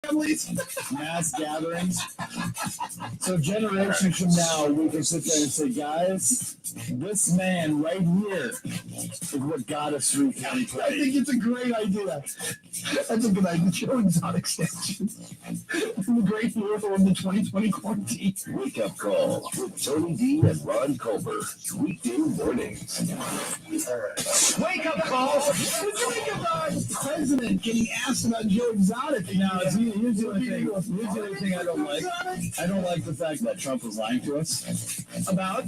families, mass gatherings. So generations from now, we can sit there and say, guys, this man right here is what got us through County Play. I think it's a great idea. That's a good idea. Joe Exotic Station. The great hero of the 2020 quarantine. Wake Up Call with Tony D and Ron Culver. Weekday mornings. All right. Wake Up Call. It's Wake Up Call. President getting asked about Joe Exotic. Now, here's the only thing. Here's the only thing I don't like. I don't like the fact that Trump was lying to us about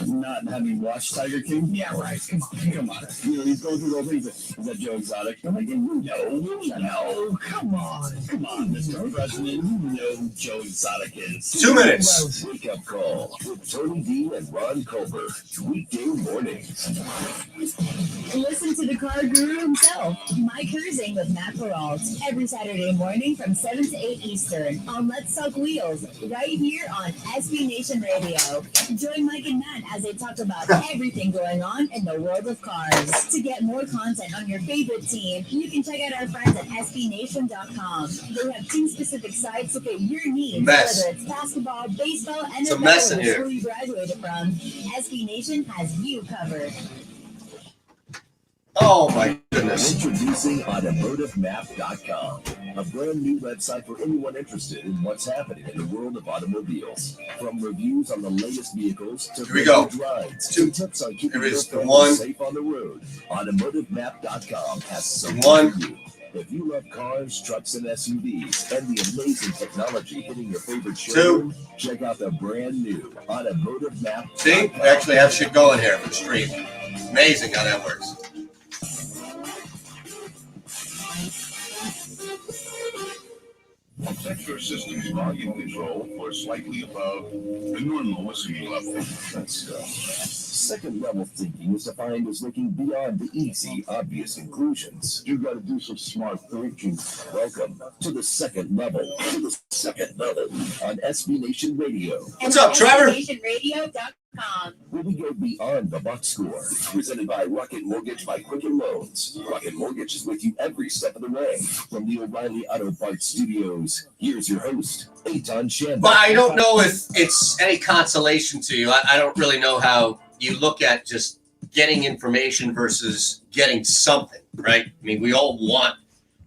not having watched Tiger King. Yeah, right. Come on. You know, he's going through the whole thing. Is that Joe Exotic? I'm like, no. Come on, Mr. President. You know who Joe Exotic is. 2 minutes. Wake Up Call with Tony D and Ron Culver. Weekday mornings. Listen to the car guru himself, Mike Herzing with Matt Peralt, every Saturday morning from 7 to 8 Eastern on Let's Talk Wheels, right here on SB Nation Radio. Join Mike and Matt as they talk about everything going on in the world of cars. To get more content on your favorite team, you can check out our friends at SBNation.com. They have team-specific sites to fit your needs, whether it's basketball, baseball, NFL, or the school you graduated from. SB Nation has you covered. Oh my goodness. Introducing AutomotiveMap.com, a brand new website for anyone interested in what's happening in the world of automobiles. From reviews on the latest vehicles to rides to tips on keeping your family safe on the road, AutomotiveMap.com has some for you. If you love cars, trucks, and SUVs, and the amazing technology hitting your favorite showroom, check out the brand new Automotive Map. See, we actually have shit going here for the stream. Amazing how that works. Set your system's volume control for slightly above the normal listening level. Second level thinking is defined as looking beyond the easy, obvious conclusions. You gotta do some smart thinking. Welcome to the second level. On SB Nation Radio. What's up, Trevor? SBNationRadio.com. Where we go beyond the box score. Presented by Rocket Mortgage by Quicken Loans. Rocket Mortgage is with you every step of the way. From the O'Reilly Auto Parts Studios, here's your host, Eitan Shandon. But I don't know if it's any consolation to you. I don't really know how you look at just getting information versus getting something, right? I mean, we all want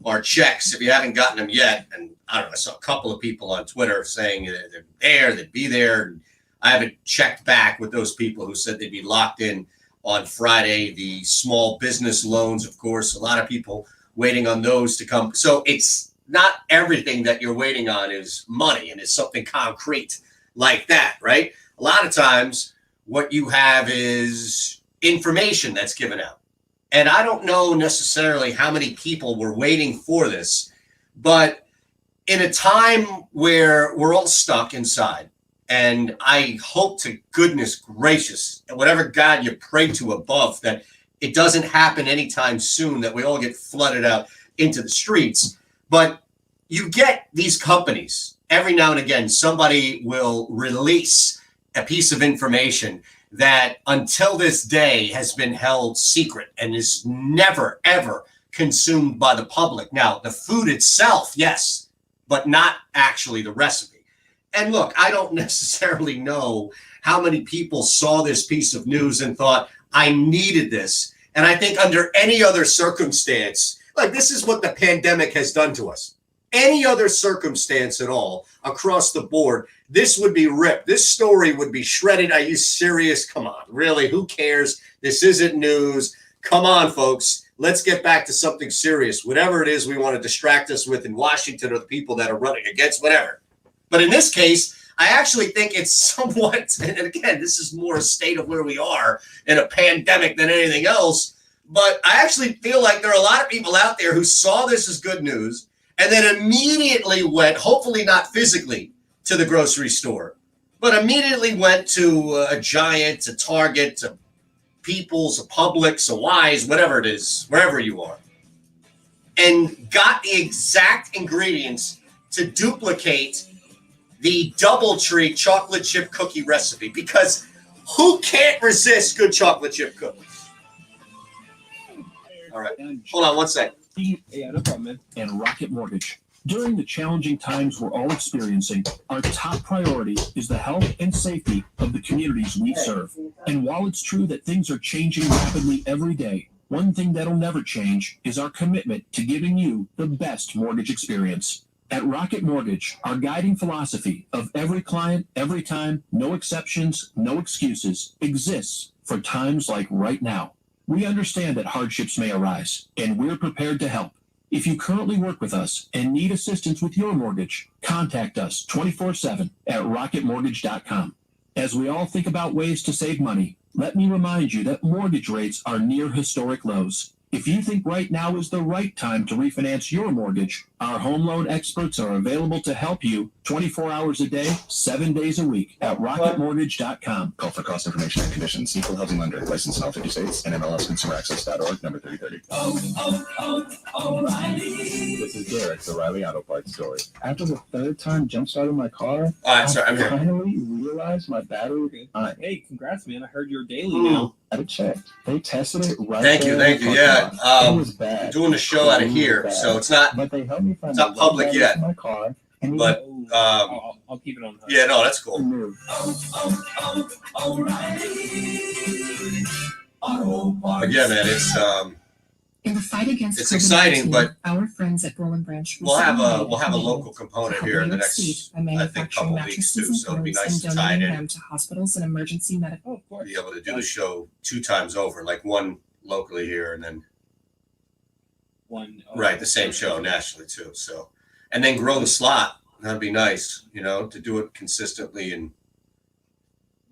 our checks. If you haven't gotten them yet, and I don't know, I saw a couple of people on Twitter saying they're there, they'd be there. I haven't checked back with those people who said they'd be locked in on Friday. The small business loans, of course, a lot of people waiting on those to come. So it's not everything that you're waiting on is money and is something concrete like that, right? A lot of times what you have is information that's given out. And I don't know necessarily how many people were waiting for this, but in a time where we're all stuck inside, and I hope to goodness gracious, and whatever God you pray to above, that it doesn't happen anytime soon, that we all get flooded out into the streets. But you get these companies, every now and again, somebody will release a piece of information that until this day has been held secret and is never, ever consumed by the public. Now, the food itself, yes, but not actually the recipe. And look, I don't necessarily know how many people saw this piece of news and thought, I needed this. And I think under any other circumstance, like this is what the pandemic has done to us. Any other circumstance at all across the board, this would be ripped. This story would be shredded. Are you serious? Come on, really? Who cares? This isn't news. Come on, folks. Let's get back to something serious. Whatever it is we want to distract us with in Washington or the people that are running against, whatever. But in this case, I actually think it's somewhat, and again, this is more a state of where we are in a pandemic than anything else. But I actually feel like there are a lot of people out there who saw this as good news and then immediately went, hopefully not physically, to the grocery store, but immediately went to a Giant, a Target, a People's, a Publix, a Wise, whatever it is, wherever you are, and got the exact ingredients to duplicate the DoubleTree chocolate chip cookie recipe, because who can't resist good chocolate chip cookies? All right. Hold on one second. Yeah, no problem, man. And Rocket Mortgage. During the challenging times we're all experiencing, our top priority is the health and safety of the communities we serve. And while it's true that things are changing rapidly every day, one thing that'll never change is our commitment to giving you the best mortgage experience. At Rocket Mortgage, our guiding philosophy of every client, every time, no exceptions, no excuses, exists for times like right now. We understand that hardships may arise, and we're prepared to help. If you currently work with us and need assistance with your mortgage, contact us 24/7 at rocketmortgage.com. As we all think about ways to save money, let me remind you that mortgage rates are near historic lows. If you think right now is the right time to refinance your mortgage, our home loan experts are available to help you 24 hours a day, 7 days a week at rocketmortgage.com. Call for cost information and conditions. Equal housing lender. Licensed in all 50 states. NMLSConsumerAccess.org, number 3030. O'Reilly. This is Derek, the Riley Auto Parts story. After the third time jump starting my car, All right, sorry, I'm I here. finally realized my battery. Hey, congrats, man. I heard you're daily now. I checked. They tested it right Thank there you, in thank the you. parking Yeah, lot. It was bad. doing the show out of here, so it's not. But they helped me find It's not the right public battery yet. for my car. And But, I'll keep it on. Yeah, no, that's cool. moved. O'Reilly. Auto Parts. But yeah, man, it's In the fight against It's COVID-19, exciting, but our friends at Roland Branch we'll have a recently local component help here in the New York State next, by I think, manufacturing couple weeks mattresses too. So it'd be pillows nice and to tie it donating in, them to hospitals and emergency medical. Oh, of course. be able to do the show 2 times over, like one locally here and then One. right the same show nationally too. So, and then grow the slot. That'd be nice, to do it consistently and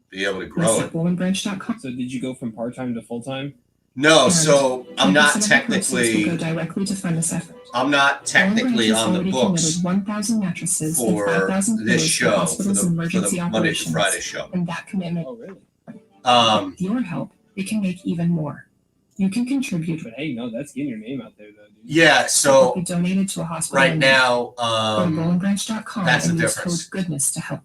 be able to grow Visit it. RolandBranch.com. So did you go from part-time to full-time? No, so I'm not 10% of the proceeds will technically. go directly to fund this effort. I'm not technically on the books 1,000 mattresses and for 5,000 this pillows show, for hospitals and for emergency the Monday operations. to Friday show. And that commitment, Oh, really? with your help, it can make even more. You can contribute. But hey, no, that's getting your name out there, though, dude. Yeah, so be donated to a hospital. right in now, Go to RolandBranch.com that's the and use difference. code goodness to help.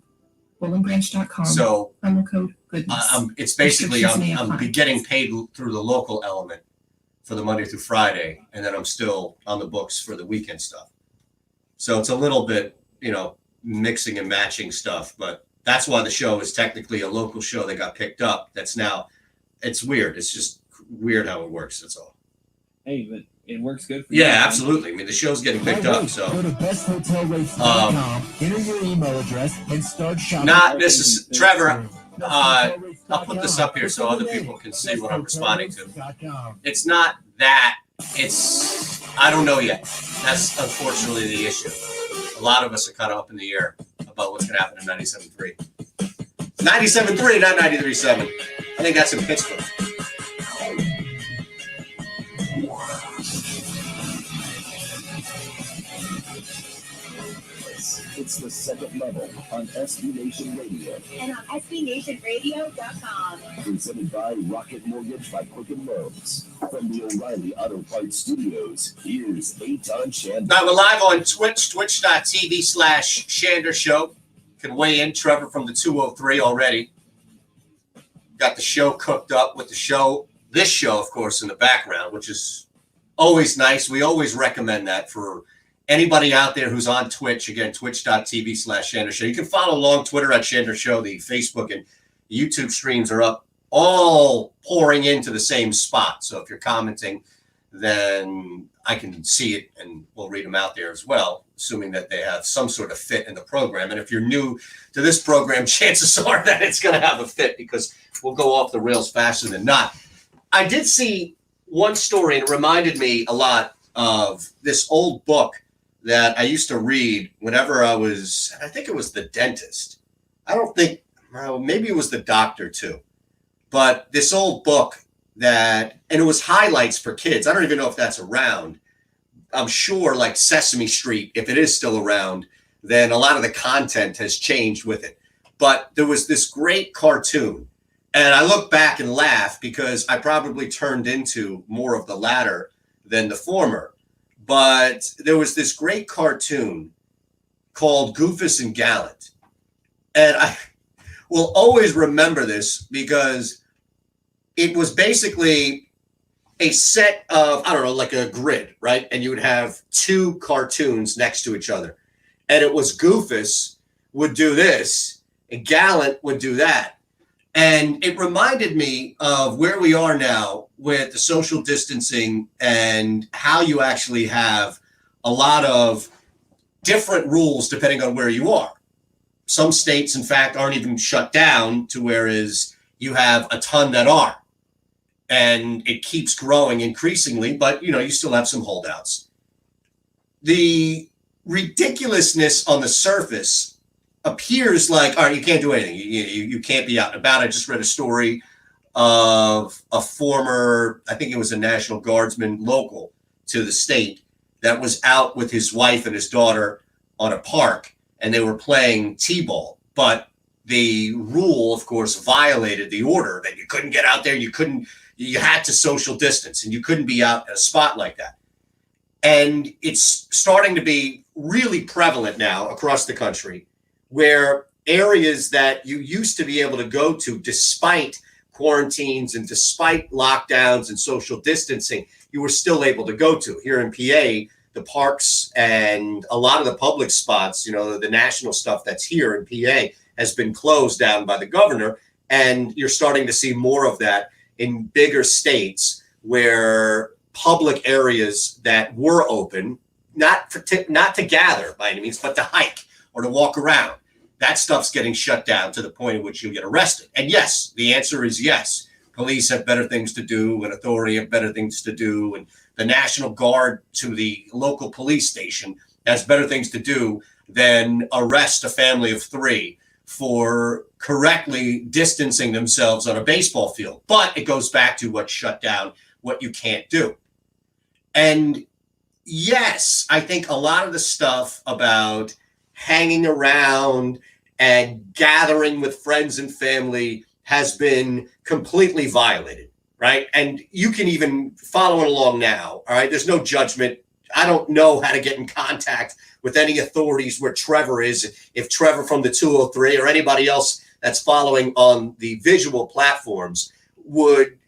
RolandBranch.com. so promo code goodness. it's basically Restrictions may I'm apply. getting paid through the local element for the Monday through Friday, and then I'm still on the books for the weekend stuff. So it's a little bit, mixing and matching stuff, but that's why the show is technically a local show that got picked up. That's now, it's weird. It's just weird how it works. That's all. Hey, but it works good for you. Yeah, absolutely. I mean, the show's getting picked up, so Go to besthotelrates.com, enter your email address, and start shopping. not necessarily. Trevor, I'll put this up here so other people can see what I'm responding to. It's not that. It's, I don't know yet. That's unfortunately the issue. A lot of us are kind of up in the air about what's going to happen in 97.3. 97.3, not 93.7. I think that's in Pittsburgh. It's the second level on SB Nation Radio. And on SBNationRadio.com. Presented by Rocket Mortgage by Quicken Loans. From the O'Reilly Auto Parts Studios, here's Eitan Shander. Now we're live on Twitch, twitch.tv/Shander Show. You can weigh in, Trevor, from the 203 already. Got the show cooked up with this show, of course, in the background, which is always nice. We always recommend that for anybody out there who's on Twitch. Again, twitch.tv/Shander Show. You can follow along Twitter at Shander Show. The Facebook and YouTube streams are up, all pouring into the same spot. So if you're commenting, then I can see it and we'll read them out there as well, assuming that they have some sort of fit in the program. And if you're new to this program, chances are that it's going to have a fit because we'll go off the rails faster than not. I did see one story, and it reminded me a lot of this old book that I used to read whenever I think it was The Dentist. Maybe it was The Doctor too. But this old book and it was highlights for kids. I don't even know if that's around. I'm sure like Sesame Street, if it is still around, then a lot of the content has changed with it. But there was this great cartoon. And I look back and laugh because I probably turned into more of the latter than the former. But there was this great cartoon called Goofus and Gallant. And I will always remember this because it was basically a set of, I don't know, like a grid, right? And you would have two cartoons next to each other. And it was Goofus would do this and Gallant would do that. And it reminded me of where we are now with the social distancing and how you actually have a lot of different rules depending on where you are. Some states, in fact, aren't even shut down to whereas you have a ton that are. And it keeps growing increasingly, but you still have some holdouts. The ridiculousness on the surface appears like, all right, you can't do anything. You can't be out and about. I just read a story of a former, I think it was a National Guardsman local to the state that was out with his wife and his daughter on a park, and they were playing t-ball. But the rule, of course, violated the order that you couldn't get out there. You had to social distance, and you couldn't be out at a spot like that. And it's starting to be really prevalent now across the country, where areas that you used to be able to go to despite quarantines and despite lockdowns and social distancing, you were still able to go to. Here in PA, the parks and a lot of the public spots, the national stuff that's here in PA has been closed down by the governor. And you're starting to see more of that in bigger states where public areas that were open, not to gather by any means, but to hike or to walk around, that stuff's getting shut down to the point at which you'll get arrested. And yes, the answer is yes. Police have better things to do, and authority have better things to do, and the National Guard to the local police station has better things to do than arrest a family of 3 for correctly distancing themselves on a baseball field. But it goes back to what's shut down, what you can't do. And yes, I think a lot of the stuff about hanging around and gathering with friends and family has been completely violated, right? And you can even follow it along now, all right? There's no judgment. I don't know how to get in contact with any authorities where Trevor is, if Trevor from the 203 or anybody else that's following on the visual platforms would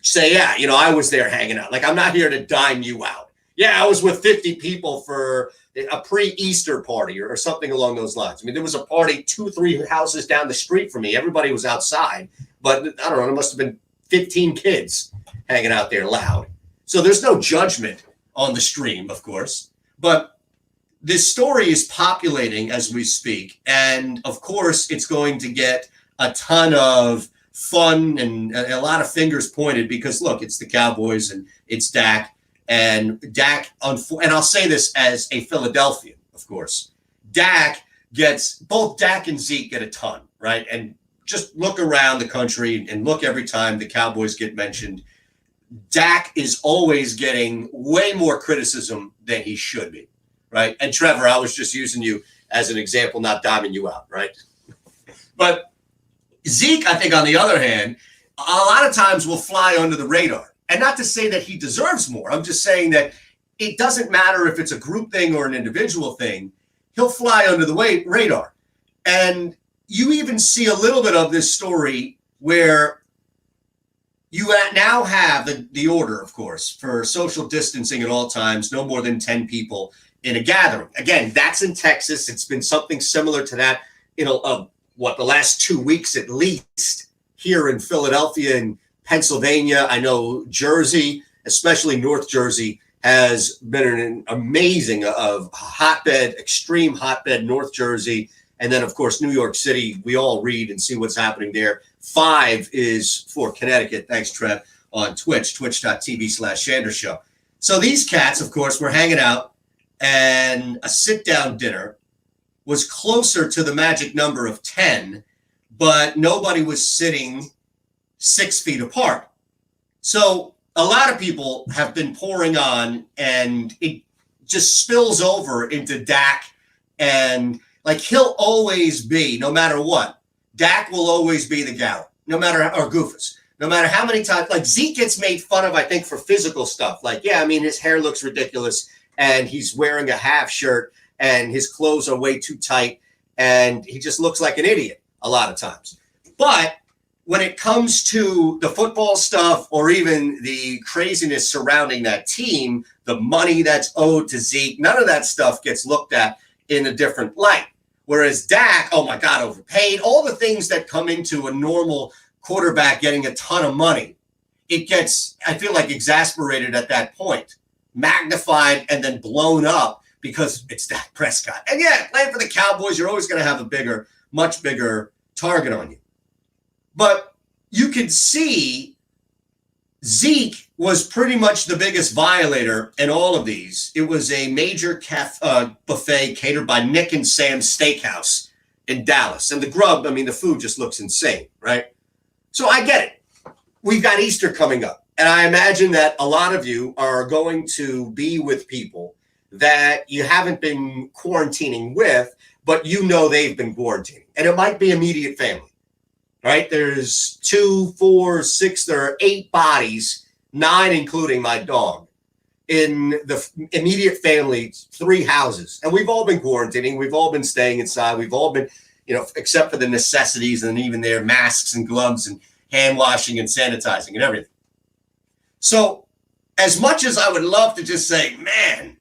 say, yeah, I was there hanging out. Like, I'm not here to dime you out. Yeah, I was with 50 people for a pre-Easter party or something along those lines. I mean, there was a party 2-3 houses down the street from me. Everybody was outside, but I don't know, there must have been 15 kids hanging out there loud. So there's no judgment on the stream, of course, but this story is populating as we speak. And of course, it's going to get a ton of fun and a lot of fingers pointed because look, it's the Cowboys and it's Dak. And Dak, and I'll say this as a Philadelphian, of course, both Dak and Zeke get a ton, right? And just look around the country and look every time the Cowboys get mentioned. Dak is always getting way more criticism than he should be, right? And Trevor, I was just using you as an example, not diming you out, right? But Zeke, I think, on the other hand, a lot of times will fly under the radar. And not to say that he deserves more. I'm just saying that it doesn't matter if it's a group thing or an individual thing. He'll fly under the radar. And you even see a little bit of this story where you now have the order, of course, for social distancing at all times, no more than 10 people in a gathering. Again, that's in Texas. It's been something similar to that, the last 2 weeks at least here in Philadelphia and Pennsylvania. I know Jersey, especially North Jersey, has been an amazing extreme hotbed, North Jersey. And then, of course, New York City, we all read and see what's happening there. 5 is for Connecticut. Thanks, Trev, on Twitch, twitch.tv/Shander Show. So these cats, of course, were hanging out, and a sit-down dinner was closer to the magic number of 10, but nobody was sitting 6 feet apart. So a lot of people have been pouring on, and it just spills over into Dak. And he'll always be, no matter what, Dak will always be the Gallant, or Goofus. No matter how many times, Zeke gets made fun of, I think, for physical stuff. His hair looks ridiculous, and he's wearing a half shirt, and his clothes are way too tight, and he just looks like an idiot a lot of times. But when it comes to the football stuff or even the craziness surrounding that team, the money that's owed to Zeke, none of that stuff gets looked at in a different light. Whereas Dak, oh my God, overpaid, all the things that come into a normal quarterback getting a ton of money, it gets, I feel like, exasperated at that point, magnified and then blown up because it's Dak Prescott. And yeah, playing for the Cowboys, you're always going to have a much bigger target on you. But you can see Zeke was pretty much the biggest violator in all of these. It was a major buffet catered by Nick and Sam's Steakhouse in Dallas. And the grub, I mean, the food just looks insane, right? So I get it. We've got Easter coming up. And I imagine that a lot of you are going to be with people that you haven't been quarantining with, but you know they've been quarantining. And it might be immediate family. Right? There's 2, 4, 6, there are 8 bodies, 9 including my dog, in the immediate family, 3 houses. And we've all been quarantining. We've all been staying inside. We've all been, except for the necessities and even their masks and gloves and hand washing and sanitizing and everything. So as much as I would love to just say, man,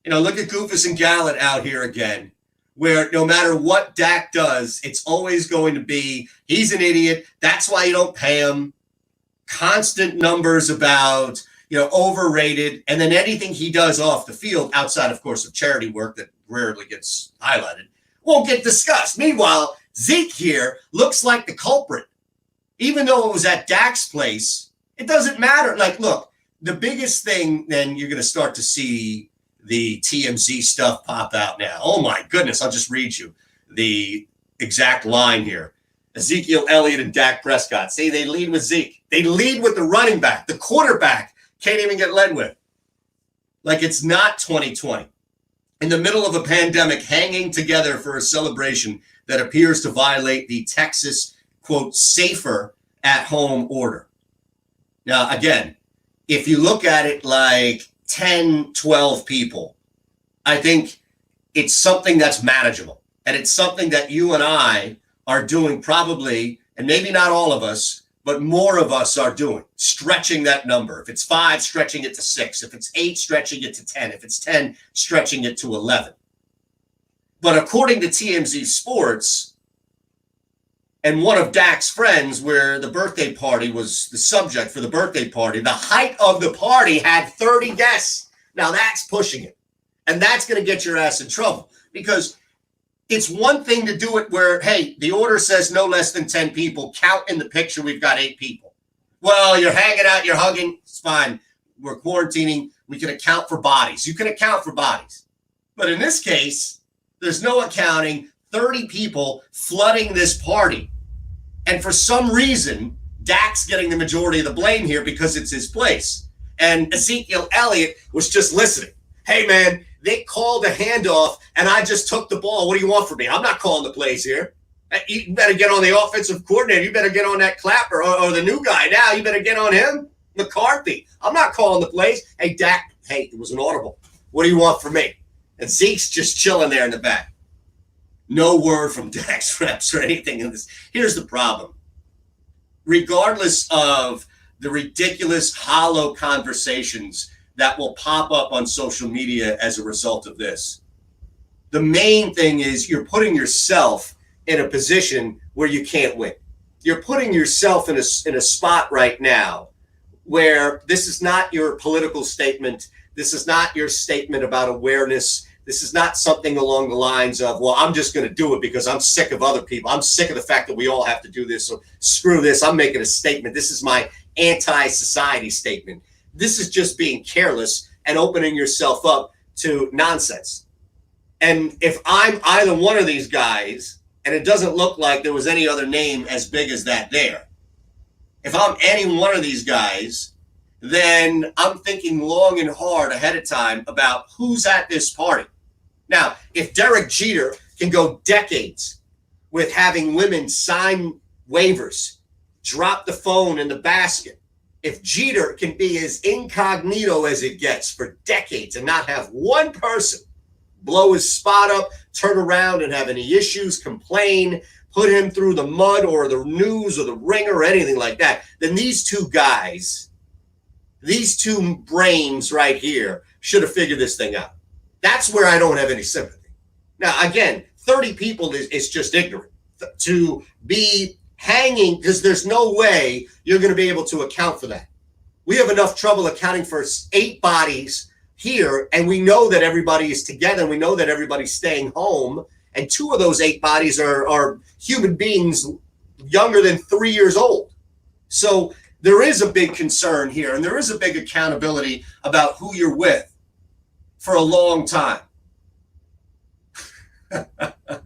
look at Goofus and Gallant out here again, where no matter what Dak does, it's always going to be, he's an idiot. That's why you don't pay him. Constant numbers about, overrated. And then anything he does off the field, outside, of course, of charity work that rarely gets highlighted, won't get discussed. Meanwhile, Zeke here looks like the culprit. Even though it was at Dak's place, it doesn't matter. Like, look, the biggest thing, then you're going to start to see the TMZ stuff pop out now. Oh my goodness, I'll just read you the exact line here. Ezekiel Elliott and Dak Prescott. See, they lead with Zeke. They lead with the running back. The quarterback can't even get led with. Like it's not 2020. In the middle of a pandemic, hanging together for a celebration that appears to violate the Texas, quote, safer at home order. Now, again, if you look at it like 10, 12 people, I think it's something that's manageable. And it's something that you and I are doing probably, and maybe not all of us, but more of us are doing, stretching that number. If it's 5, stretching it to 6. If it's 8, stretching it to 10. If it's 10, stretching it to 11. But according to TMZ Sports, and one of Dak's friends, where the birthday party was the subject for the birthday party, the height of the party had 30 guests. Now that's pushing it. And that's going to get your ass in trouble, because it's one thing to do it where, hey, the order says no less than 10 people. Count in the picture, we've got 8 people. Well, you're hanging out, you're hugging. It's fine. We're quarantining. We can account for bodies. You can account for bodies. But in this case, there's no accounting. 30 people flooding this party. And for some reason, Dak's getting the majority of the blame here because it's his place. And Ezekiel Elliott was just listening. Hey, man, they called a handoff, and I just took the ball. What do you want from me? I'm not calling the plays here. You better get on the offensive coordinator. You better get on that Clapper or the new guy now. You better get on him, McCarthy. I'm not calling the plays. Hey, Dak, hey, it was an audible. What do you want from me? And Zeke's just chilling there in the back. No word from Dak's reps or anything in this. Here's the problem. Regardless of the ridiculous, hollow conversations that will pop up on social media as a result of this, the main thing is you're putting yourself in a position where you can't win. You're putting yourself in a spot right now where this is not your political statement. This is not your statement about awareness. This is not something along the lines of, well, I'm just going to do it because I'm sick of other people. I'm sick of the fact that we all have to do this. So screw this. I'm making a statement. This is my anti-society statement. This is just being careless and opening yourself up to nonsense. And if I'm either one of these guys, and it doesn't look like there was any other name as big as that there, if I'm any one of these guys, then I'm thinking long and hard ahead of time about who's at this party. Now, if Derek Jeter can go decades with having women sign waivers, drop the phone in the basket, if Jeter can be as incognito as it gets for decades and not have one person blow his spot up, turn around and have any issues, complain, put him through the mud or the news or the ringer or anything like that, then these two guys, these two brains right here should have figured this thing out. That's where I don't have any sympathy. Now, again, 30 people is just ignorant. To be hanging, because there's no way you're going to be able to account for that. We have enough trouble accounting for 8 bodies here, and we know that everybody is together, and we know that everybody's staying home, and 2 of those 8 bodies are human beings younger than 3 years old. So there is a big concern here, and there is a big accountability about who you're with for a long time.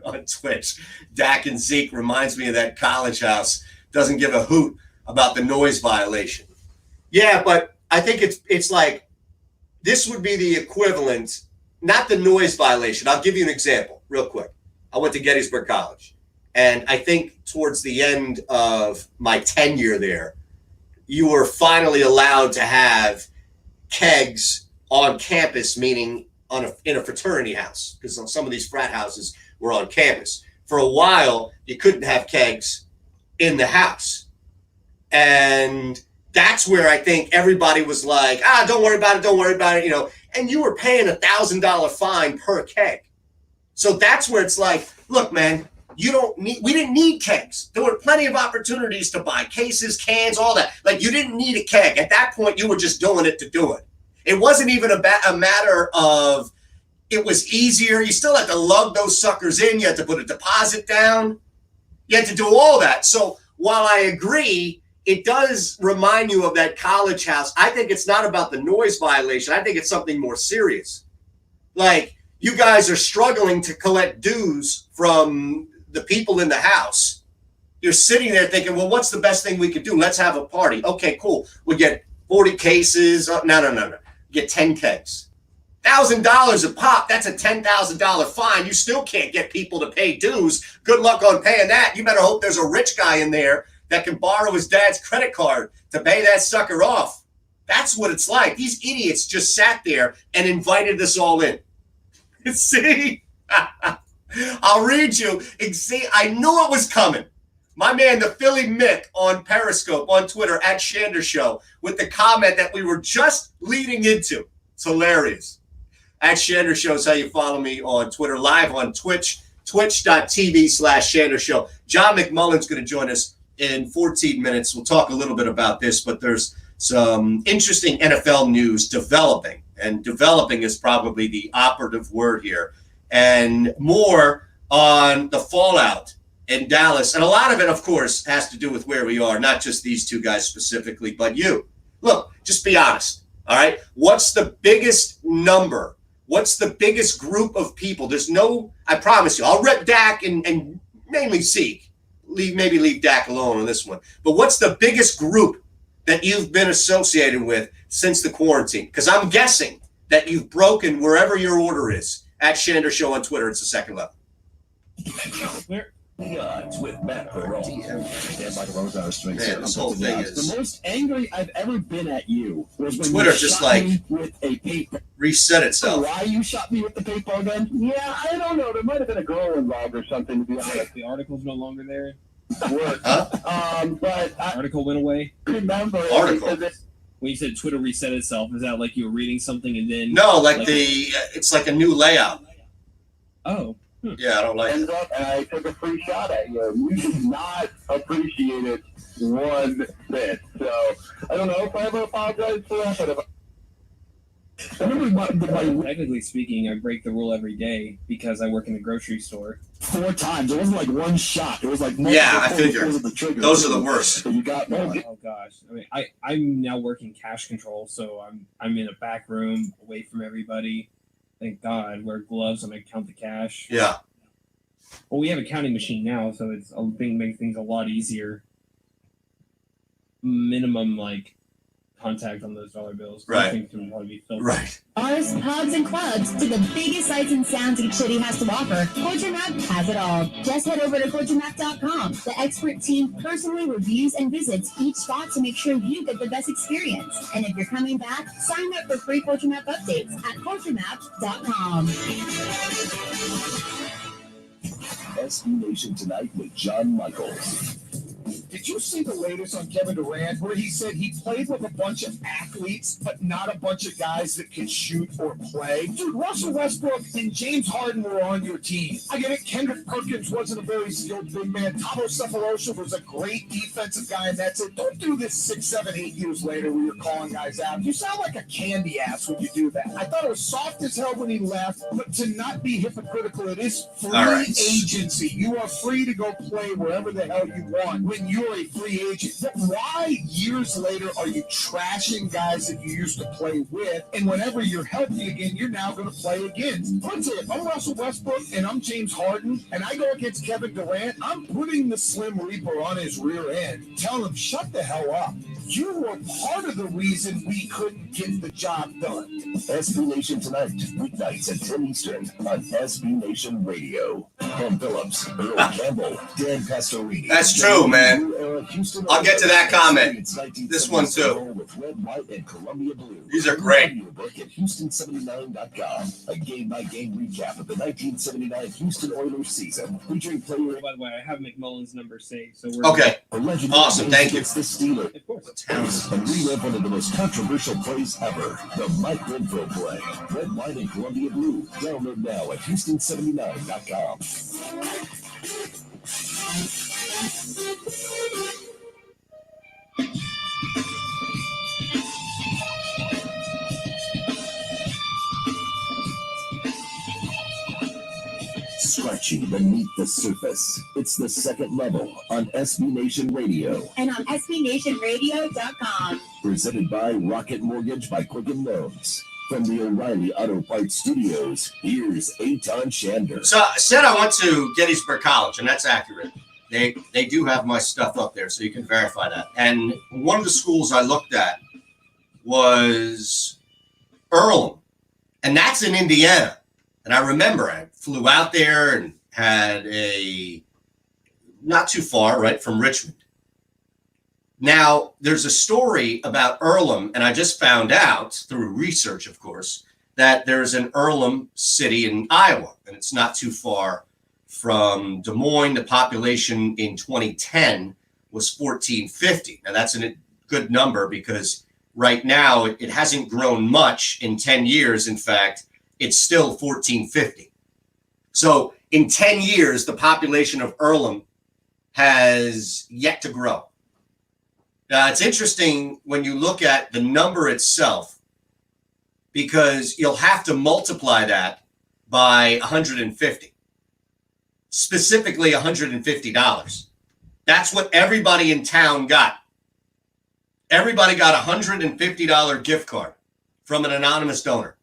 On Twitch, Dak and Zeke reminds me of that college house. Doesn't give a hoot about the noise violation. Yeah, but I think it's like this would be the equivalent, not the noise violation. I'll give you an example real quick. I went to Gettysburg College, and I think towards the end of my tenure there, you were finally allowed to have kegs on campus, meaning in a fraternity house, because some of these frat houses were on campus. For a while, you couldn't have kegs in the house. And that's where I think everybody was like, don't worry about it, you know, and you were paying $1,000 fine per keg. So that's where it's like, look, man, we didn't need kegs. There were plenty of opportunities to buy cases, cans, all that. Like, you didn't need a keg. At that point, you were just doing it to do it. It wasn't even a matter of, it was easier. You still had to lug those suckers in. You had to put a deposit down. You had to do all that. So while I agree, it does remind you of that college house. I think it's not about the noise violation. I think it's something more serious. Like, you guys are struggling to collect dues from the people in the house. You're sitting there thinking, well, what's the best thing we could do? Let's have a party. Okay, cool. We get 40 cases. No. Get 10 kegs. $1,000 a pop. That's a $10,000 fine. You still can't get people to pay dues. Good luck on paying that. You better hope there's a rich guy in there that can borrow his dad's credit card to pay that sucker off. That's what it's like. These idiots just sat there and invited us all in. See? I'll read you. See, I knew it was coming. My man, the Philly Mick on Periscope, on Twitter, at Shander Show, with the comment that we were just leading into. It's hilarious. At Shander Show is how you follow me on Twitter, live on Twitch, twitch.tv/Shander Show. John McMullen's going to join us in 14 minutes. We'll talk a little bit about this, but there's some interesting NFL news developing, and developing is probably the operative word here, and more on the fallout in Dallas. And a lot of it, of course, has to do with where we are, not just these two guys specifically, but you. Look, just be honest, all right? What's the biggest number? What's the biggest group of people? There's no, I promise you, I'll rep Dak and mainly Zeke. Maybe leave Dak alone on this one. But what's the biggest group that you've been associated with since the quarantine? Because I'm guessing that you've broken wherever your order is. At Shander Show on Twitter, it's the second level. Odds with Matt Perrault. This whole thing is the most angry I've ever been at you was when Twitter you just shot like me with a paintball. reset itself. Why you shot me with the paintball gun? Yeah, I don't know. There might have been a girl involved or something, to be honest. The article's no longer there. But I Article went away. remember Article? When you said Twitter reset itself, is that like you were reading something and then? No, it's like a new layout. Oh. Yeah, I don't like ends it. up and I took a free shot at you. You should not appreciate it one bit. So I don't know if I ever apologize for that, but if I remember Technically speaking, I break the rule every day because I work in the grocery store. 4 times. It wasn't like one shot. It was like Yeah, I figure. trigger. Those are the worst. So you got Oh gosh! I mean, I'm now working cash control, so I'm in a back room away from everybody. Thank God, wear gloves and I count the cash. Yeah. Well, we have a counting machine now, so it's makes things a lot easier. Minimum contact on those dollar bills. Right. Things can probably be filtered. Right. Bars, pubs, and clubs to the biggest sights and sounds each city has to offer. Culture Map has it all. Just head over to culturemap.com. The expert team personally reviews and visits each spot to make sure you get the best experience. And if you're coming back, sign up for free Culture Map updates at culturemap.com. SB Nation Tonight with John Michaels. Did you see the latest on Kevin Durant where he said he played with a bunch of athletes, but not a bunch of guys that can shoot or play? Dude, Russell Westbrook and James Harden were on your team. I get it. Kendrick Perkins wasn't a very skilled big man. Tavo Cephalosha was a great defensive guy, and that's it. Don't do this 6, 7, 8 years later where you're calling guys out. You sound like a candy ass when you do that. I thought it was soft as hell when he left, but to not be hypocritical, it is free agency. You are free to go play wherever the hell you want when you're a free agent. But why years later are you trashing guys that you used to play with, and whenever you're healthy again, you're now going to play against? Let's say if I'm Russell Westbrook and I'm James Harden and I go against Kevin Durant, I'm putting the Slim Reaper on his rear end, telling him, shut the hell up. You were part of the reason we couldn't get the job done. SB Nation Tonight, weeknights at 10 Eastern on SB Nation Radio. Tom Phillips, Earl Campbell, Dan Pastorini. That's true, man. I'll get to that comment. This one too. With Red, White, and Columbia Blue. These are great. Book at Houston79.com. A game-by-game recap of the 1979 Houston Oilers season, featuring player. By the way, I have McMullen's number saved, so we're okay. Awesome, thank you. It's the Steelers. Of course. And relive one of the most controversial plays ever, the Mike Renfro play. Red, White, and Columbia Blue. Download now at Houston79.com. Scratching beneath the surface. It's the second level on SB Nation Radio. And on SBNationRadio.com. Presented by Rocket Mortgage by Quicken Loans. From the O'Reilly Auto Parts Studios, here's Eitan Shander. So I said I went to Gettysburg College, and that's accurate. They do have my stuff up there, so you can verify that. And one of the schools I looked at was Earlham, and that's in Indiana. And I remember I flew out there and had not too far, right, from Richmond. Now, there's a story about Earlham, and I just found out through research, of course, that there's an Earlham city in Iowa, and it's not too far from Des Moines. The population in 2010 was 1,450. Now, that's a good number because right now it hasn't grown much in 10 years. In fact, it's still 1,450. So in 10 years, the population of Earlham has yet to grow. Now, it's interesting when you look at the number itself, because you'll have to multiply that by 150, specifically $150. That's what everybody in town got. Everybody got a $150 gift card from an anonymous donor.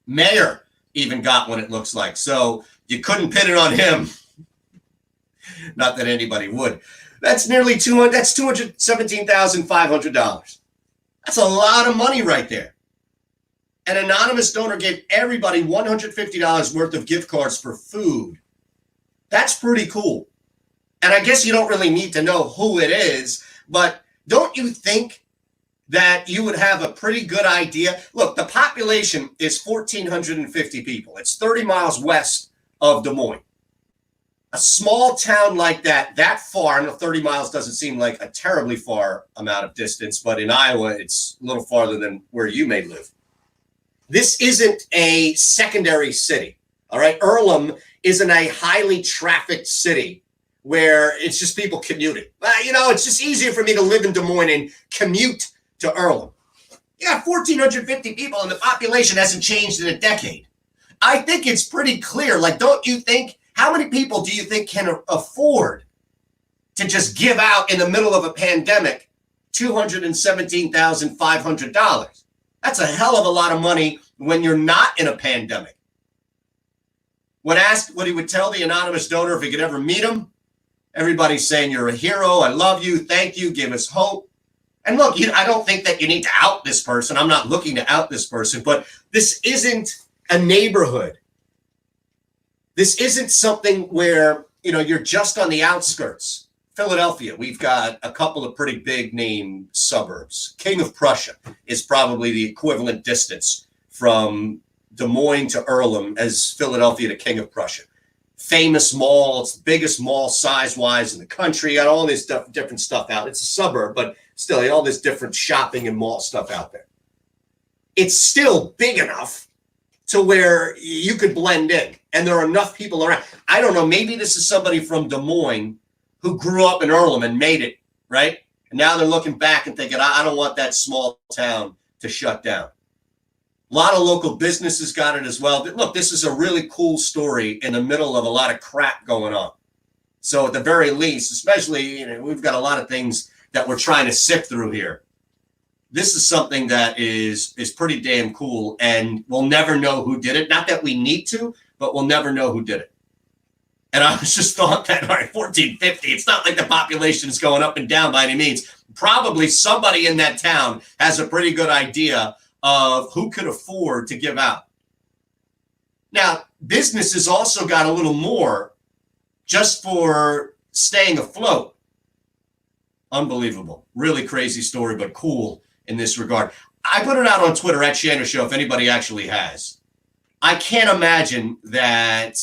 Mayor even got one, it looks like. So you couldn't pin it on him. Not that anybody would. That's nearly that's $217,500. That's a lot of money right there. An anonymous donor gave everybody $150 worth of gift cards for food. That's pretty cool. And I guess you don't really need to know who it is, but don't you think that you would have a pretty good idea? Look, the population is 1,450 people. It's 30 miles west of Des Moines. A small town like that far, I know 30 miles doesn't seem like a terribly far amount of distance, but in Iowa, it's a little farther than where you may live. This isn't a secondary city, all right? Earlham isn't a highly trafficked city where it's just people commuting. It's just easier for me to live in Des Moines and commute to Earlham. You got 1,450 people and the population hasn't changed in a decade. I think it's pretty clear. Like, don't you think? How many people do you think can afford to just give out in the middle of a pandemic $217,500? That's a hell of a lot of money when you're not in a pandemic. When asked what he would tell the anonymous donor if he could ever meet him, everybody's saying, "You're a hero. I love you. Thank you. Give us hope." And look, I don't think that you need to out this person. I'm not looking to out this person, but this isn't a neighborhood. This isn't something where, you're just on the outskirts. Philadelphia, we've got a couple of pretty big name suburbs. King of Prussia is probably the equivalent distance from Des Moines to Earlham as Philadelphia to King of Prussia. famous mall. It's the biggest mall size-wise in the country. Got all this different stuff out. It's a suburb, but still, all this different shopping and mall stuff out there. It's still big enough to where you could blend in, and there are enough people around. I don't know, maybe this is somebody from Des Moines who grew up in Earlham and made it, right? And now they're looking back and thinking, I don't want that small town to shut down. A lot of local businesses got it as well. Look, this is a really cool story in the middle of a lot of crap going on. So at the very least, especially, we've got a lot of things that we're trying to sift through here. This is something that is pretty damn cool, and we'll never know who did it. Not that we need to, but we'll never know who did it. And I was just thought that, all right, 1450, it's not like the population is going up and down by any means. Probably somebody in that town has a pretty good idea of who could afford to give out. Now, businesses also got a little more just for staying afloat. Unbelievable. Really crazy story, but cool in this regard. I put it out on Twitter at Shander Show if anybody actually has. I can't imagine that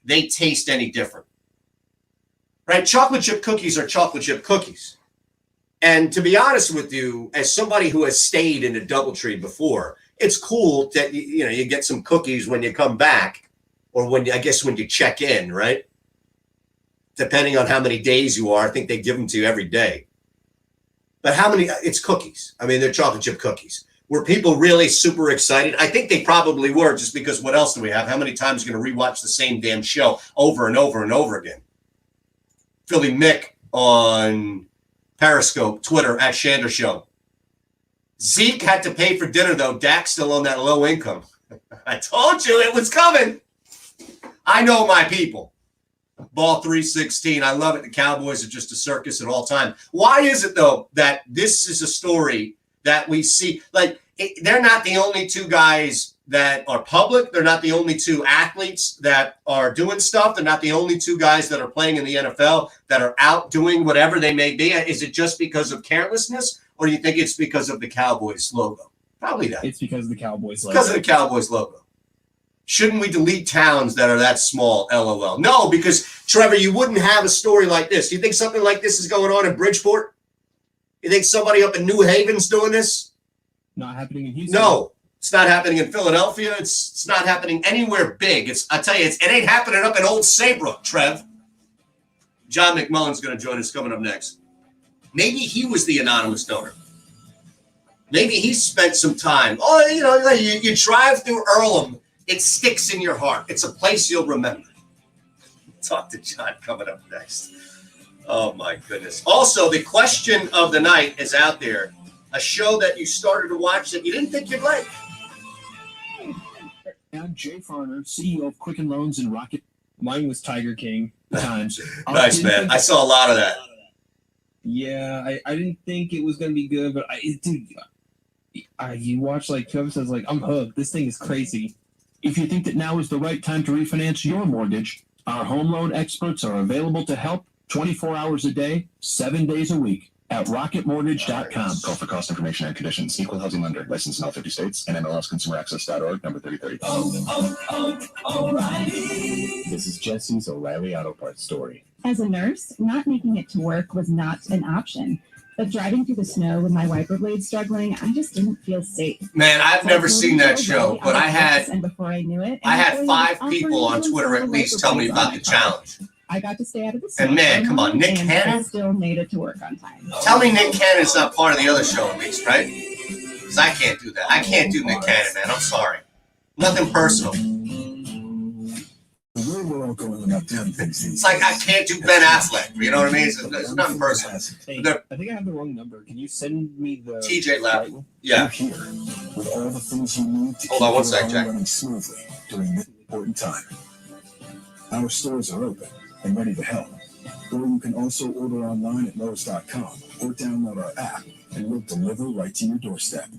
they taste any different. Right? Chocolate chip cookies are chocolate chip cookies. And to be honest with you, as somebody who has stayed in a DoubleTree before, it's cool that you get some cookies when you come back, or when you check in, right? Depending on how many days you are, I think they give them to you every day. But it's cookies. I mean, they're chocolate chip cookies. Were people really super excited? I think they probably were, just because what else do we have? How many times are you going to rewatch the same damn show over and over and over again? Philly Mick on Periscope, Twitter, at Shander Show. Zeke had to pay for dinner, though. Dak's still on that low income. I told you it was coming. I know my people. Ball 316. I love it. The Cowboys are just a circus at all time. Why is it, though, that this is a story that we see? Like, they're not the only two guys that are public. They're not the only two athletes that are doing stuff. They're not the only two guys that are playing in the NFL that are out doing whatever they may be. Is it just because of carelessness, or do you think it's because of the Cowboys logo? Probably that. It's because of the Cowboys logo. Because of the Cowboys logo. Shouldn't we delete towns that are that small? LOL. No, because, Trevor, you wouldn't have a story like this. Do you think something like this is going on in Bridgeport? You think somebody up in New Haven's doing this? Not happening in Houston. No, it's not happening in Philadelphia. It's not happening anywhere big. I tell you, it ain't happening up in Old Saybrook, Trev. John McMullen's going to join us coming up next. Maybe he was the anonymous donor. Maybe he spent some time. Oh, you drive through Earlham. It sticks in your heart. It's a place you'll remember. Talk to John coming up next. Oh, my goodness. Also, the question of the night is out there. A show that you started to watch that you didn't think you'd like. And Jay Farner, CEO of Quicken Loans and Rocket. Mine was Tiger King. Times. Nice, man. I saw a lot of that. Yeah, I didn't think it was going to be good, but you watch, like Trevor says, like, I'm hooked. This thing is crazy. If you think that now is the right time to refinance your mortgage, our home loan experts are available to help 24 hours a day, 7 days a week at rocketmortgage.com. Call for cost information and conditions. Equal housing lender. Licensed in all 50 states. And MLSConsumerAccess.org, number 3030. O'Reilly. This is Jesse's O'Reilly Auto Parts story. As a nurse, not making it to work was not an option. But driving through the snow with my wiper blades struggling, I just didn't feel safe. Man, I've never seen that show, but I had and before I knew it, I had 5 people on Twitter at least tell me about the challenge. I got to stay out of the snow. And man, come on, Nick and Cannon? I still made it to work on time. Tell me Nick Cannon's not part of the other show at least, right? Because I can't do that. I can't do Nick Cannon, man. I'm sorry. Nothing personal. We're all going up down things. It's like I can't do Ben Affleck. You know what I mean? It's nothing personal. Hey, I think I have the wrong number. Can you send me the TJ Lab? Yeah. Here with all the things you need to Hold on keep one your sec, home Jack. running smoothly during this important time. Our stores are open and ready to help. Or you can also order online at Lowe's.com or download our app and we'll deliver right to your doorstep.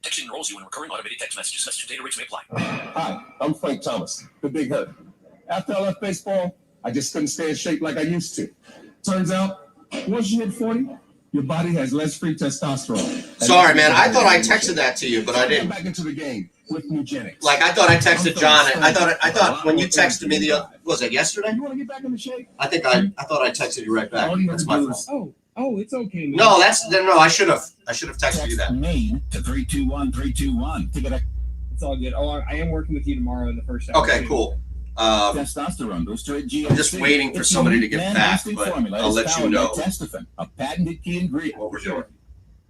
Texting enrolls you in recurring automated text messages. Message data rates may apply. Hi, I'm Frank Thomas, the Big Hurt. After I left baseball, I just couldn't stay in shape like I used to. Turns out, once you hit 40, your body has less free testosterone. Sorry, man. I thought I texted that to you, but I didn't. Back into the game. with Nugenix. Like I thought I texted John. I thought when you texted me was it yesterday? You want to get back in the shape? I thought I texted you right back. That's my fault. Oh, it's okay, man. No, I should have texted you that. Main to 321-321 to get a. It's all good. Oh, I am working with you tomorrow in the first hour. Okay, cool. Testosterone booster at GNC. I'm just waiting for somebody to get back, but I'll let you know Testofen, a patented key ingredient. what we're doing.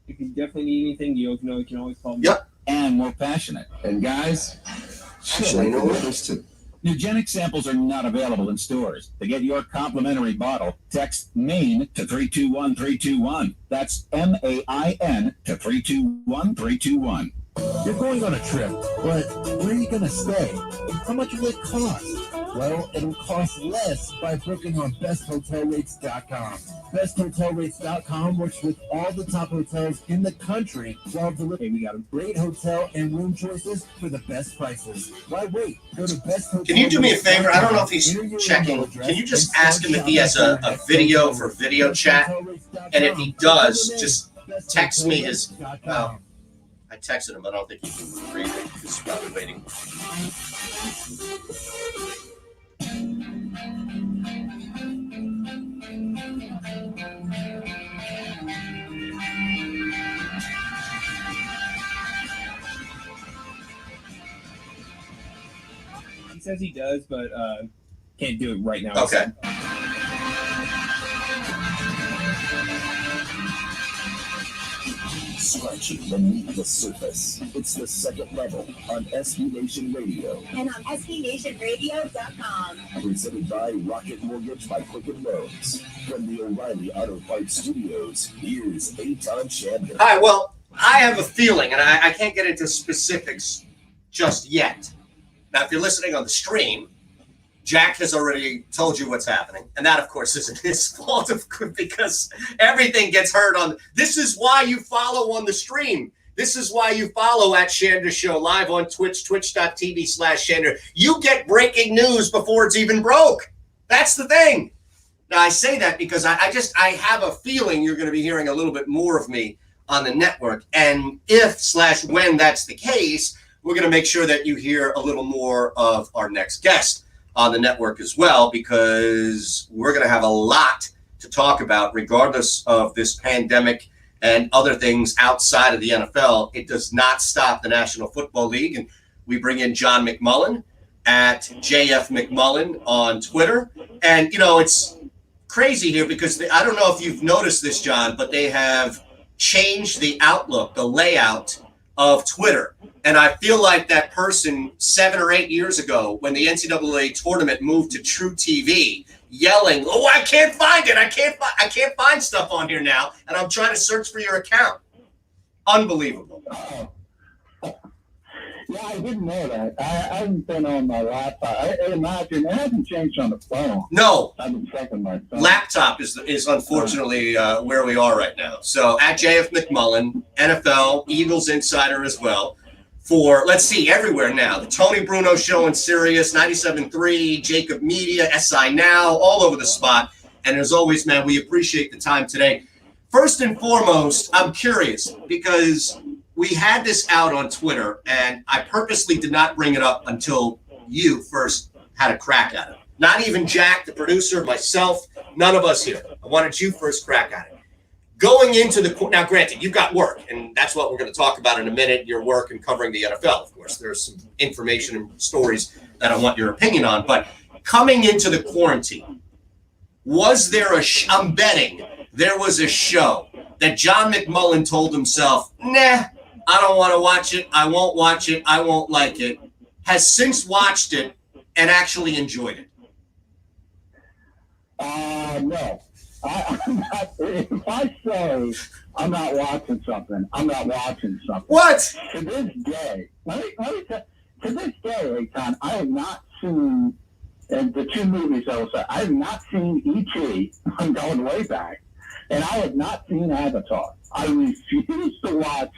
If you definitely need anything, you can always call me. Yep. And more passionate. And guys, Actually, you know what? this too. Nugenix samples are not available in stores. To get your complimentary bottle, text MAIN to 321-321. That's MAIN to 321-321. You're going on a trip, but where are you going to stay? How much will it cost? Well, it'll cost less by booking on BestHotelRates.com. BestHotelRates.com works with all the top hotels in the country while delivering. We got a great hotel and room choices for the best prices. Why wait? Go to BestHotelRates.com. Can you do me a favor? I don't know if he's checking. Can you just ask him if he has a video for video chat? And if he does, just text me his. I texted him, but I don't think he can read it. He's probably waiting. He says he does, but can't do it right now. Okay. Scratching beneath the surface. It's the second level on SB Nation Radio. And on SBNationRadio.com. Presented by Rocket Mortgage by Quicken Loans. From the O'Reilly Auto Parts Studios, here's Eitan Chandler. All right, well, I have a feeling, and I can't get into specifics just yet. Now, if you're listening on the stream, Jack has already told you what's happening. And that, of course, isn't his fault because everything gets heard on. This is why you follow on the stream. This is why you follow at Shander Show live on Twitch, twitch.tv/Shander. You get breaking news before it's even broke. That's the thing. Now, I say that because I have a feeling you're going to be hearing a little bit more of me on the network. And if/when that's the case, we're going to make sure that you hear a little more of our next guest on the network as well, because we're going to have a lot to talk about regardless of this pandemic and other things outside of the NFL. It does not stop the National Football League. And we bring in John McMullen at JF McMullen on Twitter. And, you know, it's crazy here because I don't know if you've noticed this, John, but they have changed the outlook, the layout of Twitter. And I feel like that person 7 or 8 years ago, when the NCAA tournament moved to True TV, yelling, "Oh, I can't find it! I can't find stuff on here now, and I'm trying to search for your account." Unbelievable. Yeah, I didn't know that. I haven't been on my laptop. I imagine it hasn't changed on the phone. No. I've been checking my phone. Laptop is unfortunately where we are right now. So at JF McMullen, NFL, Eagles Insider as well. For, let's see, everywhere now. The Tony Bruno Show in Sirius, 97.3, Jacob Media, SI Now, all over the spot. And as always, man, we appreciate the time today. First and foremost, I'm curious because we had this out on Twitter, and I purposely did not bring it up until you first had a crack at it. Not even Jack, the producer, myself, none of us here. I wanted you first crack at it. Going into now, granted, you've got work, and that's what we're going to talk about in a minute, your work and covering the NFL, of course. There's some information and stories that I want your opinion on. But coming into the quarantine, was there I'm betting there was a show that John McMullen told himself, nah, I don't want to watch it. I won't watch it. I won't like it. Has since watched it and actually enjoyed it? No. I'm not, if I say I'm not watching something, I'm not watching something. What? To this day, let me to this day, Eitan, I have not seen the two movies I will say. I have not seen E.T. I'm going way back, and I have not seen Avatar. I refuse to watch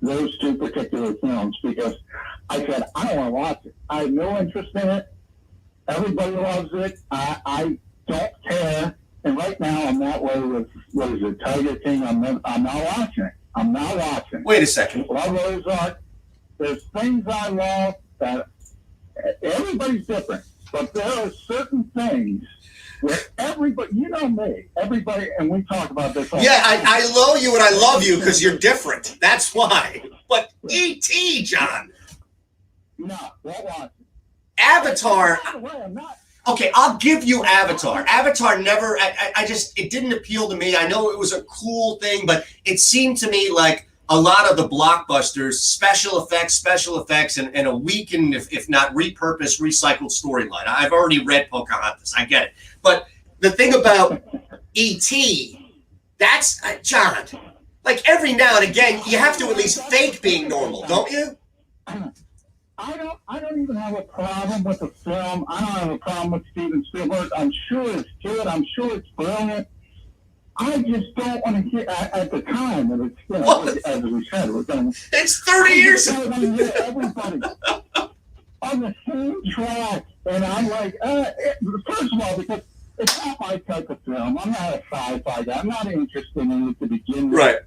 those two particular films because I said I don't want to watch it. I have no interest in it. Everybody loves it. I don't care. And right now, I'm that way with, what is it, Tiger King? I'm not watching it. I'm not watching. Wait a second. Love Ozark. there's things I love that everybody's different, but there are certain things where everybody, you know me, everybody, and we talk about this all the time. I know you and I love you because you're different. That's why. But E.T., John. No, what was it? Avatar. By the way, I'm not. Okay, I'll give you Avatar. Avatar never, I just, it didn't appeal to me. I know it was a cool thing, but it seemed to me like a lot of the blockbusters, special effects, and a weakened, if not repurposed, recycled storyline. I've already read Pocahontas. I get it. But the thing about E.T., that's, John, like every now and again, you have to at least fake being normal, don't you? I don't even have a problem with the film. I don't have a problem with Steven Spielberg. I'm sure it's good. I'm sure it's brilliant. I just don't want to hear at the time that it's, you know, as we said, it was going. It's 30 years. I want to hear everybody on the same track, and I'm like, first of all, because it's not my type of film. I'm not a sci-fi guy. I'm not interested in it to begin with. Right.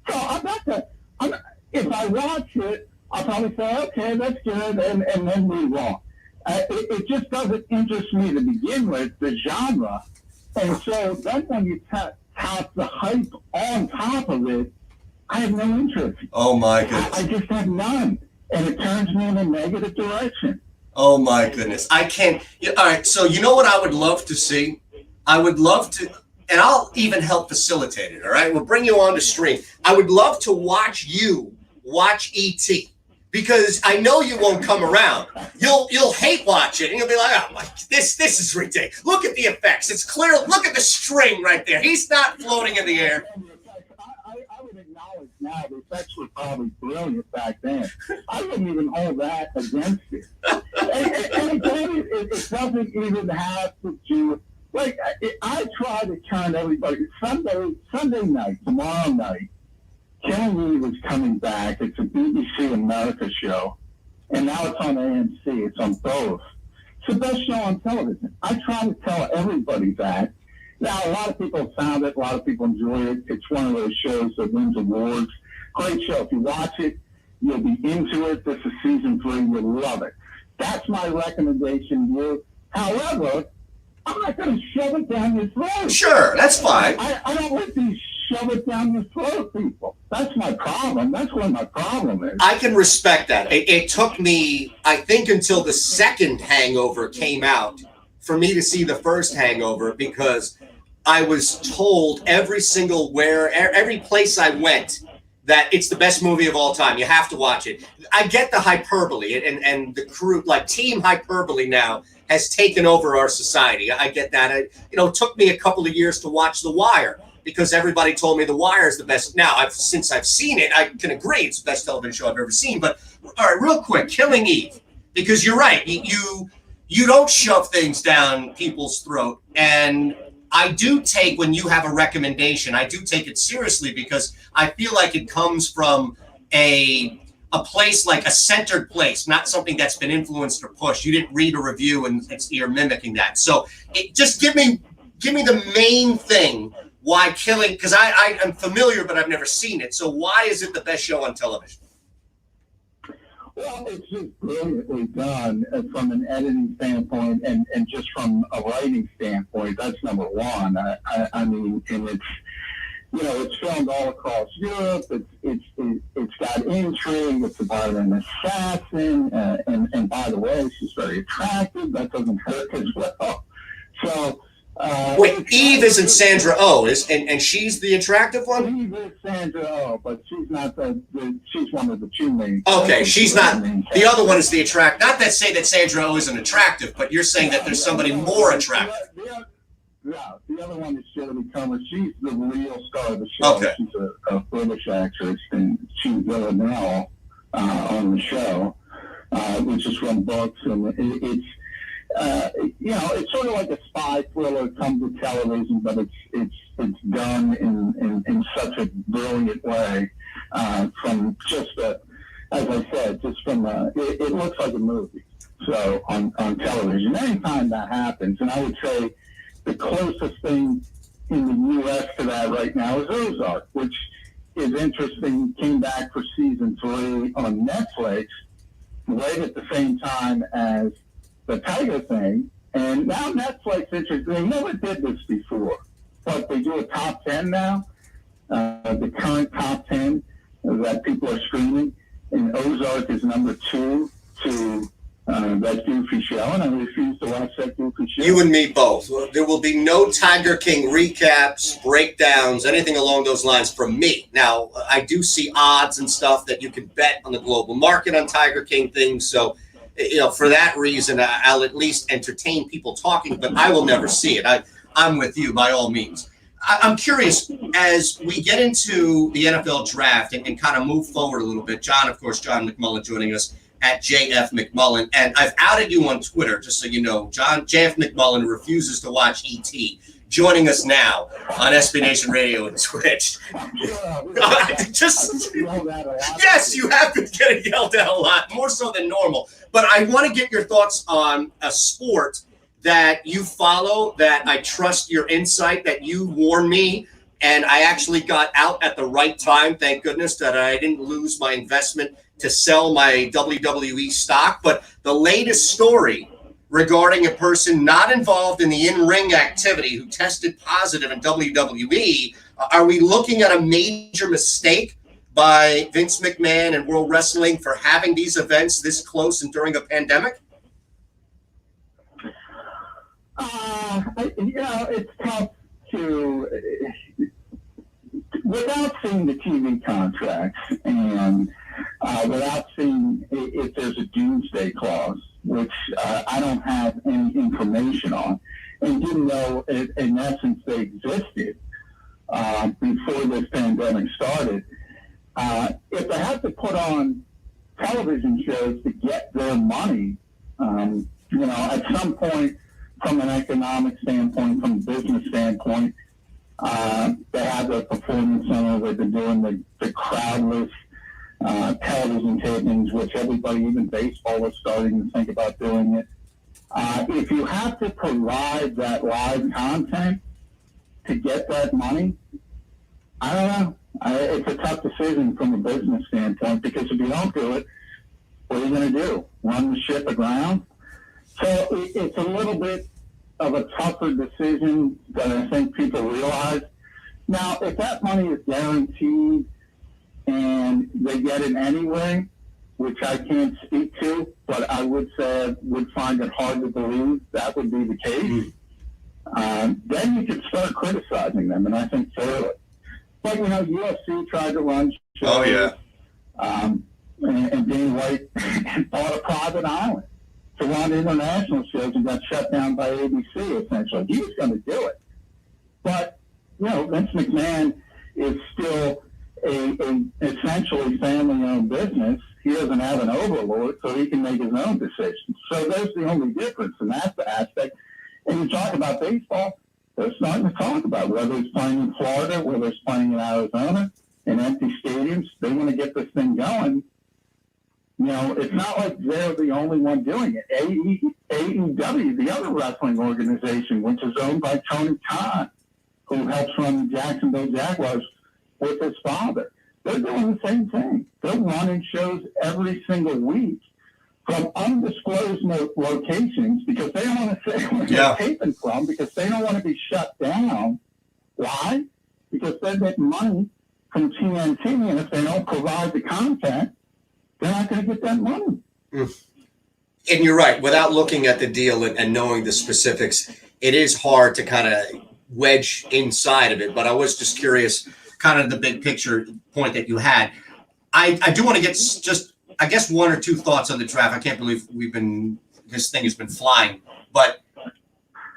So I'm not that. If I watch it, I'll probably say, okay, that's good, and then move on. It just doesn't interest me to begin with, the genre. And so then when you top the hype on top of it, I have no interest. Oh, my goodness. I just have none. And it turns me in a negative direction. Oh, my goodness. I can't. Yeah, all right, so you know what I would love to see? I would love to, and I'll even help facilitate it, all right? We'll bring you on to stream. I would love to watch you watch E.T., because I know you won't come around. You'll hate watch it, and you'll be like, oh my, this is ridiculous. Look at the effects. It's clear. Look at the string right there. He's not floating in the air. I would acknowledge now the effects were probably brilliant back then. I wouldn't even hold that against it. And again, it doesn't even have to do, like, I try to turn everybody, Sunday night, tomorrow night, Killing Eve is coming back. It's a BBC America show, and now it's on AMC. It's on both. It's the best show on television. I try to tell everybody that. Now, a lot of people found it. A lot of people enjoy it. It's one of those shows that wins awards. Great show. If you watch it, you'll be into it. This is season 3. You'll love it. That's my recommendation to you. However, I'm not going to shove it down your throat. Sure, that's fine. I don't like these shove it down your throat people. That's my problem. That's what my problem is. I can respect that. It took me, I think, until the second Hangover came out for me to see the first Hangover, because I was told every place I went that it's the best movie of all time. You have to watch it. I get the hyperbole, and the crew, like Team Hyperbole now, has taken over our society. I get that. It took me a couple of years to watch The Wire, because everybody told me The Wire is the best. Now, since I've seen it, I can agree it's the best television show I've ever seen. But all right, real quick, Killing Eve, because you're right. You don't shove things down people's throat. And I do take, when you have a recommendation, I do take it seriously, because I feel like it comes from a place, like a centered place, not something that's been influenced or pushed. You didn't read a review and you're mimicking that. So just give me the main thing. Why Killing? Because I am familiar, but I've never seen it. So why is it the best show on television? Well, it's just brilliantly done from an editing standpoint and just from a writing standpoint. That's number one. I mean, and it's filmed all across Europe. It's got intrigue. It's about an assassin, and by the way, she's very attractive. That doesn't hurt as well. So. Wait, Eve isn't Sandra Oh, and she's the attractive one? Eve is Sandra Oh, but she's not she's one of the two main. Okay, she's not. The other one is the attract. Not that say that Sandra Oh isn't attractive, but you're saying that there's somebody more attractive. The other one is Jodie Comer. She's the real star of the show. Okay. She's a British actress, and she's Villanelle on the show, which is from books, and it's. It's sort of like a spy thriller come to television, but it's done in such a brilliant way. From just as I said, it looks like a movie. So on television, anytime that happens, and I would say the closest thing in the U.S. to that right now is Ozark, which is interesting. Came back for season 3 on Netflix. right at the same time as the Tiger thing. And now Netflix interesting. They never did this before, but they do a top 10 now. The current top 10 that people are streaming, and Ozark is number 2 to that goofy show, and I refuse to watch that goofy show. You and me both. There will be no Tiger King recaps, breakdowns, anything along those lines from me. Now, I do see odds and stuff that you can bet on the global market on Tiger King things, so for that reason, I'll at least entertain people talking, but I will never see it. I'm with you by all means. I'm curious, as we get into the NFL draft and kind of move forward a little bit, John McMullen joining us at JF McMullen, and I've outed you on Twitter, just so you know. JF McMullen refuses to watch E.T., joining us now on SB Nation Radio and Twitch. Yes, you have been getting yelled at a lot, more so than normal. But I want to get your thoughts on a sport that you follow, that I trust your insight, that you warned me, and I actually got out at the right time. Thank goodness that I didn't lose my investment to sell my WWE stock. But the latest story regarding a person not involved in the in-ring activity who tested positive in WWE, are we looking at a major mistake by Vince McMahon and World Wrestling for having these events this close and during a pandemic? It's tough to, without seeing the TV contracts and without seeing if there's a doomsday clause, which I don't have any information on, and didn't know, in essence, they existed before this pandemic started. If they have to put on television shows to get their money, at some point, from an economic standpoint, from a business standpoint, they have the performance center. They've been doing the crowdless television tapings, which everybody, even baseball, is starting to think about doing it. If you have to provide that live content to get that money, I don't know. It's a tough decision from a business standpoint, because if you don't do it, what are you going to do? Run the ship aground? So it's a little bit of a tougher decision than I think people realize. Now, if that money is guaranteed and they get it anyway, which I can't speak to, but I would say I would find it hard to believe that would be the case, then you could start criticizing them, and I think fairly. But, UFC tried to run shows. Oh, yeah. And Dana White bought a private island to run international shows and got shut down by ABC, essentially. He was going to do it. But, Vince McMahon is still a essentially family-owned business. He doesn't have an overlord, so he can make his own decisions. So there's the only difference in that aspect. And you talk about baseball, they're starting to talk about whether it's playing in Florida, whether it's playing in Arizona, in empty stadiums. They want to get this thing going. It's not like they're the only one doing it. AEW, the other wrestling organization, which is owned by Tony Khan, who helps run the Jacksonville Jaguars with his father, they're doing the same thing. They're running shows every single week from undisclosed locations, because they don't want to say where they're taping from, because they don't want to be shut down. Why? Because they're getting money from TNT, and if they don't provide the content, they're not going to get that money. And you're right. Without looking at the deal and knowing the specifics, it is hard to kind of wedge inside of it. But I was just curious, kind of the big picture point that you had. I do want to get just, I guess, one or two thoughts on the draft. I can't believe this thing has been flying. But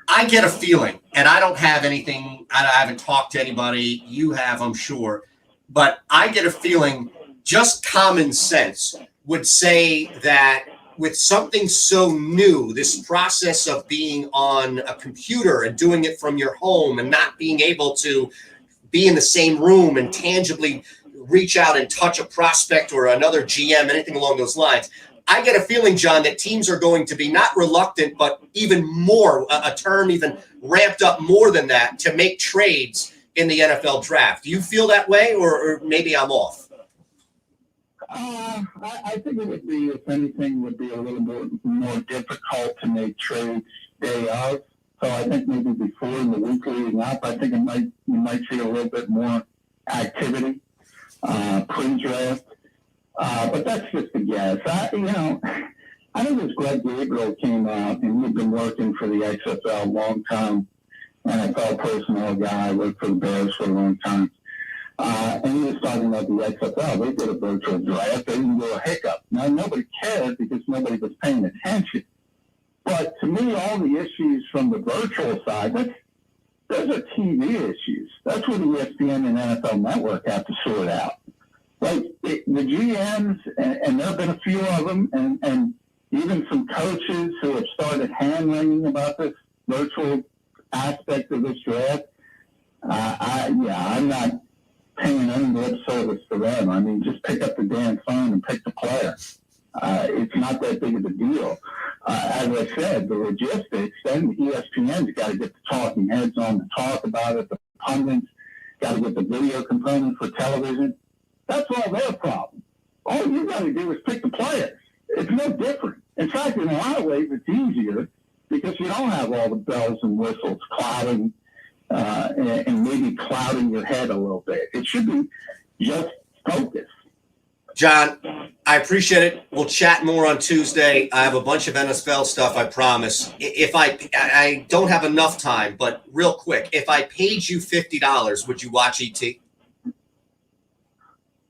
I get a feeling, and I don't have anything, I haven't talked to anybody. You have, I'm sure. But I get a feeling, just common sense would say that with something so new, this process of being on a computer and doing it from your home and not being able to be in the same room and tangibly reach out and touch a prospect or another GM, anything along those lines, I get a feeling, John, that teams are going to be not reluctant, but even more, a term even ramped up more than that, to make trades in the NFL draft. Do you feel that way, or maybe I'm off? I think it would be, if anything, would be a little more difficult to make trades day of. So I think maybe before in the week leading up, I think you might see a little bit more activity pre-draft. But that's just a guess. I think as Greg Gabriel came out, and he'd been working for the XFL a long time, NFL personnel guy, worked for the Bears for a long time. And he was talking about the XFL. They did a virtual draft. They didn't do a hiccup. Now, nobody cared because nobody was paying attention. But to me, all the issues from the virtual side, those are TV issues. That's what ESPN and NFL Network have to sort out. Like the GMs, and there have been a few of them, and even some coaches who have started hand-wringing about this virtual aspect of this draft. I'm not paying any lip service to them. I mean, just pick up the damn phone and pick the player. It's not that big of a deal. As I said, the logistics, then ESPN's got to get the talking heads on to talk about it. The pundits got to get the video component for television. That's all their problem. All you got to do is pick the players. It's no different. In fact, in a lot of ways, it's easier because you don't have all the bells and whistles clouding and maybe clouding your head a little bit. It should be just focus. John, I appreciate it. We'll chat more on Tuesday. I have a bunch of NFL stuff, I promise. If I don't have enough time, but real quick, if I paid you $50, would you watch ET?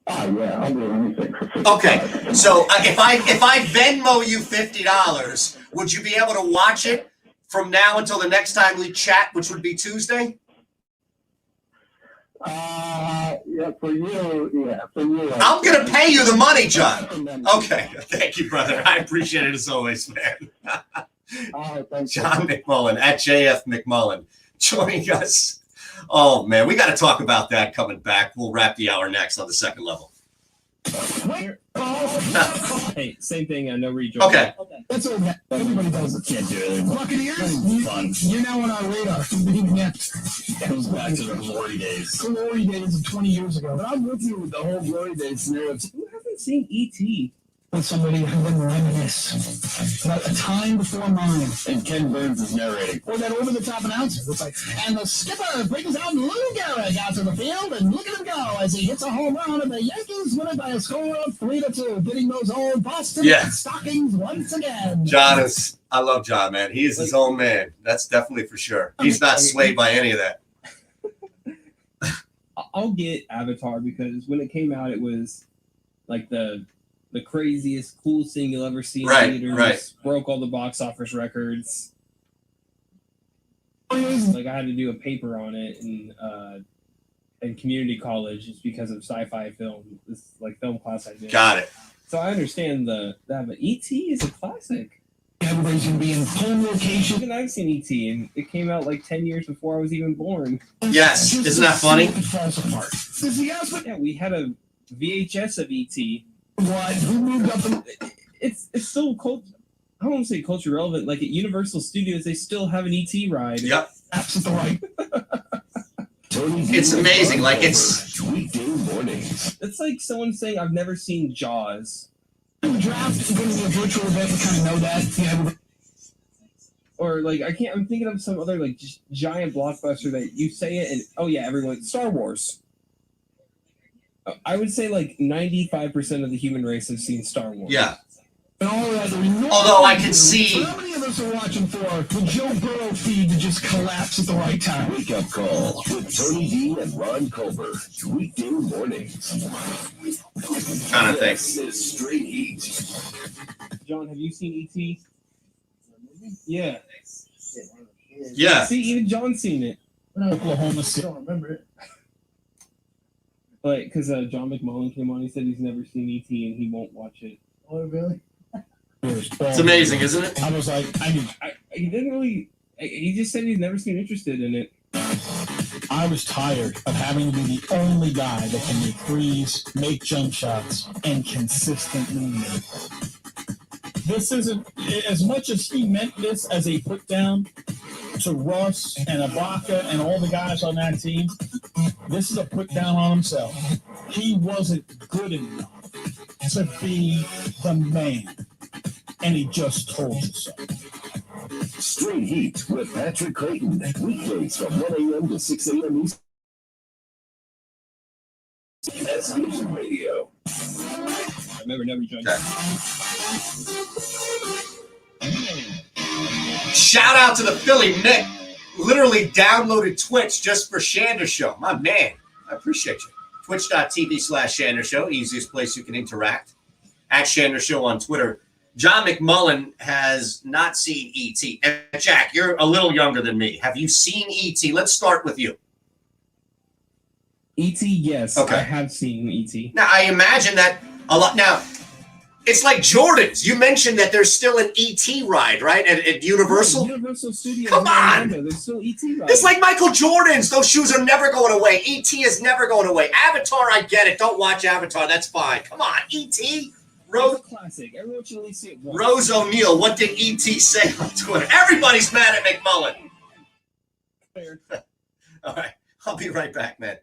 Oh, yeah, I'll do anything for $50. Okay, so if I Venmo you $50, would you be able to watch it from now until the next time we chat, which would be Tuesday? For you. I'm going to pay you the money, John. Okay. Thank you, brother. I appreciate it as always, man. John McMullen at JF McMullen joining us. Oh, man, we got to talk about that coming back. We'll wrap the hour next on the second level. Hey, same thing. No rejoin. Okay. That's what everybody does. Can't do it anymore. Buccaneers, you're now on our radar. It goes back to the glory days. Glory days of 20 years ago. But I'm with you with the whole glory days scenario. Who hasn't seen E.T.? With somebody who can reminisce about a time before mine. And Ken Burns is narrating. Or that over-the-top announcer. It's like, and the skipper brings out Lou Gehrig out to the field, and look at him go as he hits a home run, and the Yankees win it by a score of 3-2, getting those old Boston stockings once again. John I love John, man. He is his own man. That's definitely for sure. He's not swayed by any of that. I'll get Avatar because when it came out, it was like the craziest, coolest thing you'll ever see in theaters. Right. Broke all the box office records. Like I had to do a paper on it in community college just because of sci-fi film. This film class I did. Got it. So I understand that, but E.T. is a classic. Everybody's gonna be in home location. Even I've seen E.T. and it came out like 10 years before I was even born. Yes, isn't that funny? It falls apart. Yeah, we had a VHS of E.T. What? Who moved up? It's still I don't want to say culture relevant. Like at Universal Studios, they still have an ET ride. Yep. Absolutely right. It's amazing. Like it's weekday mornings. It's like someone saying, "I've never seen Jaws." The draft is going to be a virtual event. We kind of know that. Yeah. Or like I'm thinking of some other like just giant blockbuster that you say it and oh yeah, everyone. Star Wars. I would say like 95% of the human race has seen Star Wars. Yeah. Although I can see. How many of us are watching for the Joe Burrow feed to just collapse at the right time? Wake Up Call with Tony D and Ron Culver. Weekday mornings. Kind of thing. This is Straight Heat. John, have you seen E.T.? Yeah. Yeah. See, even John's seen it. Oklahoma City. I don't remember it. Like, because John McMullen came on, he said he's never seen E.T. and he won't watch it. Oh, really? It's amazing, isn't it? I was like, he didn't really. He just said he's never seen interested in it. I was tired of having to be the only guy that can make threes, make jump shots, and consistently make. This isn't as much as he meant this as a put down to Russ and Ibaka and all the guys on that team. This is a put down on himself. He wasn't good enough. to be the man. And he just told you so. Straight Heat with Patrick Clayton. Weekdays from 1 a.m. to 6 a.m. Eastern. SB Nation Radio. I remember never joined. Shout out to the Philly Nick. Literally downloaded Twitch just for Shander Show. My man, I appreciate you. Twitch.tv/Shander Show, easiest place you can interact. At Shander Show on Twitter. John McMullen has not seen E.T. And Jack, you're a little younger than me. Have you seen E.T.? Let's start with you. E.T., yes. Okay. I have seen E.T. Now, I imagine that a lot. Now, it's like Jordans. You mentioned that there's still an E.T. ride, right, at Universal? Universal Studios. Come on! There's still E.T. rides. It's like Michael Jordan's. Those shoes are never going away. E.T. is never going away. Avatar, I get it. Don't watch Avatar. That's fine. Come on, E.T. It's a classic. Everyone should at least see it once. Rose O'Neal, what did E.T. say on Twitter? Everybody's mad at McMullen. All right. I'll be right back, man.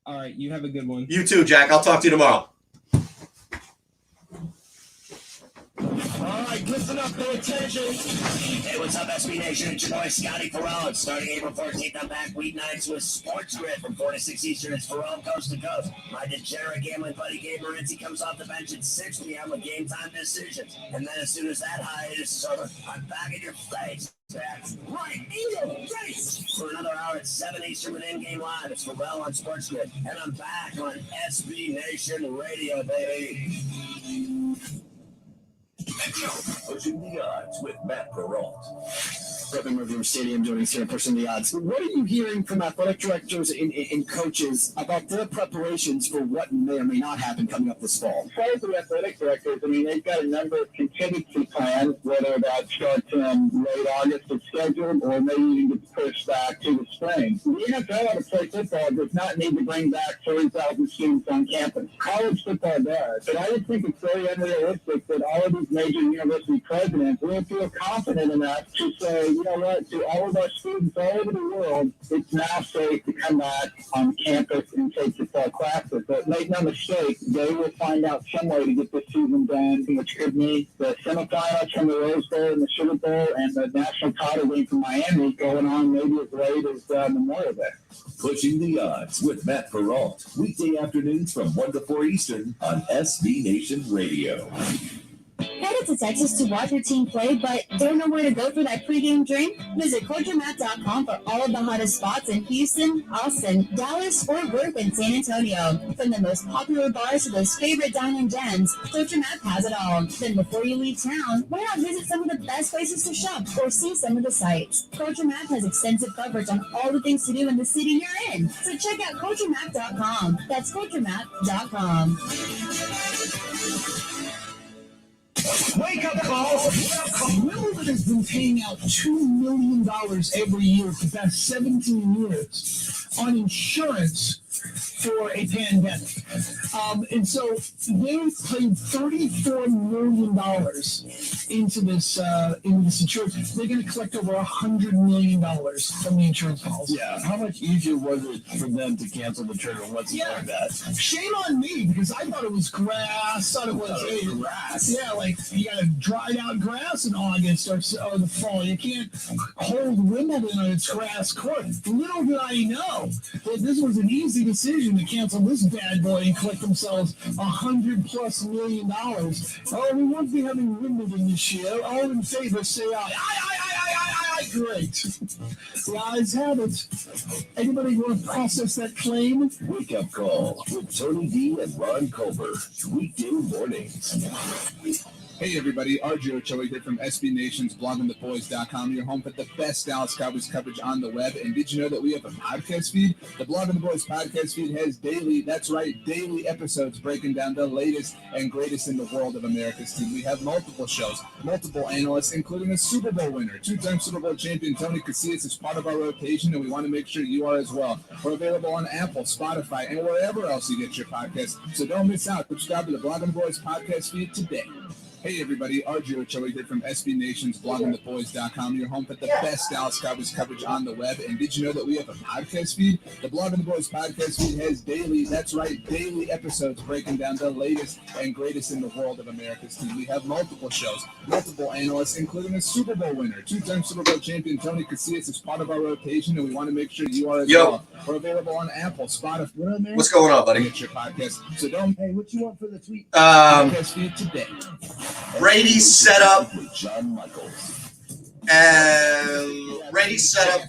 All right. You have a good one. You too, Jack. I'll talk to you tomorrow. All right, listen up, pay attention. Hey, what's up, SB Nation? It's your boy, Scotty Ferrall. Starting April 14th, I'm back weeknights with Sports Grid from 4 to 6 Eastern. It's Ferrall coast to coast. My degenerate gambling buddy Gabe Morency comes off the bench at 6 p.m. with game time decisions. And then as soon as that hiatus is over, I'm back in your face. That's right, in your face! For another hour at 7 Eastern with In-Game Live. It's Ferrall on Sports Grid. And I'm back on SB Nation Radio, baby. Pushing the odds with Matt Perrault. Brooklyn River Stadium doing here, pushing the odds. What are you hearing from athletic directors and coaches about their preparations for what may or may not happen coming up this fall? As far as the athletic directors, I mean, they've got a number of contingency plans, whether that starts in late August it's scheduled or maybe even gets pushed back to the spring. The NFL to play football does not need to bring back 30,000 students on campus. College football does. But I would think it's very unrealistic that all of these major university presidents will feel confident enough to say, you know what, to all of our students all over the world, it's now safe to come back on campus and take football classes. But make no mistake, they will find out some way to get this season done, which could mean the semifinals from the Rose Bowl and the Sugar Bowl and the national title game from Miami going on maybe as late as Memorial Day. Pushing the odds with Matt Perrault. Weekday afternoons from 1 to 4 Eastern on SB Nation Radio. Headed to Texas to watch your team play, but don't know where to go for that pregame drink? Visit CultureMap.com for all of the hottest spots in Houston, Austin, Dallas, Fort Worth, and San Antonio. From the most popular bars to those favorite dining gems, CultureMap has it all. Then before you leave town, why not visit some of the best places to shop or see some of the sights? CultureMap has extensive coverage on all the things to do in the city you're in. So check out CultureMap.com. That's CultureMap.com. Wake up call! Wimbledon has been paying out $2 million every year for the past 17 years on insurance for a pandemic. And so they paid $34 million into this insurance. They're going to collect over $100 million from the insurance policy. Yeah. How much easier was it for them to cancel the tournament once it's like that? Shame on me, because I thought it was grass. Thought it was grass. Yeah, like you got to dried out grass in August or the fall. You can't hold Wimbledon on its grass court. Little did I know that this was an easy decision to cancel this bad boy and collect themselves $100+ million. Oh, we won't be having Wimbledon this year. All in favor say aye. Aye. Great. The ayes have it. Anybody want to process that claim? Wake up call with Tony D and Ron Culver. Weekday mornings. Hey everybody, RJ Ochoa here from SB Nation's bloggingtheboys.com, your home for the best Dallas Cowboys coverage on the web. And did you know that we have a podcast feed? The Blogging the Boys podcast feed has daily episodes breaking down the latest and greatest in the world of America's team. We have multiple shows, multiple analysts, including a Super Bowl winner, two-time Super Bowl champion Tony Casillas is part of our rotation, and we want to make sure you are as well. We're available on Apple, Spotify, and wherever else you get your podcasts. So don't miss out. Subscribe to the Blogging the Boys podcast feed today. Hey everybody, RJ Ochoa here from SB Nation's bloggingtheboys.com, your home for the best Dallas Cowboys coverage on the web. And did you know that we have a podcast feed? The Blogging the Boys podcast feed has daily episodes breaking down the latest and greatest in the world of America's team. We have multiple shows, multiple analysts, including a Super Bowl winner. Two-time Super Bowl champion Tony Casillas is part of our rotation, and we want to make sure you are as well. We're available on Apple, Spotify. What's going on, buddy? Get your podcast. So don't. Hey, what you want for the tweet? Podcast feed today. Brady set up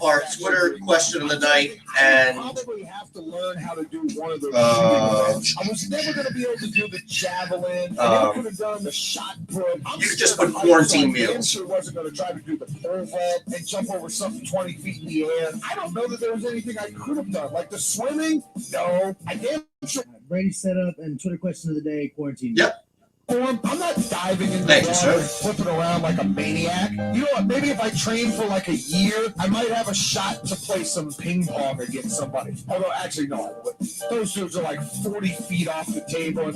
our Twitter question of the night, and probably have to learn how to do one of those events. I was never going to be able to do the javelin. I never could have done the shot put. You could just put quarantine meals. I sure wasn't going to try to do the pole vault and jump over something 20 feet in the air. I don't know that there was anything I could have done. Like the swimming, no. I damn sure. Brady set up and Twitter question of the day, quarantine. Yep. I'm not diving in the water and flipping around like a maniac. You know what? Maybe if I train for like a year, I might have a shot to play some ping pong against somebody. Although, actually, no. Those dudes are like 40 feet off the table,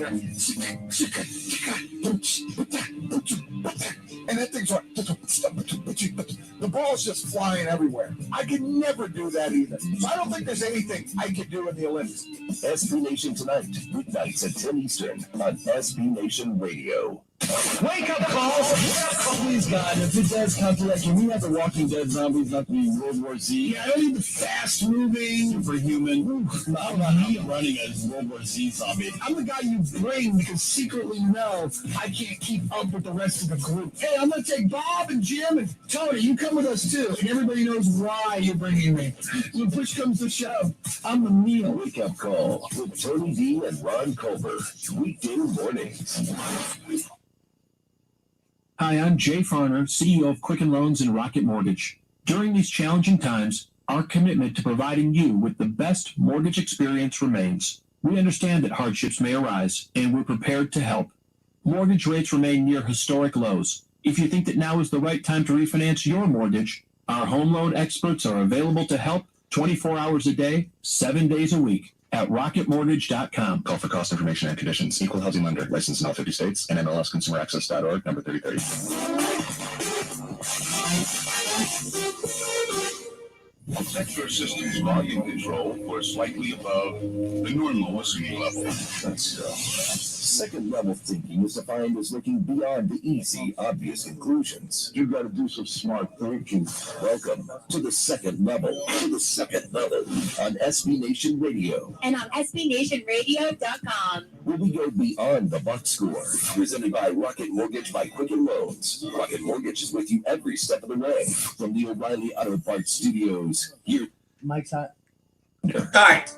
and that thing's like, the ball's just flying everywhere. I could never do that either. So I don't think there's anything I could do in the Olympics. SB Nation tonight, weeknights at 10 Eastern on SB Nation Radio. Wake up, calls! Please, God, if it does come to that, can we have the Walking Dead zombies not be World War Z? Yeah, I don't need the fast-moving, superhuman. I'm not running as World War Z zombie. I'm the guy you bring because secretly you know I can't keep up with the rest of the group. Hey, I'm going to take Bob and Jim and Tony. You come with us, too. And everybody knows why you're bringing me. When push comes to shove, I'm the meal. Wake Up Call with Tony D and Ron Culver. Weekday mornings. Hi, I'm Jay Farner, CEO of Quicken Loans and Rocket Mortgage. During these challenging times, our commitment to providing you with the best mortgage experience remains. We understand that hardships may arise, and we're prepared to help. Mortgage rates remain near historic lows. If you think that now is the right time to refinance your mortgage, our home loan experts are available to help 24 hours a day, 7 days a week at rocketmortgage.com. Call for cost information and conditions. Equal housing lender. Licensed in all 50 states. And MLSConsumerAccess.org, number 3030. Set your system's volume control for slightly above the normal listening level. Second level thinking is defined as looking beyond the easy, obvious conclusions. You gotta do some smart thinking. Welcome to the second level. On SB Nation Radio. And on SBNationRadio.com. Where we go beyond the box score. Presented by Rocket Mortgage by Quicken Loans. Rocket Mortgage is with you every step of the way. From the O'Reilly Auto Parts Studios. Here. Mike's hot. All right,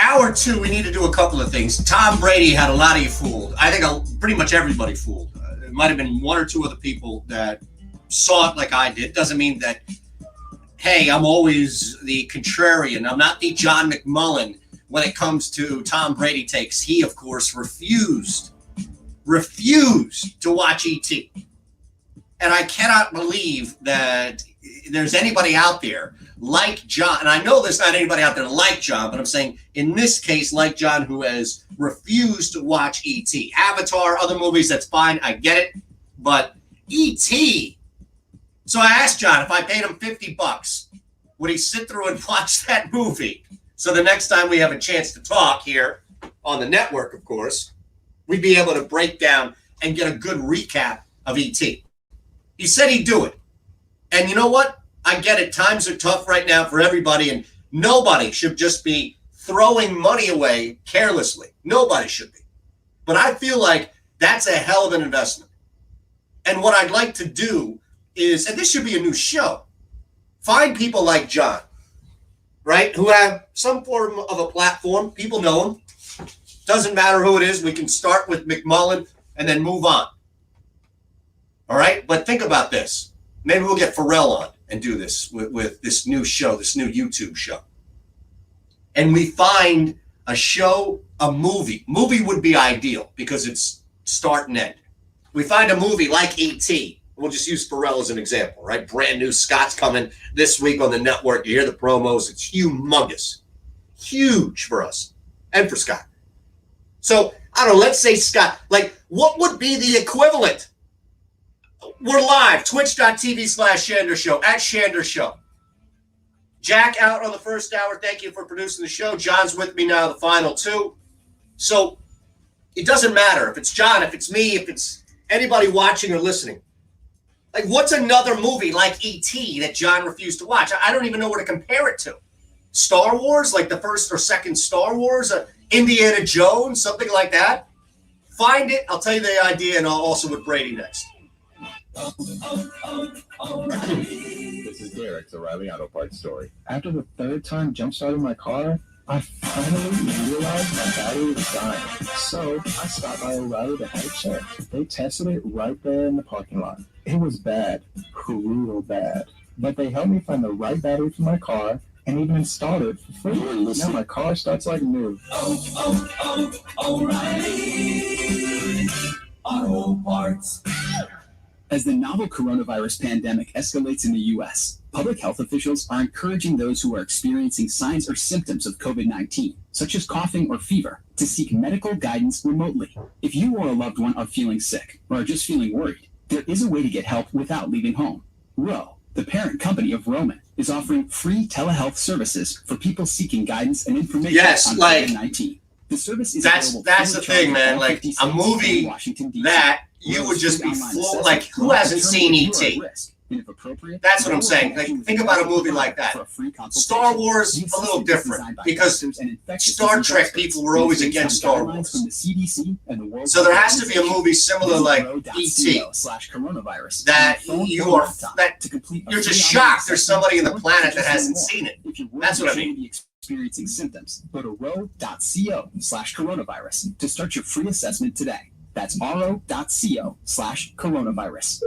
hour two, we need to do a couple of things. Tom Brady had a lot of you fooled. I think pretty much everybody fooled. It might have been one or two other people that saw it like I did. Doesn't mean that, hey, I'm always the contrarian. I'm not the John McMullen when it comes to Tom Brady takes. He, of course, refused to watch E.T. And I cannot believe that there's anybody out there like John, and I know there's not anybody out there like John, but I'm saying in this case, like John, who has refused to watch E.T. Avatar, other movies, that's fine, I get it, but E.T. So I asked John, if I paid him $50, would he sit through and watch that movie? So the next time we have a chance to talk here on the network, of course, we'd be able to break down and get a good recap of E.T. He said he'd do it. And you know what? I get it. Times are tough right now for everybody, and nobody should just be throwing money away carelessly. Nobody should be. But I feel like that's a hell of an investment. And what I'd like to do is, and this should be a new show, find people like John, right, who have some form of a platform. People know him. Doesn't matter who it is. We can start with McMullen and then move on. All right? But think about this. Maybe we'll get Pharrell on and do this with this new show, this new YouTube show. And we find a show, a movie. Movie would be ideal because it's start and end. We find a movie like E.T. We'll just use Pharrell as an example, right? Brand new. Scott's coming this week on the network. You hear the promos. It's humongous. Huge for us and for Scott. So, I don't know, let's say Scott, like, what would be the equivalent We're live, twitch.tv/Shander Show, at Shander Show. Jack out on the first hour. Thank you for producing the show. John's with me now, the final two. So it doesn't matter if it's John, if it's me, if it's anybody watching or listening. Like, what's another movie like E.T. that John refused to watch? I don't even know where to compare it to. Star Wars, like the first or second Star Wars, Indiana Jones, something like that. Find it. I'll tell you the idea, and I'll also with Brady next. This is Derek's O'Reilly Auto Parts story. After the third time jump-started my car, I finally realized my battery was dying. So I stopped by O'Reilly to have it checked. They tested it right there in the parking lot. It was bad, brutal bad. But they helped me find the right battery for my car and even installed it for free. Now my car starts like new. O'Reilly Auto Parts. As the novel coronavirus pandemic escalates in the U.S., public health officials are encouraging those who are experiencing signs or symptoms of COVID-19, such as coughing or fever, to seek medical guidance remotely. If you or a loved one are feeling sick or are just feeling worried, there is a way to get help without leaving home. Ro, the parent company of Roman, is offering free telehealth services for people seeking guidance and information on COVID-19. The service is that's the thing, man. Like a movie that you would just be full. Like, who hasn't seen E.T.? That's what I'm saying. Like, think about a movie like that. Star Wars, a little different because Star Trek people were always against Star Wars. So there has to be a movie similar like E.T. that you're just shocked there's somebody in the planet that hasn't seen it. That's what I mean. Experiencing symptoms, go to ro.co/coronavirus to start your free assessment today. That's ro.co/coronavirus.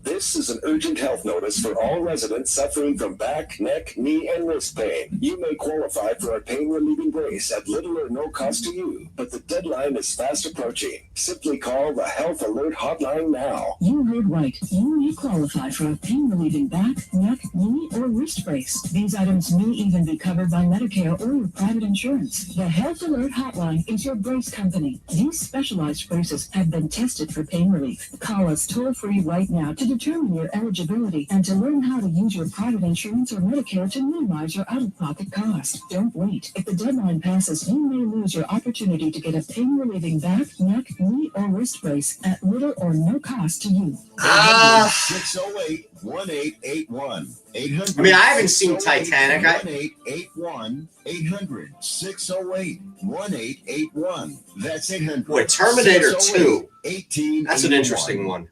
This is an urgent health notice for all residents suffering from back, neck, knee, and wrist pain. You may qualify for a pain-relieving brace at little or no cost to you, but the deadline is fast approaching. Simply call the Health Alert Hotline now. You heard right. You may qualify for a pain-relieving back, neck, knee, or wrist brace. These items may even be covered by Medicare or your private insurance. The Health Alert Hotline is your brace company. These specialized braces have been tested for pain relief. Call us toll-free right now to determine your eligibility and to learn how to use your private insurance or Medicare to minimize your out-of-pocket cost. Don't wait. If the deadline passes, you may lose your opportunity to get a pain-relieving back, neck, knee, or wrist brace at little or no cost to you. 608-1881. 800. I mean, I haven't seen Titanic. 1881 800 608-1881. That's 800. Boy, Terminator 2. 18. That's an interesting one.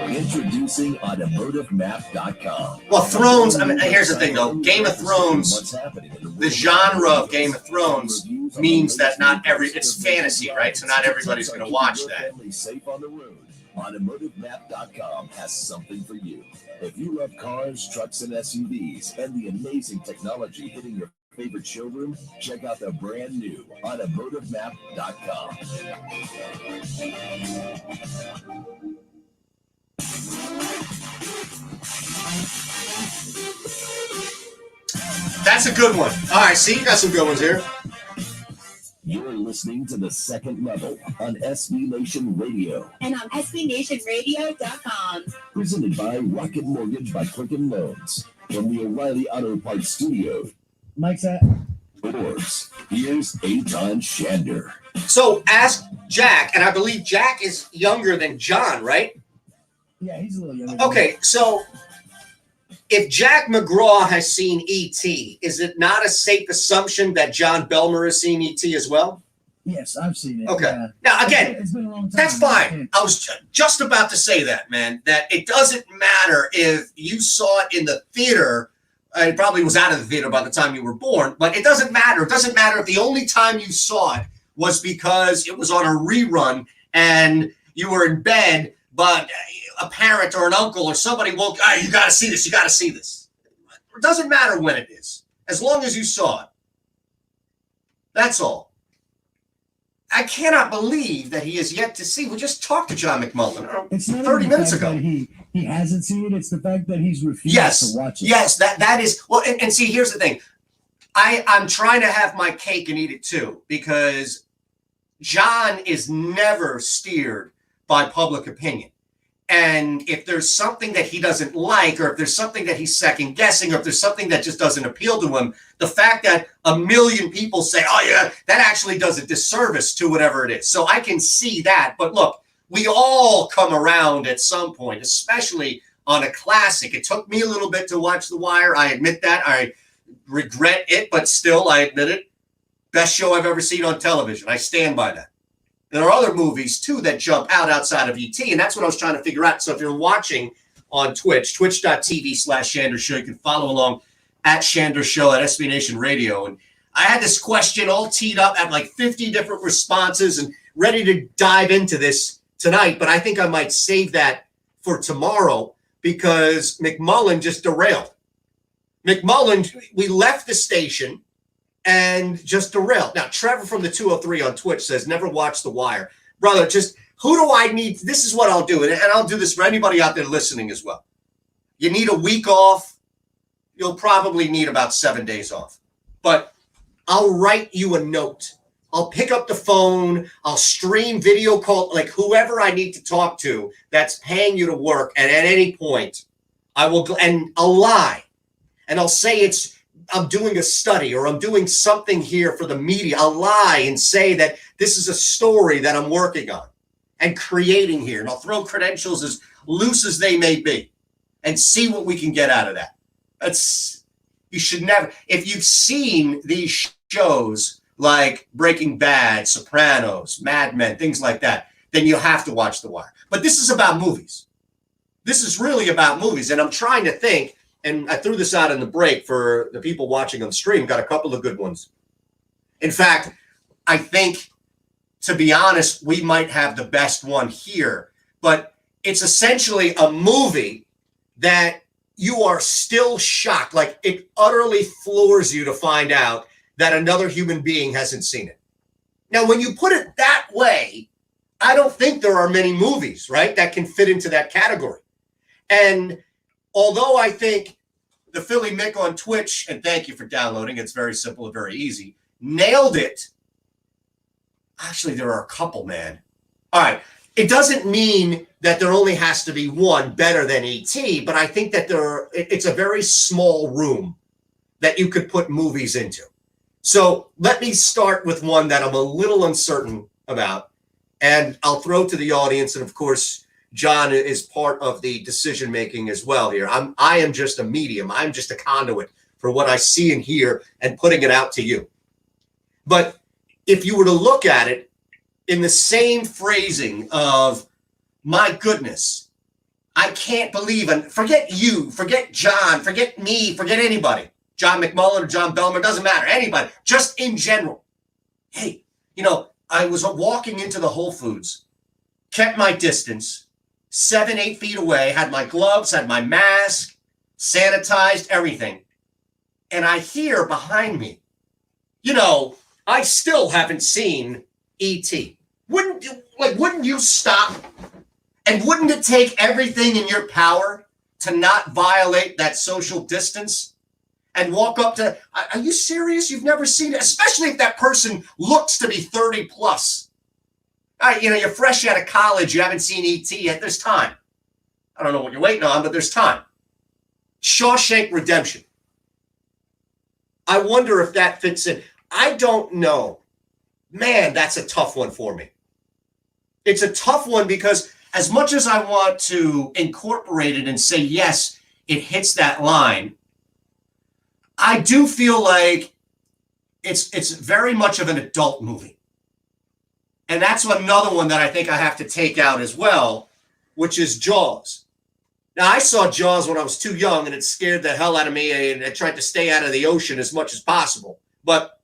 Introducing AutomotiveMap.com. Well, Thrones, I mean, here's the thing, though. Game of Thrones, the genre of Game of Thrones means that it's fantasy, right? So not everybody's going to watch that. Safe on the road. AutomotiveMap.com has something for you. If you love cars, trucks, and SUVs, and the amazing technology hitting your favorite showroom, check out the brand new AutomotiveMap.com. That's a good one. All right, see, you got some good ones here. You're listening to The Second Level on SB Nation Radio. And on SBNationRadio.com. Presented by Rocket Mortgage by Quicken Loans. From the O'Reilly Auto Parts Studio. Mike's at. Doors. Here's Eitan Shander. So ask Jack, and I believe Jack is younger than John, right? Yeah, he's a little younger. Okay, so if Jack McGraw has seen E.T., is it not a safe assumption that John Belmer has seen E.T. as well? Yes, I've seen it. Okay. Yeah. Now, again, it's been a long time. that's fine. I was just about to say that, man, that it doesn't matter if you saw it in the theater. It probably was out of the theater by the time you were born, but it doesn't matter. It doesn't matter if the only time you saw it was because it was on a rerun and you were in bed, but a parent or an uncle or somebody woke, you got to see this, you got to see this. It doesn't matter when it is, as long as you saw it. That's all. I cannot believe that he has yet to see. We just talked to John McMullen It's not 30 even the minutes fact ago. that he hasn't seen it. It's the fact that he's refused Yes, to watch it. yes, that is, well, and see, here's the thing. I'm trying to have my cake and eat it too, because John is never steered by public opinion. And if there's something that he doesn't like, or if there's something that he's second guessing, or if there's something that just doesn't appeal to him, the fact that 1 million people say, oh yeah, that actually does a disservice to whatever it is. So I can see that. But look, we all come around at some point, especially on a classic. It took me a little bit to watch The Wire. I admit that. I regret it, but still, I admit it. Best show I've ever seen on television. I stand by that. There are other movies, too, that jump out outside of E.T., and that's what I was trying to figure out. So if you're watching on Twitch, twitch.tv/Shandor Show, you can follow along at Shandor Show at SB Nation Radio. And I had this question all teed up at like 50 different responses and ready to dive into this tonight, but I think I might save that for tomorrow because McMullen just derailed. McMullen, we left the station and just derailed. Now, Trevor from the 203 on Twitch says, never watched The Wire. Brother, just who do I need? This is what I'll do. And I'll do this for anybody out there listening as well. You need a week off. You'll probably need about 7 days off. But I'll write you a note. I'll pick up the phone. I'll stream video call, like whoever I need to talk to that's paying you to work. And at any point, I will go and I'll lie. And I'll say I'm doing a study or I'm doing something here for the media. I'll lie and say that this is a story that I'm working on and creating here. And I'll throw credentials as loose as they may be and see what we can get out of that. You should never, if you've seen these shows like Breaking Bad, Sopranos, Mad Men, things like that, then you have to watch The Wire. But this is about movies. This is really about movies. And I'm trying to think, and I threw this out in the break for the people watching on the stream, got a couple of good ones. In fact, I think, to be honest, we might have the best one here. But it's essentially a movie that you are still shocked. Like, it utterly floors you to find out that another human being hasn't seen it. Now, when you put it that way, I don't think there are many movies, right, that can fit into that category. And although I think the Philly Mick on Twitch, and thank you for downloading, it's very simple and very easy, nailed it. Actually, there are a couple, man. All right. It doesn't mean that there only has to be one better than E.T., but I think that it's a very small room that you could put movies into. So let me start with one that I'm a little uncertain about, and I'll throw to the audience, and of course, John is part of the decision making as well here. I am just a medium. I'm just a conduit for what I see and hear and putting it out to you. But if you were to look at it in the same phrasing of, my goodness, I can't believe, and forget you, forget John, forget me, forget anybody, John McMullen or John Belmer, doesn't matter, anybody, just in general. Hey, I was walking into the Whole Foods, kept my distance, 7-8 feet away, had my gloves, had my mask, sanitized, everything. And I hear behind me, I still haven't seen E.T. Wouldn't you stop? And wouldn't it take everything in your power to not violate that social distance and walk up to, are you serious? You've never seen it, especially if that person looks to be 30 plus. All right, you're fresh out of college. You haven't seen E.T. yet. There's time. I don't know what you're waiting on, but there's time. Shawshank Redemption. I wonder if that fits in. I don't know. Man, that's a tough one for me. It's a tough one because as much as I want to incorporate it and say, yes, it hits that line, I do feel like it's very much of an adult movie. And that's another one that I think I have to take out as well, which is Jaws. Now, I saw Jaws when I was too young, and it scared the hell out of me, and I tried to stay out of the ocean as much as possible. But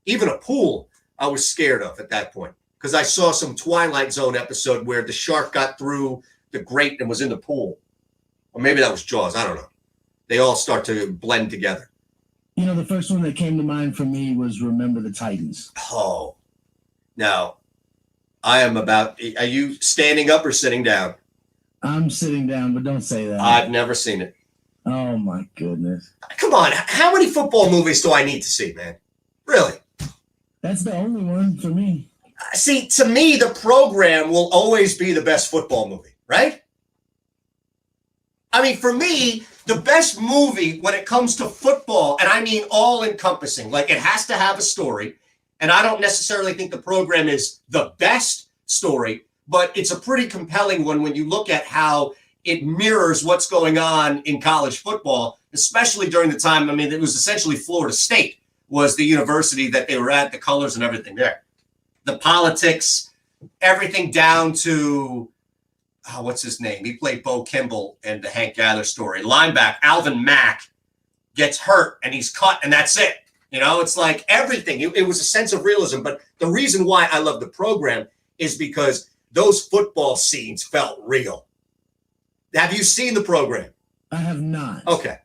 even a pool, I was scared of at that point, because I saw some Twilight Zone episode where the shark got through the grate and was in the pool. Or maybe that was Jaws. I don't know. They all start to blend together. The first one that came to mind for me was Remember the Titans. Oh, now, are you standing up or sitting down? I'm sitting down, but don't say that. I've never seen it. Oh, my goodness. Come on. How many football movies do I need to see, man? Really? That's the only one for me. See, to me, the program will always be the best football movie, right? I mean, for me, the best movie when it comes to football, and I mean all encompassing, like it has to have a story. And I don't necessarily think the program is the best story, but it's a pretty compelling one when you look at how it mirrors what's going on in college football, especially during the time. I mean, it was essentially Florida State was the university that they were at, the colors and everything there. The politics, everything down to, what's his name? He played Bo Kimball in the Hank Gather story. Linebacker, Alvin Mack, gets hurt and he's cut and that's it. You know, it's like everything. It was a sense of realism. But the reason why I love the program is because those football scenes felt real. Have you seen the program? I have not. Okay.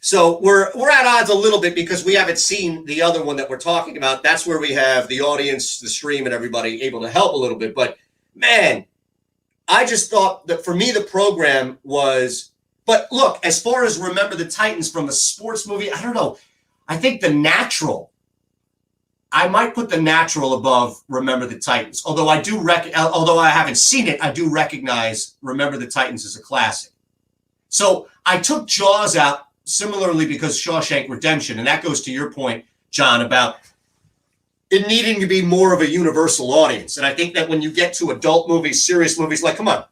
So we're at odds a little bit because we haven't seen the other one that we're talking about. That's where we have the audience, the stream, and everybody able to help a little bit. But, man, I just thought that for me the program was – but, look, as far as Remember the Titans from a sports movie, I don't know. I think The Natural – I might put The Natural above Remember the Titans. Although although I haven't seen it, I do recognize Remember the Titans as a classic. So I took Jaws out similarly because Shawshank Redemption, and that goes to your point, John, about it needing to be more of a universal audience. And I think that when you get to adult movies, serious movies, like, come on,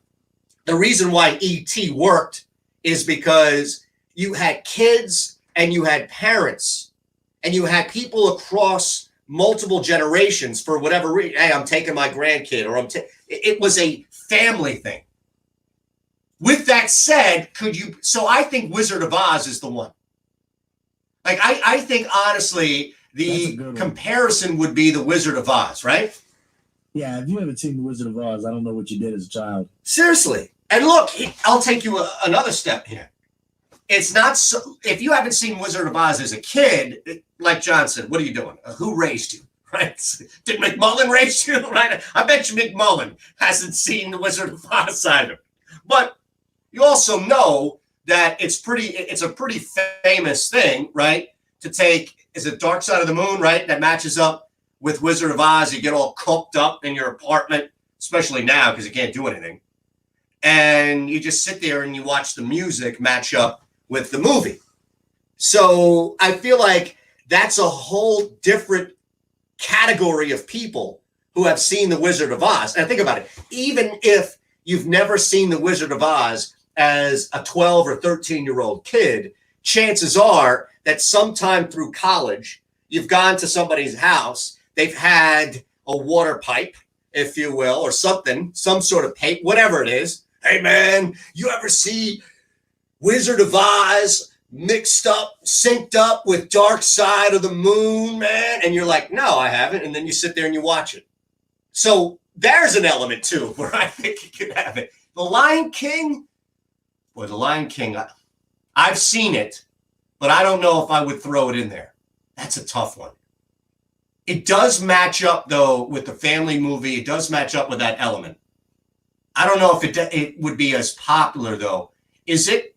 the reason why E.T. worked is because you had kids and you had parents and you had people across multiple generations for whatever reason. Hey, I'm taking my grandkid, or it was a family thing. With that said, so I think Wizard of Oz is the one. Like, I think, honestly, the comparison would be the Wizard of Oz, right? Yeah, if you haven't seen the Wizard of Oz, I don't know what you did as a child. Seriously. And look, I'll take you another step here. It's not so, if you haven't seen Wizard of Oz as a kid, like John said, what are you doing? Who raised you? Right? Did McMullen raise you? Right? I bet you McMullen hasn't seen the Wizard of Oz either. But you also know that it's a pretty famous thing, right? To take, is it Dark Side of the Moon, right? That matches up with Wizard of Oz. You get all cooked up in your apartment, especially now because you can't do anything. And you just sit there and you watch the music match up with the movie. So I feel like that's a whole different category of people who have seen the Wizard of Oz. And think about it. Even if you've never seen the Wizard of Oz as a 12 or 13-year-old kid, chances are that sometime through college, you've gone to somebody's house, they've had a water pipe, if you will, or something, some sort of pipe, whatever it is. Hey, man, you ever see Wizard of Oz mixed up, synced up with Dark Side of the Moon, man? And you're like, no, I haven't. And then you sit there and you watch it. So there's an element, too, where I think you could have it. The Lion King, I've seen it, but I don't know if I would throw it in there. That's a tough one. It does match up, though, with the family movie. It does match up with that element. I don't know if it would be as popular, though. Is it?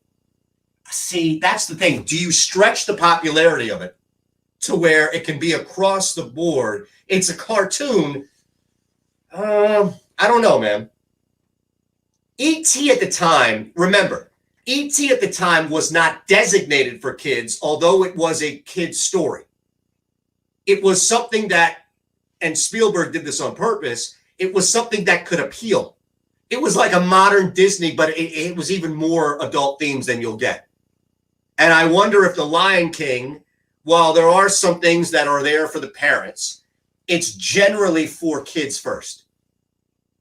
See, that's the thing. Do you stretch the popularity of it to where it can be across the board? It's a cartoon. I don't know, man. E.T. at the time, remember, E.T. at the time was not designated for kids, although it was a kid's story. It was something that, and Spielberg did this on purpose, it was something that could appeal. It was like a modern Disney, but it was even more adult themes than you'll get. And I wonder if The Lion King, while there are some things that are there for the parents, it's generally for kids first.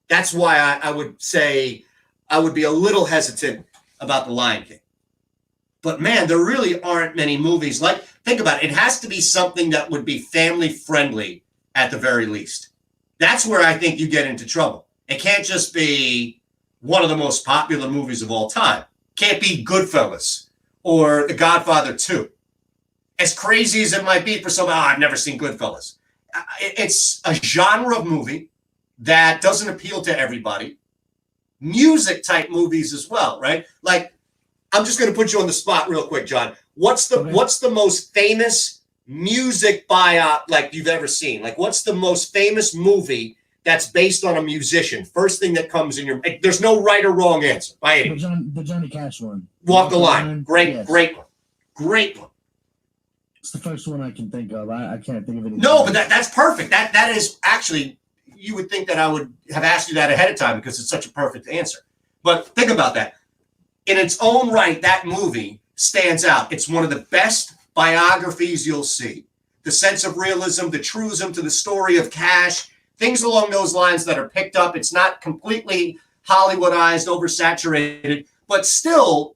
That's why I would say I would be a little hesitant about The Lion King. But man, there really aren't many movies like, think about it. It has to be something that would be family friendly at the very least. That's where I think you get into trouble. It can't just be one of the most popular movies of all time. Can't be Goodfellas or The Godfather 2. As crazy as it might be for someone, I've never seen Goodfellas. It's a genre of movie that doesn't appeal to everybody. Music type movies as well, right? Like, I'm just going to put you on the spot real quick, John. What's the most famous music biop like you've ever seen? Like, what's the most famous movie that's based on a musician. First thing that comes in your, there's no right or wrong answer by any means. The Johnny Cash one. Walk the Line. Great, yes. great one. Great one. It's the first one I can think of. I can't think of it. No, but that's perfect. That is actually, you would think that I would have asked you that ahead of time because it's such a perfect answer. But think about that. In its own right, that movie stands out. It's one of the best biographies you'll see. The sense of realism, the truism to the story of Cash, things along those lines that are picked up. It's not completely Hollywoodized, oversaturated, but still,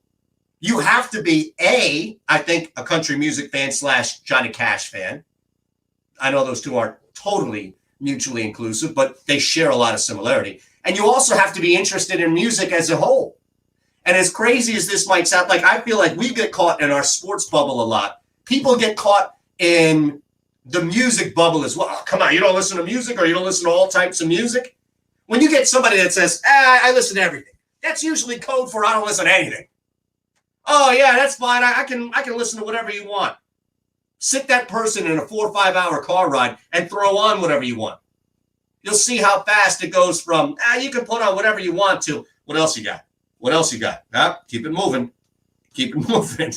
you have to be I think, a country music fan / Johnny Cash fan. I know those two aren't totally mutually inclusive, but they share a lot of similarity. And you also have to be interested in music as a whole. And as crazy as this might sound, like I feel like we get caught in our sports bubble a lot. People get caught in the music bubble as well. Oh, come on, you don't listen to music, or you don't listen to all types of music? When you get somebody that says, I listen to everything, that's usually code for I don't listen to anything. Oh, yeah, that's fine. I can listen to whatever you want. Sit that person in a 4 or 5 hour car ride and throw on whatever you want. You'll see how fast it goes from, you can put on whatever you want to, what else you got? What else you got? Keep it moving. Keep it moving.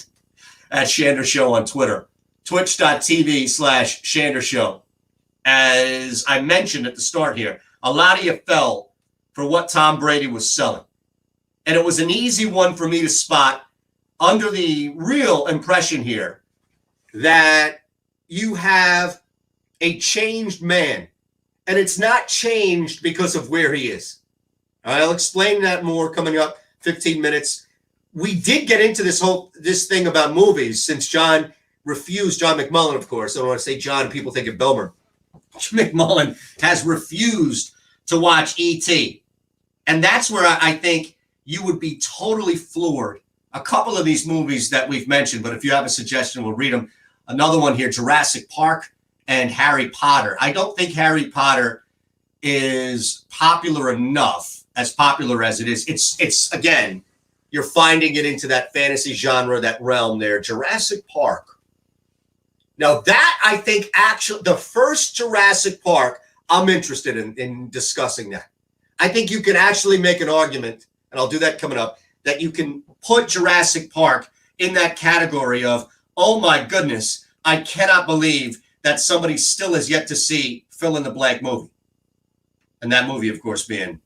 At Shander Show on Twitter. Twitch.tv/Shander Show. As I mentioned at the start here, a lot of you fell for what Tom Brady was selling. And it was an easy one for me to spot under the real impression here that you have a changed man. And it's not changed because of where he is. I'll explain that more coming up 15 minutes. We did get into this thing about movies since John McMullen, of course. I don't want to say John, people think of Belmer. McMullen has refused to watch E.T. And that's where I think you would be totally floored. A couple of these movies that we've mentioned, but if you have a suggestion, we'll read them. Another one here, Jurassic Park and Harry Potter. I don't think Harry Potter is popular enough, as popular as it is. It's again, you're finding it into that fantasy genre, that realm there. Jurassic Park. Now that, I think, actually, the first Jurassic Park, I'm interested in discussing that. I think you can actually make an argument, and I'll do that coming up, that you can put Jurassic Park in that category of, oh my goodness, I cannot believe that somebody still has yet to see fill-in-the-blank movie. And that movie, of course, being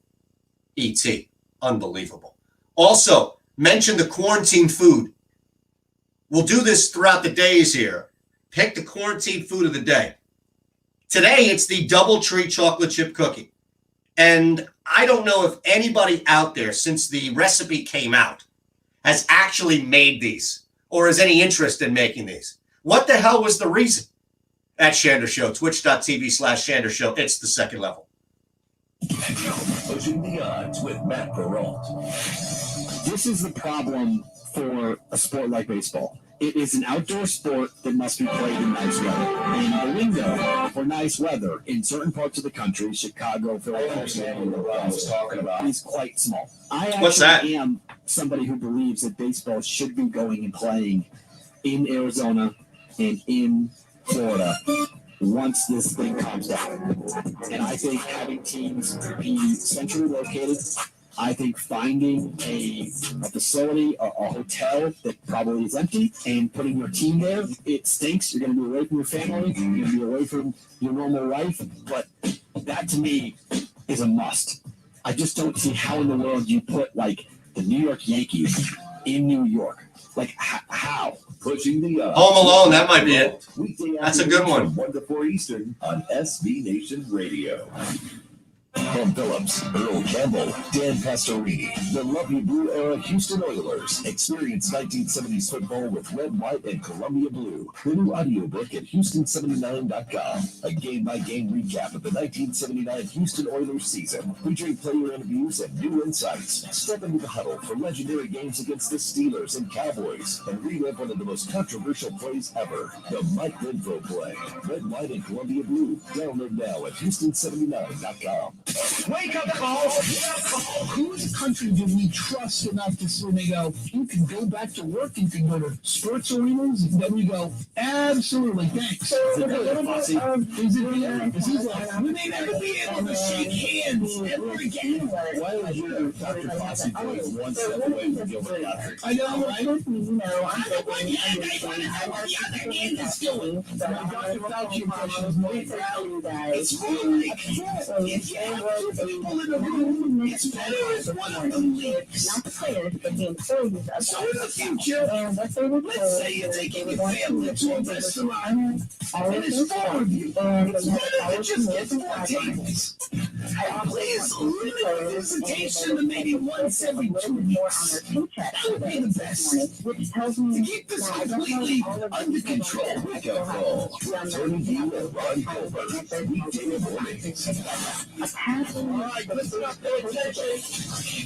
E.T. Unbelievable. Also, mention the quarantine food. We'll do this throughout the days here. Pick the quarantine food of the day. Today, it's the DoubleTree chocolate chip cookie. And I don't know if anybody out there, since the recipe came out, has actually made these or has any interest in making these. What the hell was the reason? At Shander Show, twitch.tv/Shander Show. It's the second level. Pushing the odds with Matt Perrault. This is the problem for a sport like baseball. It is an outdoor sport that must be played in nice weather. And the window for nice weather in certain parts of the country, Chicago, Philadelphia, I was talking about, is quite small. I actually am somebody who believes that baseball should be going and playing in Arizona and in Florida once this thing calms down. And I think having teams be centrally located, I think finding a facility, a hotel that probably is empty, and putting your team there, it stinks. You're going to be away from your family. You're going to be away from your normal life. But that, to me, is a must. I just don't see how in the world you put, like, the New York Yankees in New York. Like, how? Pushing the Home Alone, that might be it. That's a good one. 1 to 4 Eastern on SB Nation Radio. From Phillips, Earl Campbell, Dan Pastorini, the Lovely Blue Era Houston Oilers. Experience 1970s football with red, white, and Columbia Blue. The new audiobook at Houston79.com. A game-by-game recap of the 1979 Houston Oilers season, featuring player interviews and new insights. Step into the huddle for legendary games against the Steelers and Cowboys, and relive one of the most controversial plays ever, the Mike Renfro play. Red, white, and Columbia Blue. Download now at Houston79.com. Wake up call. Whose country do we trust enough to say they go, you can go back to work, you can go to sports arenas, and then we go, absolutely, thanks. Is it we may never be able to shake hands ever again. Why would you, Dr. Fossey, do it one step away from Gilbert Gottfried? I know, right? I'm the one hand, I want to have what the other hand is doing. Dr. Fauci impression is more proud. It's more like, if you have two people in a room, it's better if one of them leaks. Not the players, but the employees of So in the future, and what they would let's say you're taking your family to a restaurant, and it's four of you. It's better to just get 4 tables. Please limit the visitation to maybe once every 2 weeks. That would be the best. which tells me To keep this completely under control. Wake up call. Tony D and Ron Colbert. Weekday mornings. All right, listen up, pay attention.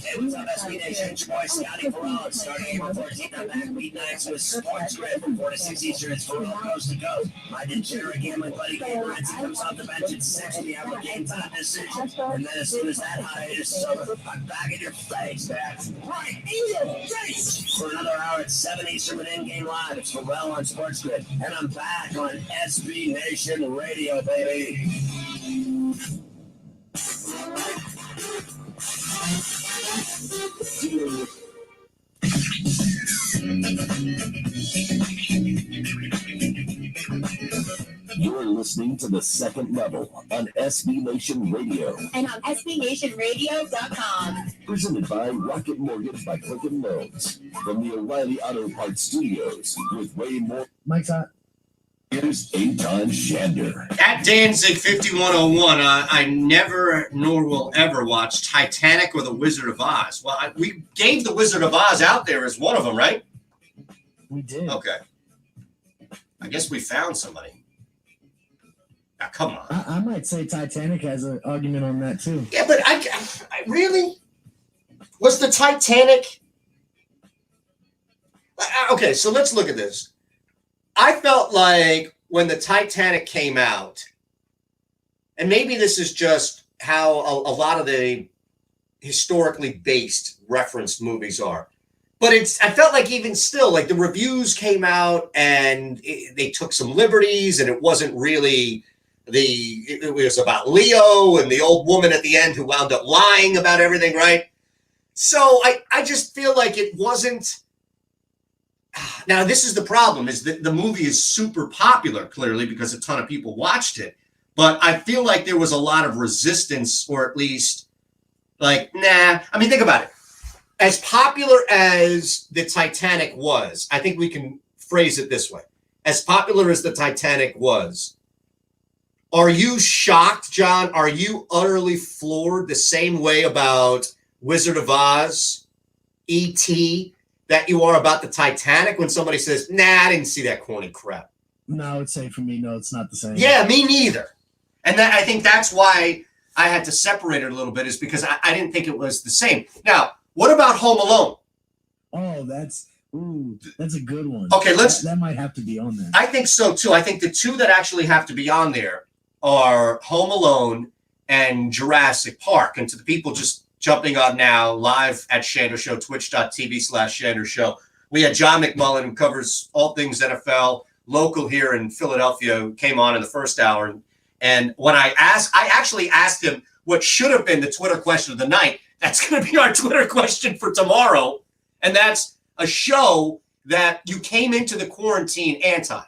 Hey, what's up, SB Nation? It's your boy Scotty Peralta, starting April 14th. I'm back weeknights with Sports Grid from 4 to 6 Eastern. It's for all coast to coast. My degenerate gambling buddy Gabe Renzi comes off the bench at 6 p.m. with game time decision. And then as soon as that hiatus is over, I'm back in your face, man. Right, in your face. For another hour at 7 Eastern with In-Game Live. It's Pharrell on Sports Grid. And I'm back on SB Nation Radio, baby. You're listening to The Second Level on SB Nation Radio. And on SBNationRadio.com. Presented by Rocket Mortgage by Quicken Loans. From the O'Reilly Auto Parts Studios with way more. Mike's hot. Here's Eitan Shander. At Danzig 5101, I never nor will ever watch Titanic or The Wizard of Oz. Well, we gave The Wizard of Oz out there as one of them, right? We did. Okay. I guess we found somebody. Now, come on. I might say Titanic has an argument on that too. Yeah, but I really? Was the Titanic... Okay, so let's look at this. I felt like when the Titanic came out, and maybe this is just how a lot of the historically based referenced movies are, but I felt like even still, like the reviews came out and they took some liberties, and it wasn't really it was about Leo and the old woman at the end who wound up lying about everything, right? So I just feel like it wasn't. Now, this is the problem, is that the movie is super popular, clearly, because a ton of people watched it. But I feel like there was a lot of resistance, or at least, like, nah. I mean, think about it. As popular as the Titanic was, I think we can phrase it this way. As popular as the Titanic was, are you shocked, John? Are you utterly floored the same way about Wizard of Oz, E.T., that you are about the Titanic when somebody says, nah, I didn't see that corny crap? No, I would say for me, no, it's not the same. Yeah, me neither. And I think that's why I had to separate it a little bit, is because I didn't think it was the same. Now, what about Home Alone? Oh, that's a good one. Okay, that might have to be on there. I think so too. I think the two that actually have to be on there are Home Alone and Jurassic Park. And to the people just jumping on now, live at Shander Show, twitch.tv/Shander Show. We had John McMullen, who covers all things NFL, local here in Philadelphia, who came on in the first hour. And when I actually asked him what should have been the Twitter question of the night. That's going to be our Twitter question for tomorrow. And that's a show that you came into the quarantine anti.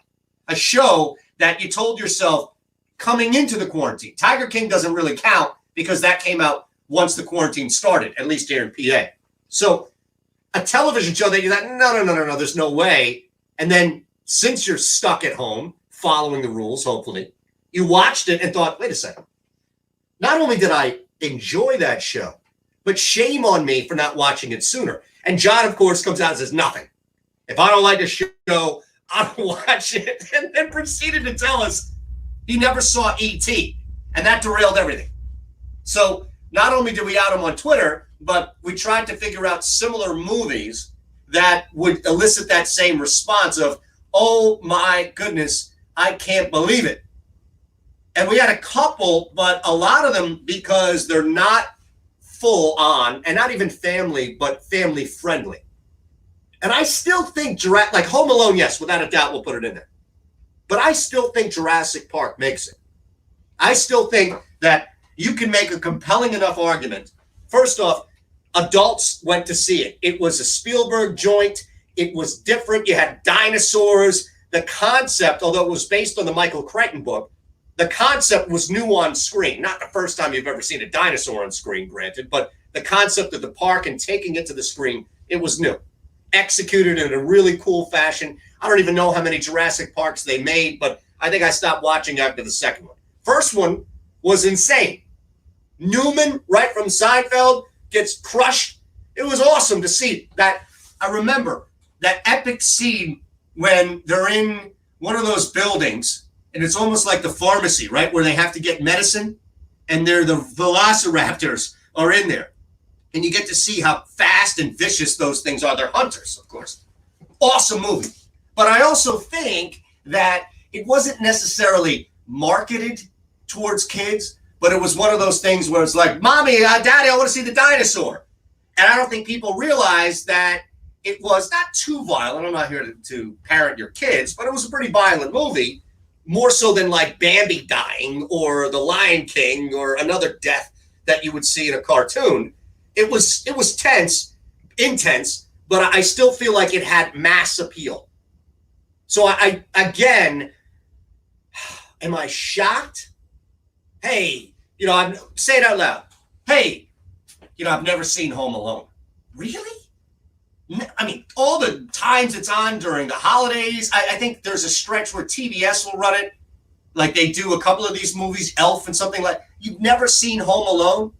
A show that you told yourself coming into the quarantine. Tiger King doesn't really count because that came out once the quarantine started, at least here in PA. So a television show that you thought, no, there's no way. And then since you're stuck at home, following the rules, hopefully, you watched it and thought, wait a second. Not only did I enjoy that show, but shame on me for not watching it sooner. And John, of course, comes out and says nothing. If I don't like a show, I don't watch it. And then proceeded to tell us he never saw E.T. And that derailed everything. So not only did we out him on Twitter, but we tried to figure out similar movies that would elicit that same response of, oh my goodness, I can't believe it. And we had a couple, but a lot of them, because they're not full on and not even family, but family friendly. And I still think like Home Alone, yes, without a doubt, we'll put it in there. But I still think Jurassic Park makes it. I still think that you can make a compelling enough argument. First off, adults went to see it. It was a Spielberg joint. It was different. You had dinosaurs. The concept, although it was based on the Michael Crichton book, the concept was new on screen. Not the first time you've ever seen a dinosaur on screen, granted, but the concept of the park and taking it to the screen, it was new. Executed in a really cool fashion. I don't even know how many Jurassic Parks they made, but I think I stopped watching after the second one. First one was insane. Newman, right from Seinfeld, gets crushed. It was awesome to see that. I remember that epic scene when they're in one of those buildings, and it's almost like the pharmacy, right, where they have to get medicine, and the velociraptors are in there. And you get to see how fast and vicious those things are. They're hunters, of course. Awesome movie. But I also think that it wasn't necessarily marketed towards kids, but it was one of those things where it's like, Mommy, Daddy, I want to see the dinosaur. And I don't think people realized that it was not too violent. I'm not here to parent your kids, but it was a pretty violent movie, more so than like Bambi dying or The Lion King or another death that you would see in a cartoon. It was intense, but I still feel like it had mass appeal. So I again, am I shocked? Hey, I'm say it out loud. Hey, I've never seen Home Alone. Really? I mean, all the times it's on during the holidays, I think there's a stretch where TBS will run it, like they do a couple of these movies, Elf and something like. You've never seen Home Alone?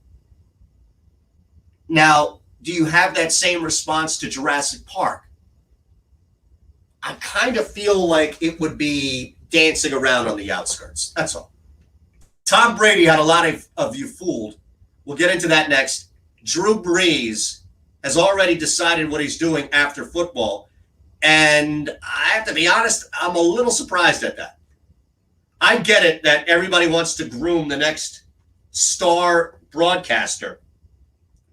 Now, do you have that same response to Jurassic Park? I kind of feel like it would be dancing around on the outskirts. That's all. Tom Brady had a lot of you fooled. We'll get into that next. Drew Brees has already decided what he's doing after football. And I have to be honest, I'm a little surprised at that. I get it that everybody wants to groom the next star broadcaster.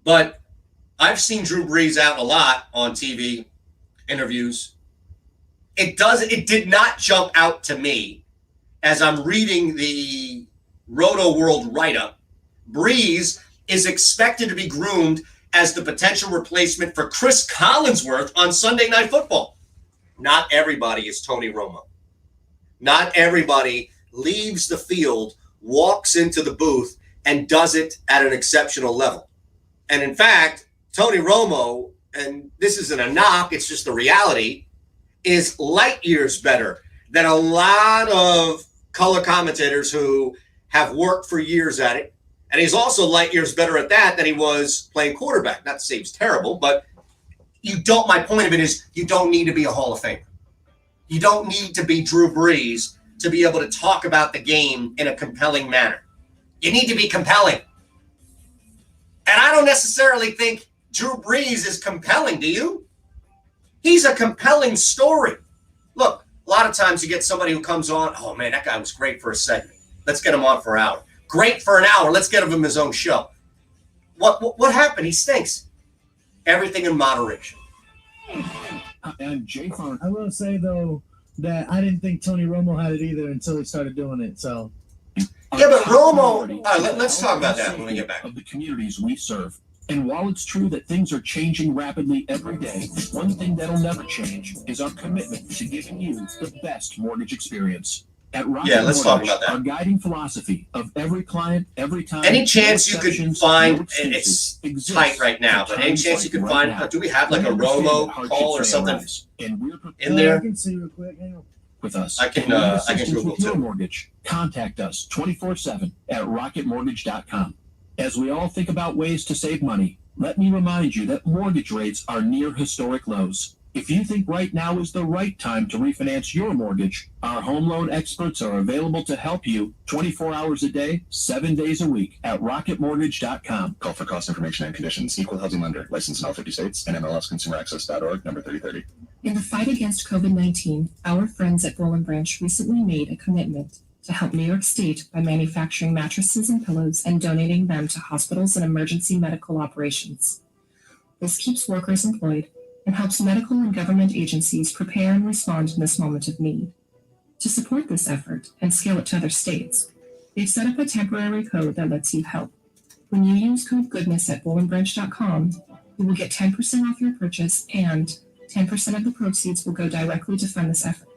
But I've seen Drew Brees out a lot on TV interviews. It did not jump out to me as I'm reading the Roto World write-up. Brees is expected to be groomed as the potential replacement for Chris Collinsworth on Sunday Night Football. Not everybody is Tony Romo. Not everybody leaves the field, walks into the booth, and does it at an exceptional level. And in fact, Tony Romo, and this isn't a knock, it's just the reality, is light years better than a lot of color commentators who have worked for years at it. And he's also light years better at that than he was playing quarterback. Not to say he's terrible, but my point of it is you don't need to be a Hall of Famer. You don't need to be Drew Brees to be able to talk about the game in a compelling manner. You need to be compelling. And I don't necessarily think Drew Brees is compelling, do you? He's a compelling story. Look, a lot of times you get somebody who comes on, oh man, that guy was great for a segment. Let's get him on for an hour. Great for an hour. Let's get him his own show. What happened? He stinks. Everything in moderation. And Jay Farn, I will say though that I didn't think Tony Romo had it either until he started doing it. So yeah, but Romo. Let's talk about that when we get back. Of the communities we serve. And while it's true that things are changing rapidly every day, one thing that'll never change is our commitment to giving you the best mortgage experience. At Rocket let's talk about that. Our guiding philosophy of every client, every time. Any chance you could find, and it's tight right now, but any chance you could find, do we have like a Romo call or something in there? I can see real quick. Hang on. With us. I can Google with your too. mortgage. Contact us 24/7 at rocketmortgage.com. As we all think about ways to save money, let me remind you that mortgage rates are near historic lows. If you think right now is the right time to refinance your mortgage, our home loan experts are available to help you 24 hours a day, 7 days a week at rocketmortgage.com. Call for cost information and conditions. Equal housing lender. Licensed in all 50 states and MLSConsumerAccess.org, number 3030. In the fight against COVID-19, our friends at Roland Branch recently made a commitment to help New York State by manufacturing mattresses and pillows and donating them to hospitals and emergency medical operations. This keeps workers employed and helps medical and government agencies prepare and respond in this moment of need. To support this effort and scale it to other states, they've set up a temporary code that lets you help. When you use code GOODNESS at BolandBranch.com, you will get 10% off your purchase and 10% of the proceeds will go directly to fund this effort.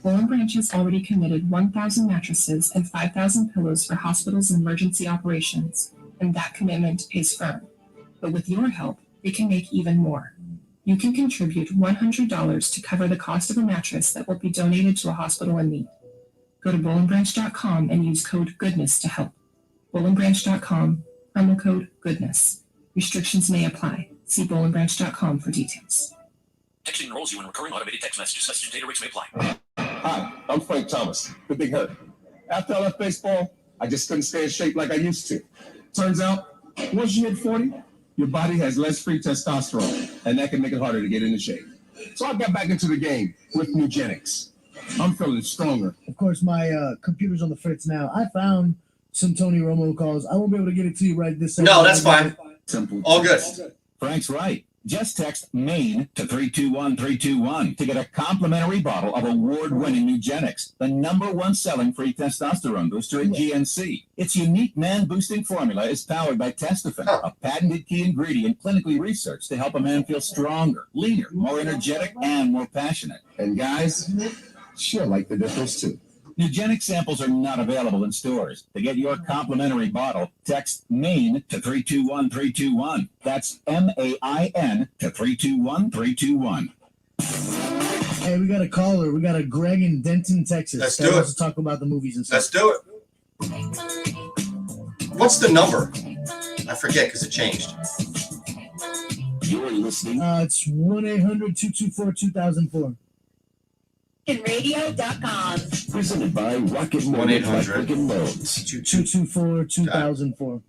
Boland Branch has already committed 1,000 mattresses and 5,000 pillows for hospitals and emergency operations, and that commitment is firm. But with your help, they can make even more. You can contribute $100 to cover the cost of a mattress that will be donated to a hospital in need. Go to BolandBranch.com and use code GOODNESS to help. BolandBranch.com, promo code GOODNESS. Restrictions may apply. See BolandBranch.com for details. Texting enrolls you in recurring automated text messages. Message and data rates may apply. Hi, I'm Frank Thomas, the Big Hurt. After I left baseball, I just couldn't stay in shape like I used to. Turns out, once you hit 40, your body has less free testosterone, and that can make it harder to get into shape. So I got back into the game with Nugenics. I'm feeling stronger. Of course, my computer's on the fritz now. I found some Tony Romo calls. I won't be able to get it to you right this second. No, that's fine. Simple. All good. Frank's right. Just text MAIN to 321-321 to get a complimentary bottle of award-winning Nugenics, the #1 selling free testosterone booster at GNC. Its unique man-boosting formula is powered by Testofen, a patented key ingredient clinically researched to help a man feel stronger, leaner, more energetic, and more passionate. And guys, she'll like the difference too. Nugenic samples are not available in stores. To get your complimentary bottle, text MAIN to 321-321. That's MAIN to 321-321. Hey, we got a caller. We got a Greg in Denton, Texas. Let's do it. Wants to talk about the movies and stuff. Let's do it. What's the number? I forget because it changed. You're listening. It's 1-800-224-2004. Radio.com. Presented by Rocket Mortgage by Quicken Loans. 224-2004.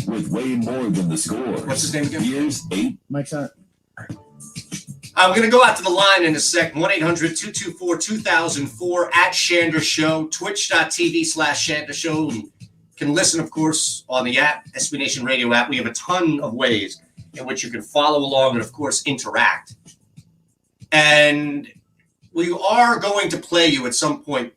With way more than the score. What's his name again? Here's 8. Mike's out. I'm going to go out to the line in a sec. 1-800-224-2004 at Shander Show. Twitch.tv/Shander Show. You can listen, of course, on the app, SB Nation Radio app. We have a ton of ways in which you can follow along and, of course, interact. And we are going to play you at some point,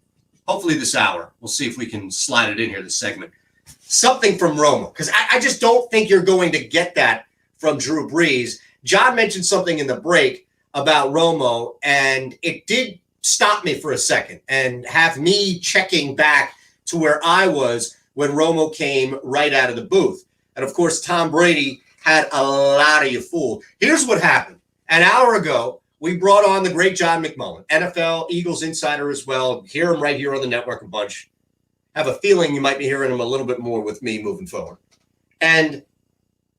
hopefully this hour. We'll see if we can slide it in here, this segment. Something from Romo, because I just don't think you're going to get that from Drew Brees. John mentioned something in the break about Romo, and it did stop me for a second and have me checking back to where I was when Romo came right out of the booth. And, of course, Tom Brady had a lot of you fooled. Here's what happened. An hour ago, we brought on the great John McMullen, NFL Eagles insider as well. Hear him right here on the network a bunch. Have a feeling you might be hearing him a little bit more with me moving forward. And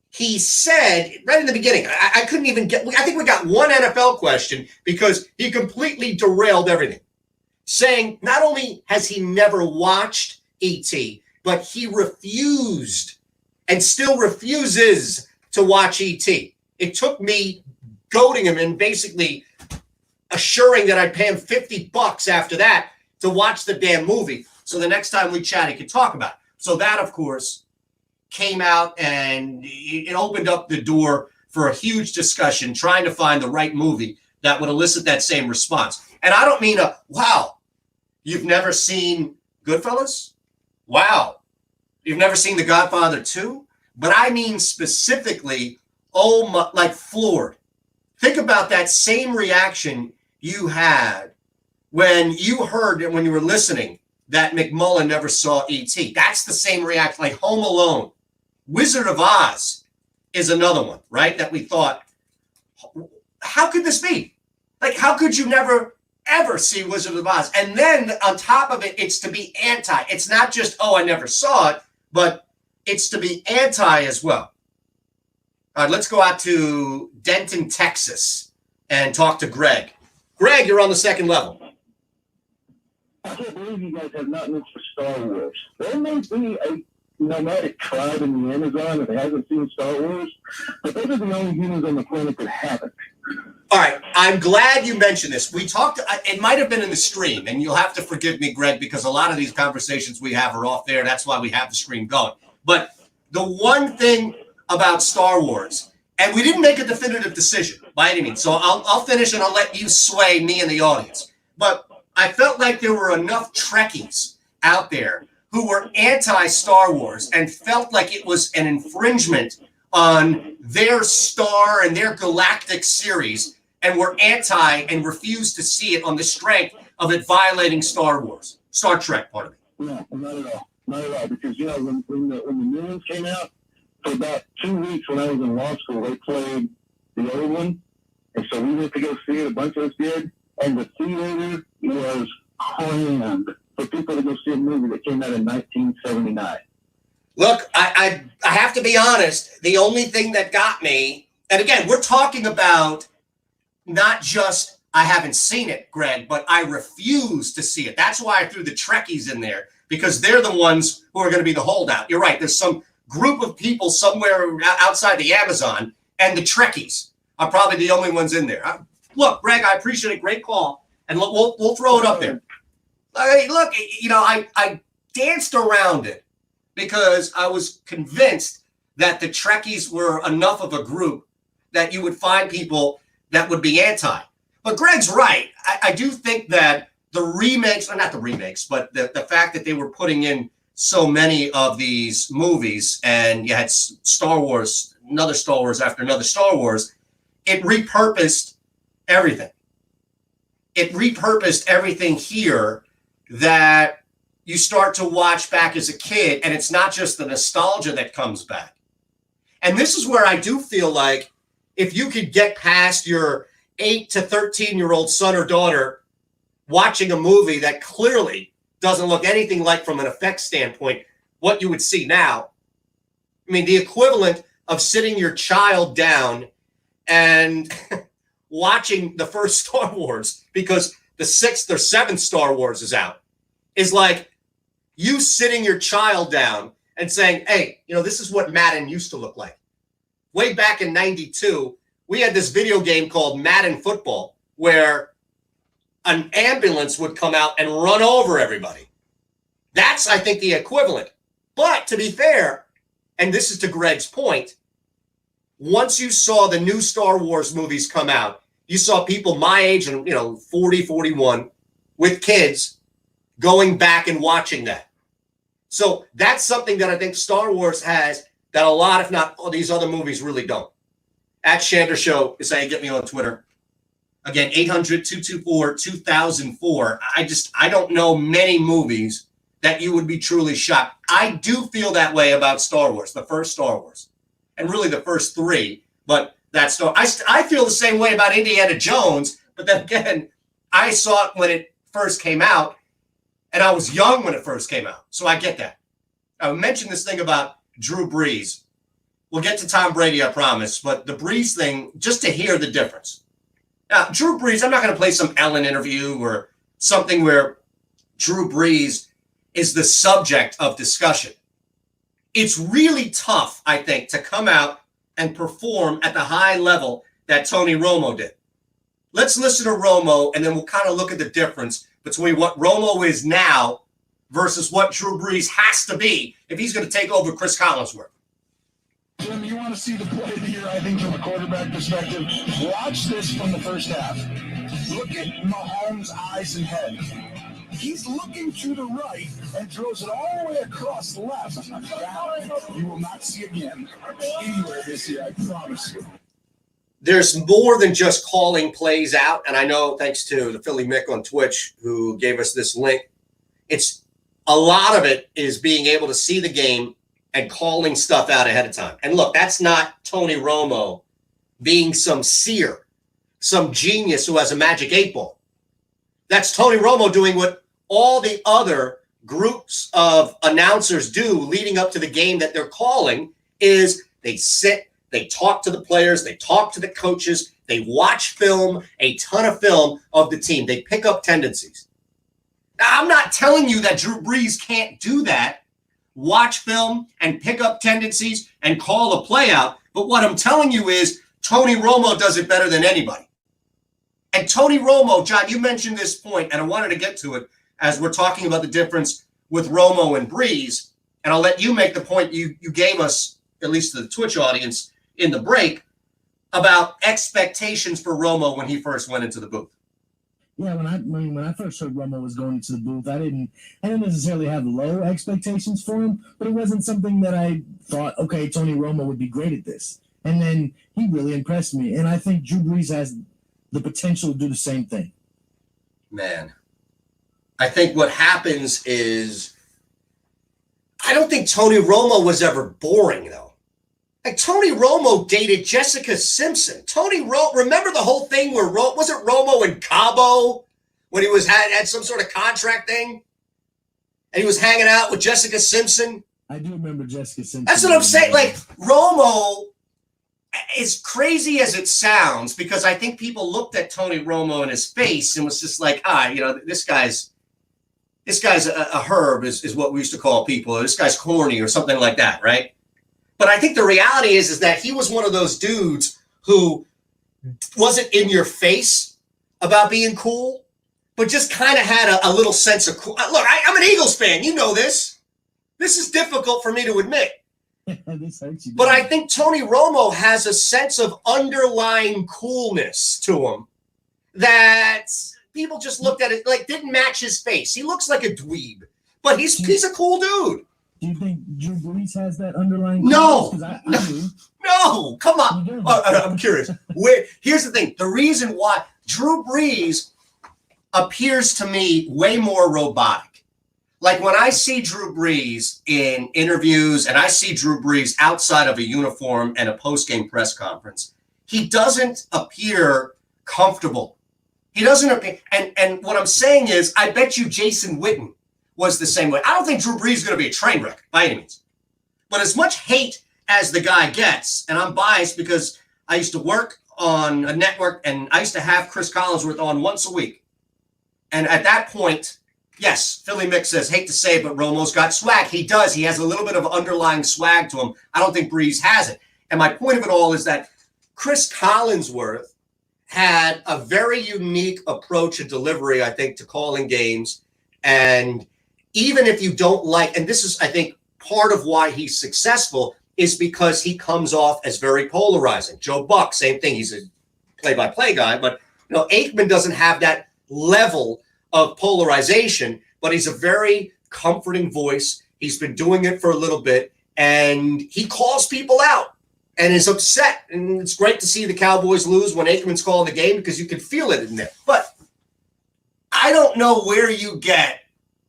he said right in the beginning, I couldn't even get, I think we got one NFL question because he completely derailed everything. Saying not only has he never watched E.T., but he refused and still refuses to watch E.T. It took me goading him and basically assuring that I'd pay him $50 after that to watch the damn movie. So the next time we chat, he could talk about it. So that, of course, came out and it opened up the door for a huge discussion trying to find the right movie that would elicit that same response. And I don't mean wow, you've never seen Goodfellas? Wow, you've never seen The Godfather 2? But I mean specifically, oh my, like floored. Think about that same reaction you had when you heard it, when you were listening, that McMullen never saw E.T. That's the same reaction, like Home Alone. Wizard of Oz is another one, right? That we thought, how could this be? Like, how could you never, ever see Wizard of Oz? And then on top of it, it's to be anti. It's not just, oh, I never saw it, but it's to be anti as well. All right, let's go out to Denton, Texas, and talk to Greg. Greg, you're on the second level. I can't believe you guys have not missed for Star Wars. There may be a nomadic tribe in the Amazon that hasn't seen Star Wars, but those are the only humans on the planet that haven't. All right, I'm glad you mentioned this. We talked, it might have been in the stream, and you'll have to forgive me, Greg, because a lot of these conversations we have are off there. That's why we have the stream going. But the one thing about Star Wars, and we didn't make a definitive decision by any means, so I'll finish and I'll let you sway me and the audience. But I felt like there were enough Trekkies out there who were anti-Star Wars and felt like it was an infringement on their star and their galactic series, and were anti and refused to see it on the strength of it violating Star Trek, pardon me. No, not at all. Not at all. Because, when the new ones came out, for about 2 weeks when I was in law school, they played the old one. And so we went to go see it. A bunch of us did. And the theater was crammed for people to go see a movie that came out in 1979. Look, I have to be honest. The only thing that got me, and again, we're talking about not just I haven't seen it, Greg, but I refuse to see it. That's why I threw the Trekkies in there, because they're the ones who are going to be the holdout. You're right. There's some group of people somewhere outside the Amazon, and the Trekkies are probably the only ones in there. Look, Greg, I appreciate it. Great call. And we'll throw it up there. Look, I danced around it because I was convinced that the Trekkies were enough of a group that you would find people that would be anti. But Greg's right. I do think that the remakes, or not the remakes, but the fact that they were putting in so many of these movies, and you had Star Wars, another Star Wars after another Star Wars, it repurposed everything. It repurposed everything here that you start to watch back as a kid, and it's not just the nostalgia that comes back. And this is where I do feel like if you could get past your 8 to 13-year-old son or daughter watching a movie that clearly doesn't look anything like, from an effects standpoint, what you would see now. I mean, the equivalent of sitting your child down and watching the first Star Wars because the 6th or 7th Star Wars is out is like you sitting your child down and saying, hey, this is what Madden used to look like. Way back in 92, we had this video game called Madden Football where an ambulance would come out and run over everybody. That's, I think, the equivalent. But to be fair, and this is to Greg's point, once you saw the new Star Wars movies come out, you saw people my age and, 40, 41 with kids going back and watching that. So that's something that I think Star Wars has that a lot, if not all these other movies, really don't. At Shander Show is how you get me on Twitter. Again, 800-224-2004. I don't know many movies that you would be truly shocked. I do feel that way about Star Wars, the first Star Wars, and really the first 3. But that's I feel the same way about Indiana Jones. But then again, I saw it when it first came out, and I was young when it first came out. So I get that. I mentioned this thing about Drew Brees. We'll get to Tom Brady, I promise. But the Brees thing, just to hear the difference. Now, Drew Brees, I'm not going to play some Ellen interview or something where Drew Brees is the subject of discussion. It's really tough, I think, to come out and perform at the high level that Tony Romo did. Let's listen to Romo, and then we'll kind of look at the difference between what Romo is now versus what Drew Brees has to be if he's going to take over Chris Collinsworth. Jim, you want to see the play of the year, I think, from a quarterback perspective? Watch this from the first half. Look at Mahomes' eyes and head. He's looking to the right and throws it all the way across the left. That you will not see again anywhere this year, I promise you. There's more than just calling plays out, and I know thanks to the Philly Mick on Twitch who gave us this link, it's a lot of it is being able to see the game and calling stuff out ahead of time. And look, that's not Tony Romo being some seer, some genius who has a magic 8 ball. That's Tony Romo doing what all the other groups of announcers do leading up to the game that they're calling is they sit, they talk to the players, they talk to the coaches, they watch film, a ton of film of the team. They pick up tendencies. Now, I'm not telling you that Drew Brees can't do that, watch film and pick up tendencies and call a play out. But what I'm telling you is Tony Romo does it better than anybody. And Tony Romo, John, you mentioned this point, and I wanted to get to it as we're talking about the difference with Romo and Brees. And I'll let you make the point you gave us, at least to the Twitch audience, in the break, about expectations for Romo when he first went into the booth. Yeah, when I first heard Romo was going into the booth, I didn't necessarily have low expectations for him, but it wasn't something that I thought, okay, Tony Romo would be great at this. And then he really impressed me, and I think Drew Brees has the potential to do the same thing. Man, I think what happens is I don't think Tony Romo was ever boring, though. Like, Tony Romo dated Jessica Simpson. Remember the whole thing where was it Romo in Cabo when he had some sort of contract thing? And he was hanging out with Jessica Simpson? I do remember Jessica Simpson. That's what I'm saying. Like, Romo, as crazy as it sounds, because I think people looked at Tony Romo in his face and was just like, this guy's a herb is what we used to call people. This guy's corny or something like that, right? But I think the reality is that he was one of those dudes who wasn't in your face about being cool, but just kind of had a little sense of cool. Look, I'm an Eagles fan. You know this. This is difficult for me to admit. This hurts you, but I think Tony Romo has a sense of underlying coolness to him that people just looked at it like didn't match his face. He looks like a dweeb, but he's a cool dude. Do you think Drew Brees has that underlying? No, I do. No, come on. I'm curious. Here's the thing. The reason why Drew Brees appears to me way more robotic. Like when I see Drew Brees in interviews and I see Drew Brees outside of a uniform and a post-game press conference, he doesn't appear comfortable. He doesn't appear. And what I'm saying is, I bet you Jason Witten was the same way. I don't think Drew Brees is going to be a train wreck by any means. But as much hate as the guy gets, and I'm biased because I used to work on a network and I used to have Chris Collinsworth on once a week. And at that point, yes, Philly Mick says, hate to say it, but Romo's got swag. He does. He has a little bit of underlying swag to him. I don't think Brees has it. And my point of it all is that Chris Collinsworth had a very unique approach and delivery, I think, to calling games. And even if you don't like, and this is, I think, part of why he's successful is because he comes off as very polarizing. Joe Buck, same thing. He's a play-by-play guy, but Aikman doesn't have that level of polarization, but he's a very comforting voice. He's been doing it for a little bit, and he calls people out and is upset. And it's great to see the Cowboys lose when Aikman's calling the game because you can feel it in there. But I don't know where you get.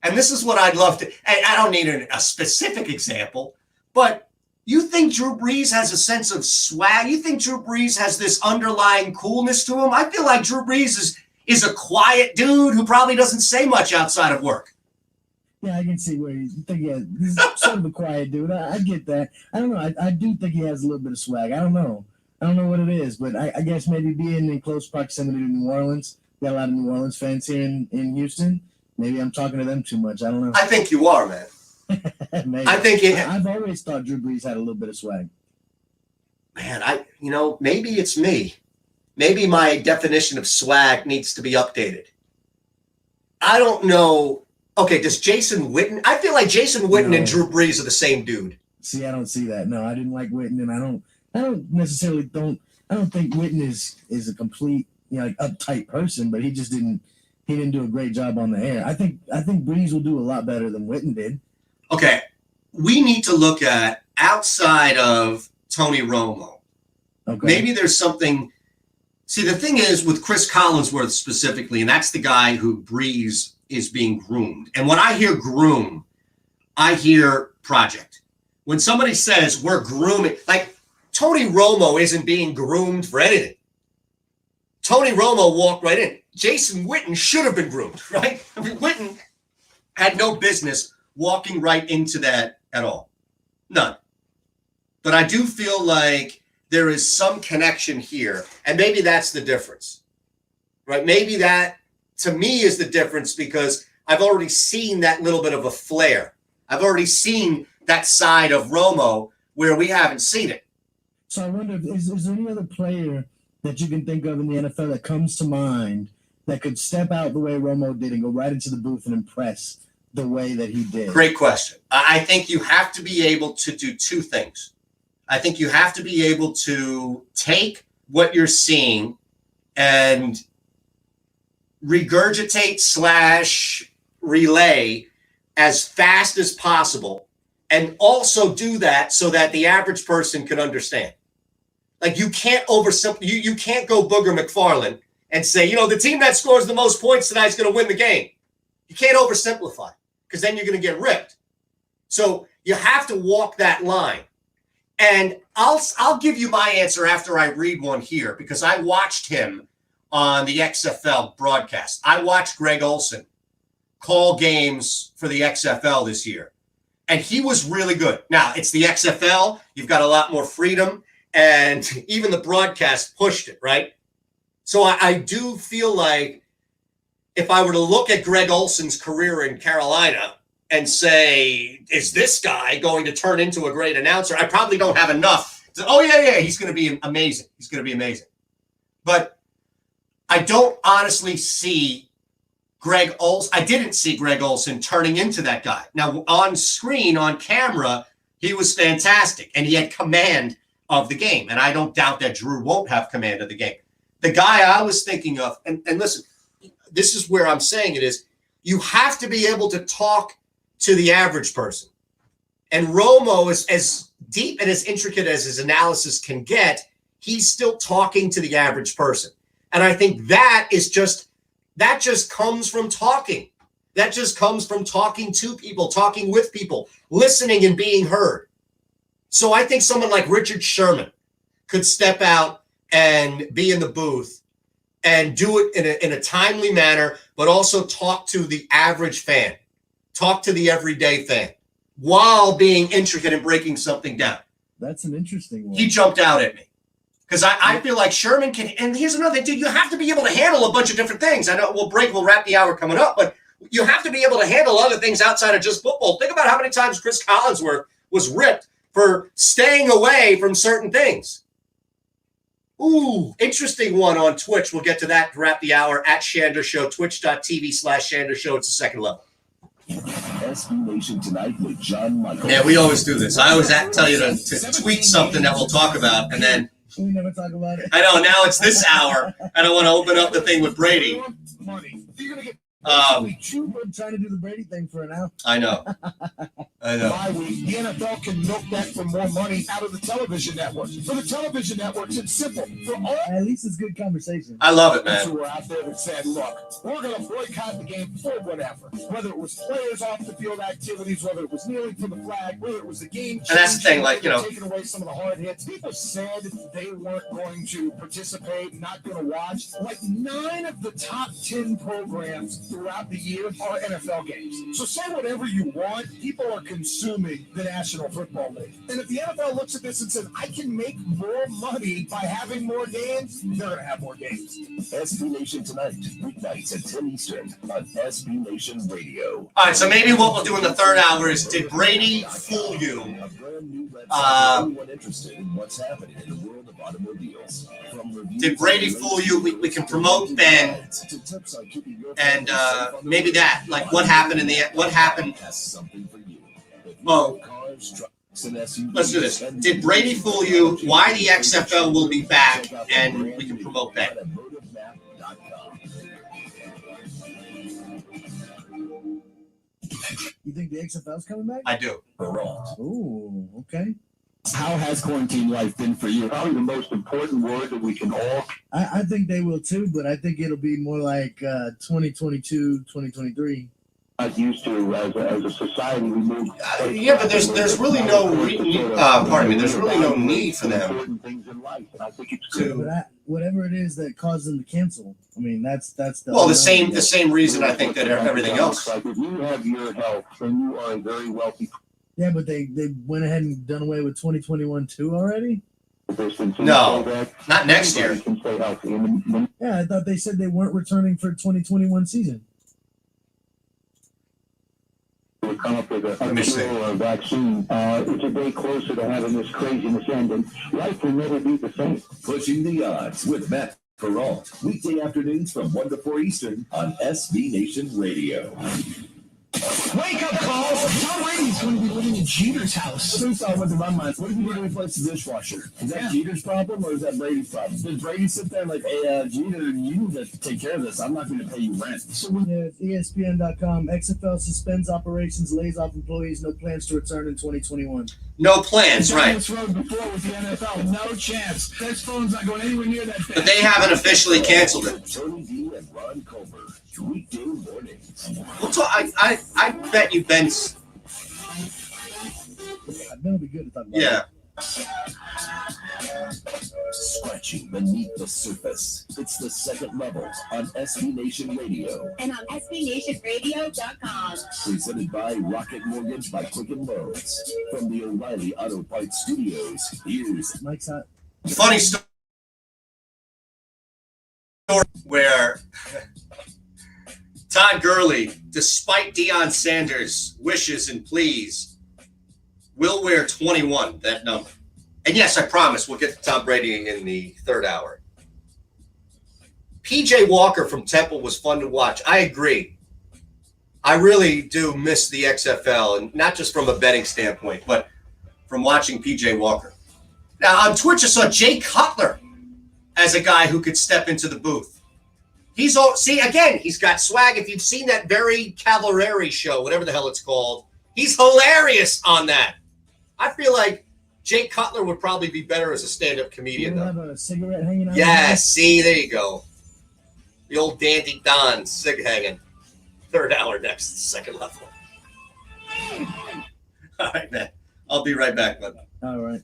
And this is what I'd love to, and I don't need a specific example, but you think Drew Brees has a sense of swag? You think Drew Brees has this underlying coolness to him? I feel like Drew Brees is a quiet dude who probably doesn't say much outside of work. Yeah, I can see where you think he's sort of a quiet dude. I get that. I don't know. I do think he has a little bit of swag. I don't know what it is, but I guess maybe being in close proximity to New Orleans, we got a lot of New Orleans fans here in Houston. Maybe I'm talking to them too much. I don't know. I think you are, man. Maybe. I think I've always thought Drew Brees had a little bit of swag. Man, maybe it's me. Maybe my definition of swag needs to be updated. I don't know. Okay, does Jason Witten? I feel like Jason Witten and Drew Brees are the same dude. See, I don't see that. No, I didn't like Witten, and I don't necessarily I don't think Witten is a complete like uptight person, but he just didn't do a great job on the air. I think Brees will do a lot better than Witten did. Okay, we need to look at outside of Tony Romo. Okay. Maybe there's something. See, the thing is with Chris Collinsworth specifically, and that's the guy who Brees is being groomed. And when I hear groom, I hear project. When somebody says we're grooming, like Tony Romo isn't being groomed for anything. Tony Romo walked right in. Jason Witten should have been groomed, right? I mean, Witten had no business walking right into that at all. None. But I do feel like there is some connection here, and maybe that's the difference, right? Maybe that, to me, is the difference because I've already seen that little bit of a flare. I've already seen that side of Romo where we haven't seen it. So I wonder, is there any other player that you can think of in the NFL that comes to mind that could step out the way Romo did and go right into the booth and impress the way that he did? Great question. I think you have to be able to do two things. I think you have to be able to take what you're seeing and regurgitate / relay as fast as possible, and also do that so that the average person can understand. Like, you can't you can't go Booger McFarland and say, the team that scores the most points tonight is going to win the game. You can't oversimplify, because then you're going to get ripped. So you have to walk that line. And I'll give you my answer after I read one here, because I watched him on the XFL broadcast. I watched Greg Olsen call games for the XFL this year, and he was really good. Now, it's the XFL. You've got a lot more freedom, and even the broadcast pushed it, right? So I do feel like if I were to look at Greg Olsen's career in Carolina and say, is this guy going to turn into a great announcer? I probably don't have enough to, he's going to be amazing. He's going to be amazing. But I don't honestly see Greg Olsen. I didn't see Greg Olsen turning into that guy. Now, on screen, on camera, he was fantastic, and he had command of the game. And I don't doubt that Drew won't have command of the game. The guy I was thinking of, and listen, this is where I'm saying it is, you have to be able to talk to the average person. And Romo is as deep and as intricate as his analysis can get. He's still talking to the average person. And I think that just comes from talking. That just comes from talking to people, talking with people, listening and being heard. So I think someone like Richard Sherman could step out and be in the booth and do it in a timely manner, but also talk to the average fan, talk to the everyday fan, while being intricate and breaking something down. That's an interesting one. He jumped out at me. Because I feel like Sherman can, and here's another thing, dude, you have to be able to handle a bunch of different things. I know we'll wrap the hour coming up, but you have to be able to handle other things outside of just football. Think about how many times Chris Collinsworth was ripped for staying away from certain things. Ooh, interesting one on Twitch. We'll get to that to wrap the hour at Shander Show, twitch.tv/Shander Show. It's the second level. SB Nation tonight with John Michael. Yeah, we always do this. I always tell you to tweet something that we'll talk about, and then we never talk about it. I know, now it's this hour. I don't want to open up the thing with Brady. I'm trying to do the Brady thing for an hour. I know. Bye week, the NFL can milk that for more money out of the television networks. For the television networks, it's simple. For all, at least it's good conversation. I love it, man. who were out there that said, look, we're going to boycott the game for whatever. Whether it was players off the field activities, whether it was kneeling for the flag, whether it was the game. And that's the thing, like, taking away some of the hard hits. People said they weren't going to participate, not going to watch. Like 9 of the top 10 programs throughout the year are NFL games. So say whatever you want. People are consuming the National Football League. And if the NFL looks at this and says, I can make more money by having more games, they're going to have more games. SB Nation tonight, weeknights at 10 Eastern on SB Nation Radio. All right, so maybe what we'll do in the third hour is, did Brady fool you? A brand new website for anyone interested in what's happening in the world of automobiles. Did Brady fool you? We can promote Ben, and maybe that, like what happened Well, let's do this. Did Brady fool you? Why the XFL will be back, and we can promote Ben. You think the XFL's coming back? I do. Ooh, okay. How has quarantine life been for you? Probably the most important word that we can all. I think they will too, but I think it'll be more like 2022, 2023. Used to as a society we move. Yeah, but there's really no there's really no need for them to whatever it is that caused them to cancel. I mean, that's the same reason I think that everything else. Like if you have your health, then you are a very wealthy. Yeah, but they went ahead and done away with 2021 too already. No, not next year. Yeah, I thought they said they weren't returning for 2021 season. to come up with a cure or a vaccine. It's a day closer to having this craziness end, and life will never be the same. Pushing the Odds with Matt Peralt, weekday afternoons from 1 to 4 Eastern on SB Nation Radio. Wake up call! Tom Brady's going to be living in Jeter's house. First off, went to my mind, what if he didn't replace the dishwasher? Is that Jeter's problem or is that Brady's problem? Does Brady sit there like, hey, Jeter, you need to take care of this. I'm not going to pay you rent. So ESPN.com, XFL suspends operations, lays off employees, no plans to return in 2021. No plans, right? This road before with the NFL, no chance. This phone's not going anywhere near that thing. But they haven't officially canceled it. Tony D and Ron Culver, weekday mornings. We'll talk, I bet you Ben's. That'll be good to talk about. Yeah. Scratching beneath the surface. It's the second level on SB Nation Radio. And on SBNationRadio.com. Presented by Rocket Mortgage by Quicken Loans. From the O'Reilly Auto Parts Studios, here's Mike's hot. Funny story where Todd Gurley, despite Deion Sanders' wishes and pleas, will wear 21, that number. And yes, I promise we'll get to Tom Brady in the third hour. PJ Walker from Temple was fun to watch. I agree. I really do miss the XFL, and not just from a betting standpoint, but from watching PJ Walker. Now, on Twitch, I saw Jay Cutler as a guy who could step into the booth. He's all, see, again, he's got swag. If you've seen that Barry Cavallari show, whatever the hell it's called, he's hilarious on that. I feel like Jay Cutler would probably be better as a stand-up comedian. You have a cigarette hanging out? Yes, see, there you go. The old Dandy Don cig hanging. Third hour next, second level. All right, man. I'll be right back, bud. All right.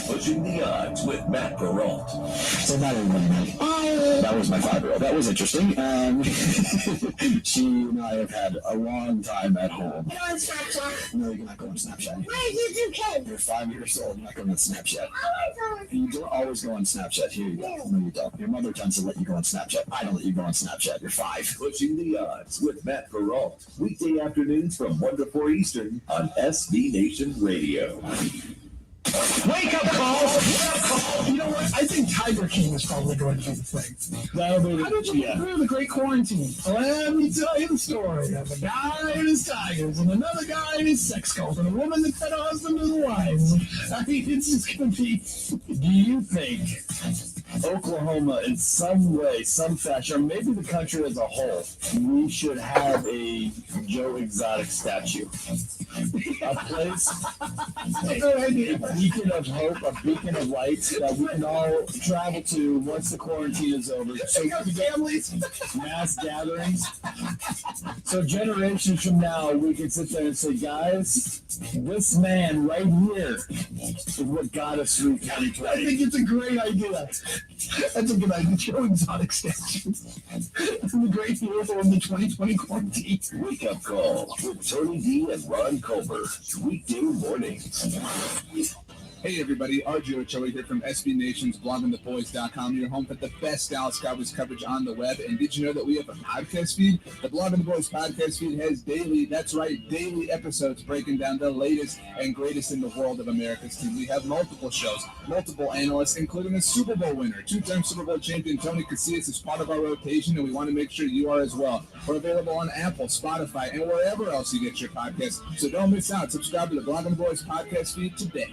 Pushing the Odds with Matt Peralt. So not everybody knows. That was my 5-year-old. That was interesting. She and I have had a long time at home. You're on Snapchat. No, you're not going on Snapchat. Why did you do kids? You're 5 years old. You're not going on Snapchat. You don't always go on Snapchat. Here you go. No, you don't. Your mother tends to let you go on Snapchat. I don't let you go on Snapchat. You're 5. Pushing the Odds with Matt Peralt. Weekday afternoons from 1 to 4 Eastern on SB Nation Radio. Wake up call! You know what? I think Tiger King is probably going to be the thing. How did you get through the great quarantine? Let me tell you the story of a guy and his tigers, and another guy and his sex cult, and a woman that fed her husband to the wives. I mean, it's just going to be. Do you think Oklahoma, in some way, some fashion, or maybe the country as a whole, we should have a Joe Exotic statue? A place, a beacon of hope, a beacon of light that we can all travel to once the quarantine is over. So families, mass gatherings. So generations from now, we can sit there and say, guys, this man right here is what got us through 2020. I think it's a great idea. That's a good idea. Joe Exotic statue. The great hero of the 2020 quarantine. Wake up call with Tony D and Ron Culver. Weekday mornings. Hey everybody, RJ Ochoa here from SB Nation's bloggingtheboys.com, your home for the best Dallas Cowboys coverage on the web. And did you know that we have a podcast feed? The Blogging the Boys podcast feed has daily episodes breaking down the latest and greatest in the world of America's team. We have multiple shows, multiple analysts, including a Super Bowl winner, two-time Super Bowl champion Tony Casillas is part of our rotation, and we want to make sure you are as well. We're available on Apple, Spotify, and wherever else you get your podcasts. So don't miss out. Subscribe to the Blogging the Boys podcast feed today.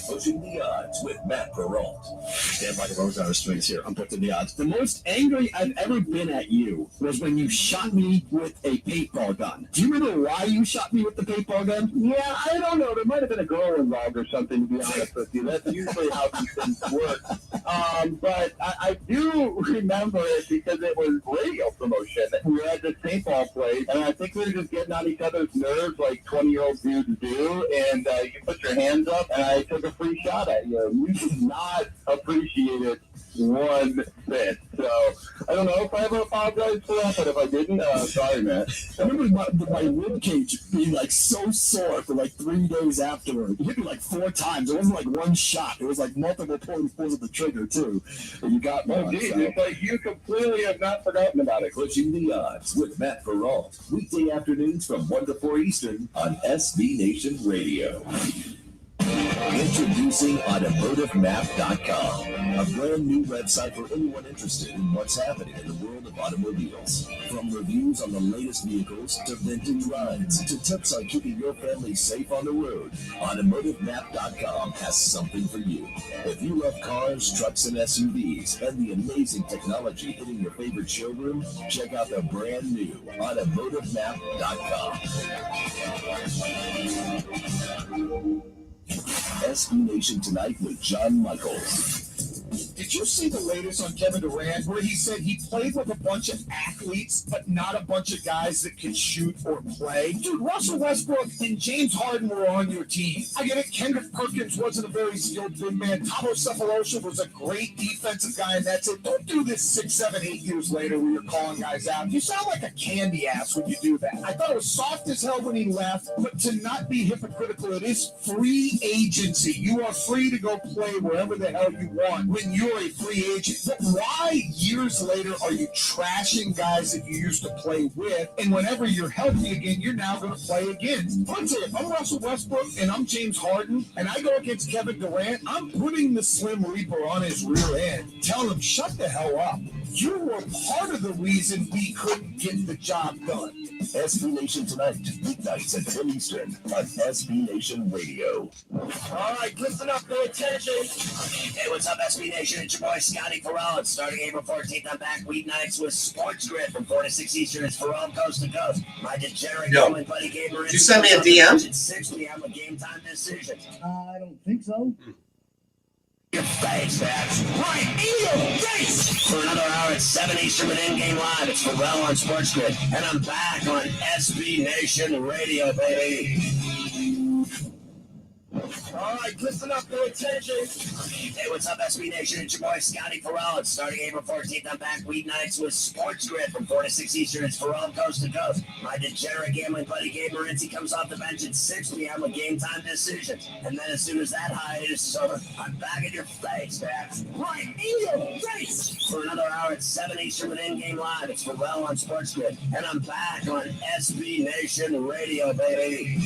Pushing the Odds with Matt Peralt. Stand by the Rose Hour Strings here. I'm putting the odds. The most angry I've ever been at you was when you shot me with a paintball gun. Do you remember why you shot me with the paintball gun? Yeah, I don't know. There might have been a girl involved or something, to be honest with you. That's usually how these things work. But I do remember it because it was radio promotion. We were at this paintball place, and I think we were just getting on each other's nerves like 20-year-old dudes do, and you put your hands up, and I took a free shot at you. You did not appreciate it one bit. So I don't know if I ever apologized for that, but if I didn't, sorry, man. I remember my rib cage being like so sore for like 3 days afterward. It hit me like 4 times. It wasn't like one shot. It was like multiple pulls of the trigger too. And you got me. Oh, geez, it's like you completely have not forgotten about it. Pushing the Odds with Matt Perrault. Weekday afternoons from 1 to 4 Eastern on SB Nation Radio. Introducing AutomotiveMap.com, a brand new website for anyone interested in what's happening in the world of automobiles. From reviews on the latest vehicles to vintage rides to tips on keeping your family safe on the road, AutomotiveMap.com has something for you. If you love cars, trucks, and SUVs and the amazing technology hitting your favorite showroom, check out the brand new AutomotiveMap.com. SB Nation Tonight with John Michaels. Did you see the latest on Kevin Durant where he said he played with a bunch of athletes, but not a bunch of guys that can shoot or play? Dude, Russell Westbrook and James Harden were on your team. I get it. Kendrick Perkins wasn't a very skilled big man. Thabo Sefolosha was a great defensive guy, and that's it. Don't do this 6, 7, 8 years later where you're calling guys out. You sound like a candy ass when you do that. I thought it was soft as hell when he left, but to not be hypocritical, it is free agency. You are free to go play wherever the hell you want when you're a free agent. But why years later are you trashing guys that you used to play with, and whenever you're healthy again, you're now going to play again? I'll tell you, if I'm Russell Westbrook and I'm James Harden and I go against Kevin Durant, I'm putting the Slim Reaper on his rear end, telling him, shut the hell up. You were part of the reason we couldn't get the job done. SB Nation Tonight, weeknights at 10 Eastern on SB Nation Radio. All right, listen up, pay attention. Hey, what's up, SB Nation? It's your boy, Scotty Farrell. It's starting April 14th. I'm back weeknights with Sports Grid from 4 to 6 Eastern. It's Farrell coast to coast. My degenerate gentleman, buddy Gamer. Did you send me a DM? It's 6 p.m. a game time decision. I don't think so. Your face, that's right in your face! For another hour at 7 Eastern with In-Game Live, it's Pharrell on Sports Grid, and I'm back on SB Nation Radio, baby. All right, listen up, pay attention. Hey, what's up, SB Nation? It's your boy, Scotty Farrell. It's starting April 14th. I'm back weeknights with Sports Grid from 4 to 6 Eastern. It's Farrell coast to coast. My degenerate gambling buddy, Gabe Morency, comes off the bench at 6 p.m. with game time decisions. And then as soon as that hiatus is over, I'm back in your face, man. Right in your face! For another hour at 7 Eastern with In-Game Live, it's Farrell on Sports Grid. And I'm back on SB Nation Radio, baby.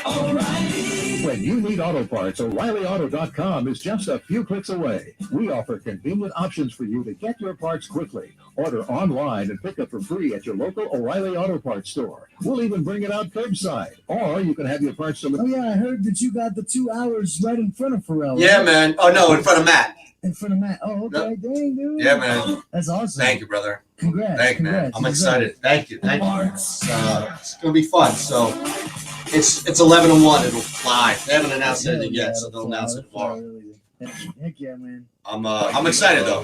O'Reilly. When you need auto parts, O'ReillyAuto.com is just a few clicks away. We offer convenient options for you to get your parts quickly. Order online and pick up for free at your local O'Reilly Auto Parts store. We'll even bring it out curbside. Or you can have your parts delivered. Oh, yeah, I heard that you got the 2 hours right in front of Pharrell. Yeah, right? man. Oh, no, in front of Matt. In front of Matt. Oh, okay. Yep. Dang, dude. Yeah, man. That's awesome. Thank you, brother. Congrats. Thank you, man. Congrats. I'm excited. Thank you. Thank you. It's going to be fun. So it's 11 and 1. It'll fly. They haven't announced anything yet, so they'll announce it tomorrow. Heck yeah, man. I'm excited though,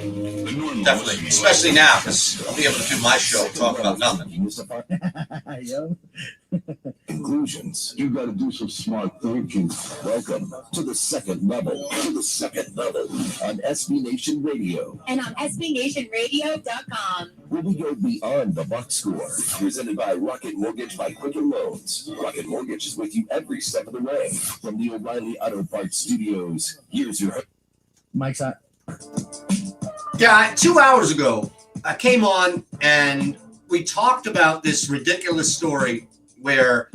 definitely, especially now because I'll be able to do my show and talk about nothing. Conclusions. You got to do some smart thinking. Welcome to the second level. To the second level on SB Nation Radio. And on SBNationRadio.com. Where we go beyond the box score. Presented by Rocket Mortgage by Quicken Loans. Rocket Mortgage is with you every step of the way. From the O'Reilly Auto Parts Studios, here's your Mike's hot. Yeah, 2 hours ago, I came on and we talked about this ridiculous story where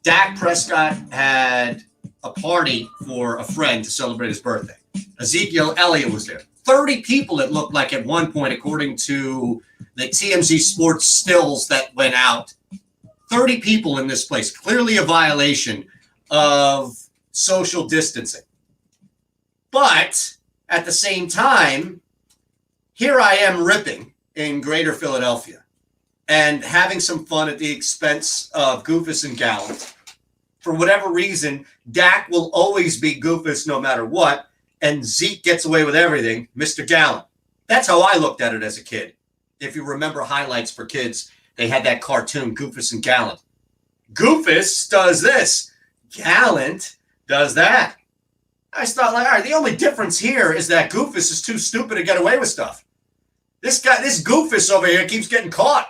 Dak Prescott had a party for a friend to celebrate his birthday. Ezekiel Elliott was there. 30 people, it looked like at one point, according to the TMZ Sports stills that went out. 30 people in this place, clearly a violation of social distancing. But at the same time, here I am ripping in Greater Philadelphia and having some fun at the expense of Goofus and Gallant. For whatever reason, Dak will always be Goofus no matter what, and Zeke gets away with everything, Mr. Gallant. That's how I looked at it as a kid. If you remember highlights for kids, they had that cartoon, Goofus and Gallant. Goofus does this. Gallant does that. I thought, like, all right, the only difference here is that Goofus is too stupid to get away with stuff. This Goofus over here keeps getting caught.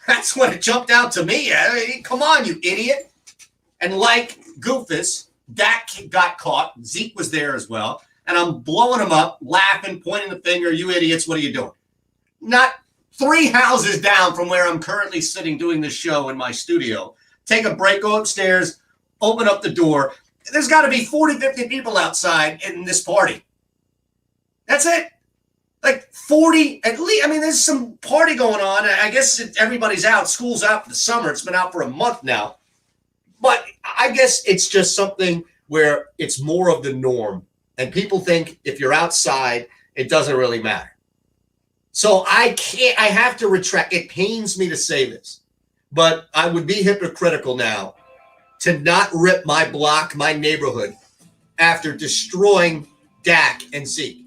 That's when it jumped out to me. I mean, come on, you idiot. And like Goofus, Dak got caught. Zeke was there as well. And I'm blowing him up, laughing, pointing the finger. You idiots, what are you doing? Not 3 houses down from where I'm currently sitting doing this show in my studio. Take a break, go upstairs, open up the door. There's got to be 40, 50 people outside in this party. That's it. Like 40 at least. I mean, there's some party going on. I guess everybody's out. School's out for the summer. It's been out for a month now. But I guess it's just something where it's more of the norm. And people think if you're outside, it doesn't really matter. So I have to retract. It pains me to say this, but I would be hypocritical now to not rip my block, my neighborhood, after destroying Dak and Zeke.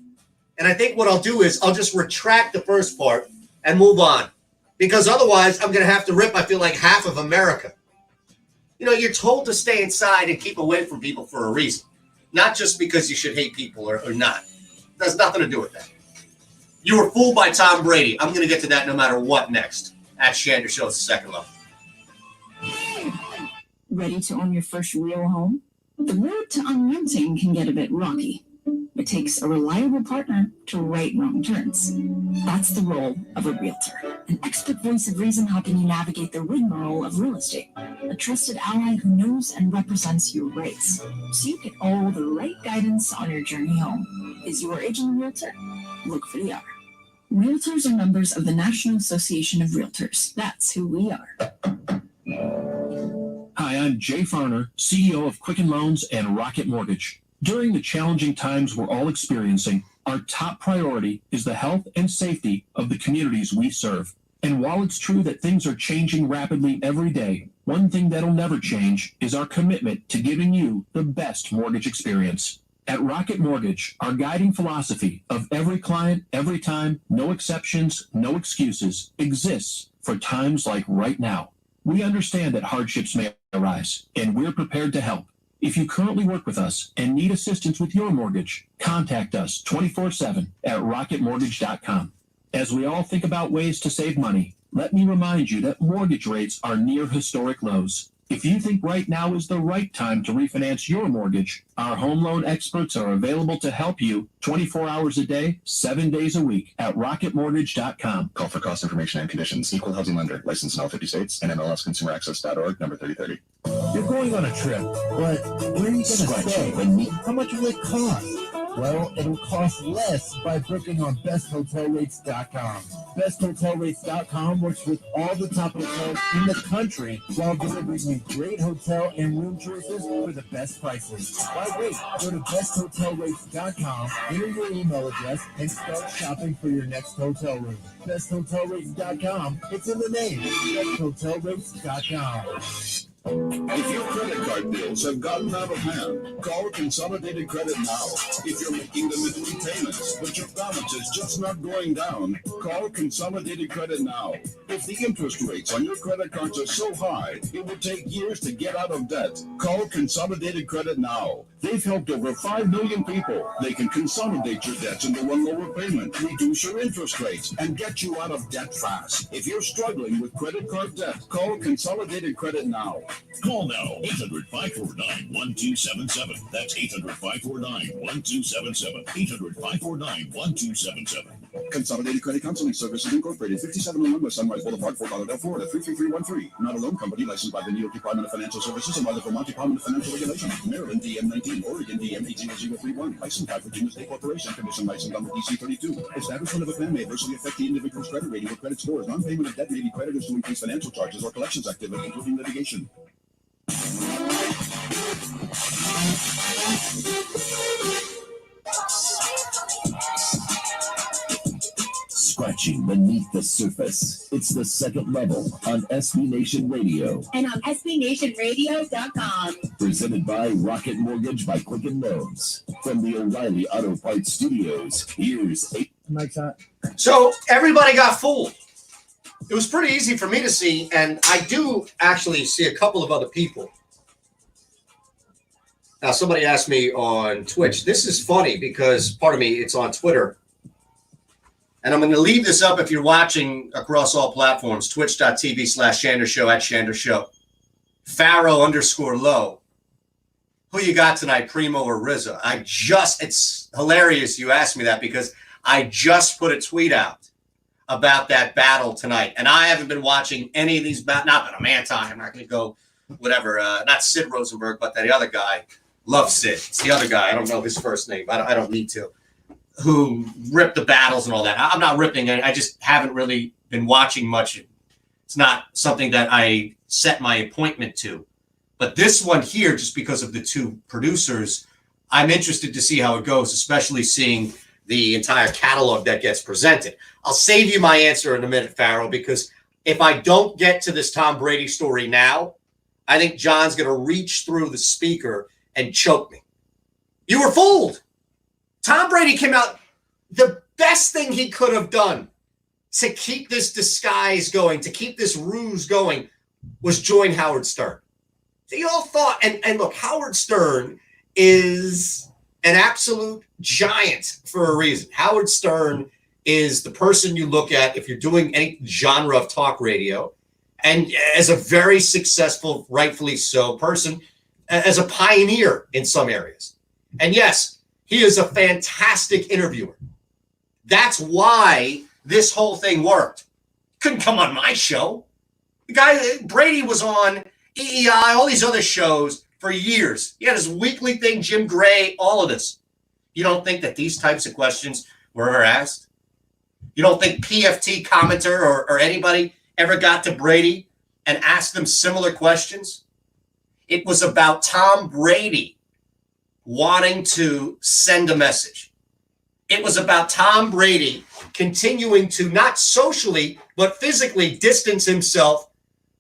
And I think what I'll do is I'll just retract the first part and move on. Because otherwise, I'm going to have to rip, I feel like, half of America. You know, you're told to stay inside and keep away from people for a reason. Not just because you should hate people or not. It has nothing to do with that. You were fooled by Tom Brady. I'm going to get to that no matter what next. At Shander Show's second level. Ready to own your first real home? The road to unrenting can get a bit rocky. It takes a reliable partner to right wrong turns. That's the role of a realtor, an expert voice of reason helping you navigate the rigmarole of real estate, a trusted ally who knows and represents your rights, so you get all the right guidance on your journey home. Is your agent a realtor? Look for the R. Realtors are members of the National Association of Realtors. That's who we are. Hi, I'm Jay Farner, CEO of Quicken Loans and Rocket Mortgage. During the challenging times we're all experiencing, our top priority is the health and safety of the communities we serve. And while it's true that things are changing rapidly every day, one thing that'll never change is our commitment to giving you the best mortgage experience. At Rocket Mortgage, our guiding philosophy of every client, every time, no exceptions, no excuses, exists for times like right now. We understand that hardships may arise, and we're prepared to help. If you currently work with us and need assistance with your mortgage, contact us 24/7 at rocketmortgage.com. As we all think about ways to save money, let me remind you that mortgage rates are near historic lows. If you think right now is the right time to refinance your mortgage, our home loan experts are available to help you 24 hours a day, 7 days a week at rocketmortgage.com. Call for cost information and conditions. Equal housing lender. Licensed in all 50 states. And MLSConsumerAccess.org, number 3030. You're going on a trip, but where are you going to stay? How much will it cost? Well, it'll cost less by booking on besthotelrates.com. Besthotelrates.com works with all the top hotels in the country while delivering you great hotel and room choices for the best prices. Why wait? Go to besthotelrates.com, enter your email address, and start shopping for your next hotel room. Besthotelrates.com. It's in the name. Besthotelrates.com. If your credit card bills have gotten out of hand, call Consolidated Credit now. If you're making the monthly payments, but your balance is just not going down, call Consolidated Credit now. If the interest rates on your credit cards are so high, it will take years to get out of debt, call Consolidated Credit now. They've helped over 5 million people. They can consolidate your debts into one lower payment, reduce your interest rates, and get you out of debt fast. If you're struggling with credit card debt, call Consolidated Credit now. Call now, 800-549-1277. That's 800-549-1277. 800-549-1277. Consolidated Credit Counseling Services Incorporated, 5701 West Sunrise Boulevard, Fort Lauderdale, Florida, 33313. Not a loan company licensed by the New York Department of Financial Services and by the Vermont Department of Financial Regulation. Maryland DM 19, Oregon DM 80031. Licensed by Virginia State Corporation. Commission license number DC 32. Establishment of a plan may adversely affect the individual's credit rating or credit scores. Non-payment of debt may be creditors to increase financial charges or collections activity, including litigation. Scratching beneath the surface. It's the second level on SB Nation Radio. And on SBNationRadio.com. Presented by Rocket Mortgage by Quicken Loans. From the O'Reilly Auto Parts Studios, here's Mike's hot. So everybody got fooled. It was pretty easy for me to see, and I do actually see a couple of other people. Now, somebody asked me on Twitch. This is funny because, pardon me, it's on Twitter. And I'm going to leave this up if you're watching across all platforms, twitch.tv/Shander Show at Shander Show. Pharaoh_low. Who you got tonight, Primo or RZA? It's hilarious you asked me that because I just put a tweet out about that battle tonight. And I haven't been watching any of these battles. Not that I'm anti. I'm not going to go whatever. Not Sid Rosenberg, but that other guy. Love Sid. It's the other guy. I don't know his first name. I don't need to. Who ripped the battles and all that. I'm not ripping. I just haven't really been watching much. It's not something that I set my appointment to. But this one here, just because of the two producers, I'm interested to see how it goes, especially seeing the entire catalog that gets presented. I'll save you my answer in a minute, Pharaoh, because if I don't get to this Tom Brady story now, I think John's going to reach through the speaker and choke me. You were fooled. Tom Brady came out. The best thing he could have done to keep this disguise going, to keep this ruse going, was join Howard Stern. They all thought, and look, Howard Stern is an absolute giant for a reason. Howard Stern is the person you look at if you're doing any genre of talk radio, and as a very successful, rightfully so, person, as a pioneer in some areas. And yes, he is a fantastic interviewer. That's why this whole thing worked. Couldn't come on my show. The guy, Brady, was on EEI, all these other shows for years. He had his weekly thing, Jim Gray, all of this. You don't think that these types of questions were ever asked? You don't think PFT commenter or anybody ever got to Brady and asked them similar questions? It was about Tom Brady wanting to send a message. It was about Tom Brady continuing to not socially, but physically distance himself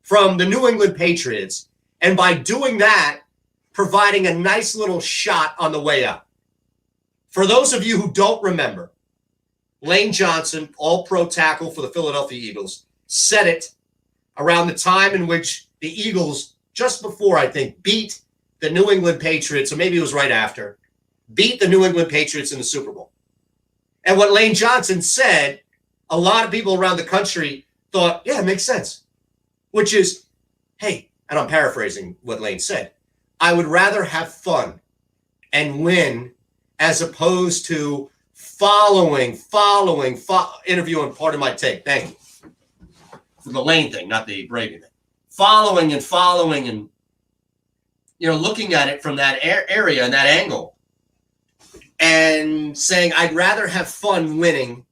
from the New England Patriots. And by doing that, providing a nice little shot on the way out. For those of you who don't remember, Lane Johnson, all-pro tackle for the Philadelphia Eagles, said it around the time in which the Eagles, just before, I think, beat the New England Patriots, or maybe it was right after, beat the New England Patriots in the Super Bowl. And what Lane Johnson said, a lot of people around the country thought, yeah, it makes sense. Which is, hey, and I'm paraphrasing what Lane said, I would rather have fun and win as opposed to interviewing, part of my take. Thank you. For the Lane thing, not the Brady thing. Following and, looking at it from that area and that angle and saying, I'd rather have fun winning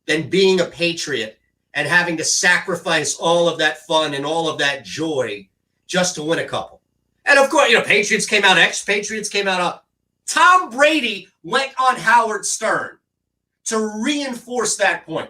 than being a Patriot and having to sacrifice all of that fun and all of that joy just to win a couple. And of course, Patriots came out, ex-Patriots came out. Tom Brady went on Howard Stern to reinforce that point.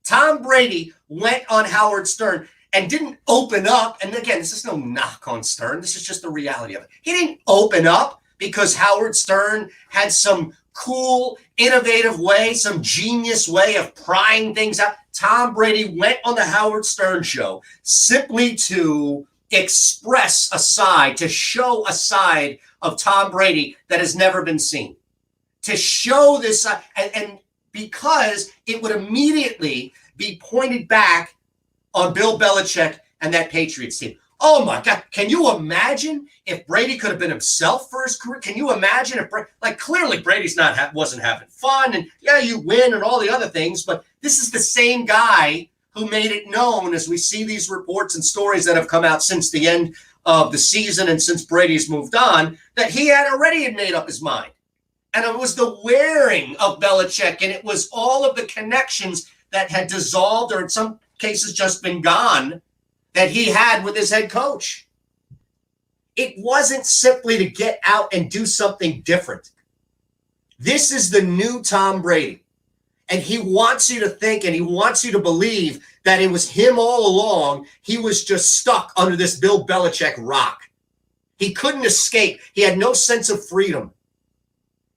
Tom Brady went on Howard Stern and didn't open up. And again, this is no knock on Stern. This is just the reality of it. He didn't open up because Howard Stern had some cool, innovative way, some genius way of prying things out. Tom Brady went on the Howard Stern show simply to express a side, to show a side of Tom Brady that has never been seen. To show this, and because it would immediately be pointed back on Bill Belichick and that Patriots team. Oh my God. Can you imagine if Brady could have been himself for his career? Can you imagine if, clearly Brady's wasn't having fun and yeah, you win and all the other things, but this is the same guy who made it known, as we see these reports and stories that have come out since the end of the season and since Brady's moved on, that he had already made up his mind. And it was the wearing of Belichick, and it was all of the connections that had dissolved or in some cases just been gone that he had with his head coach. It wasn't simply to get out and do something different. This is the new Tom Brady. And he wants you to think and he wants you to believe that it was him all along. He was just stuck under this Bill Belichick rock. He couldn't escape. He had no sense of freedom.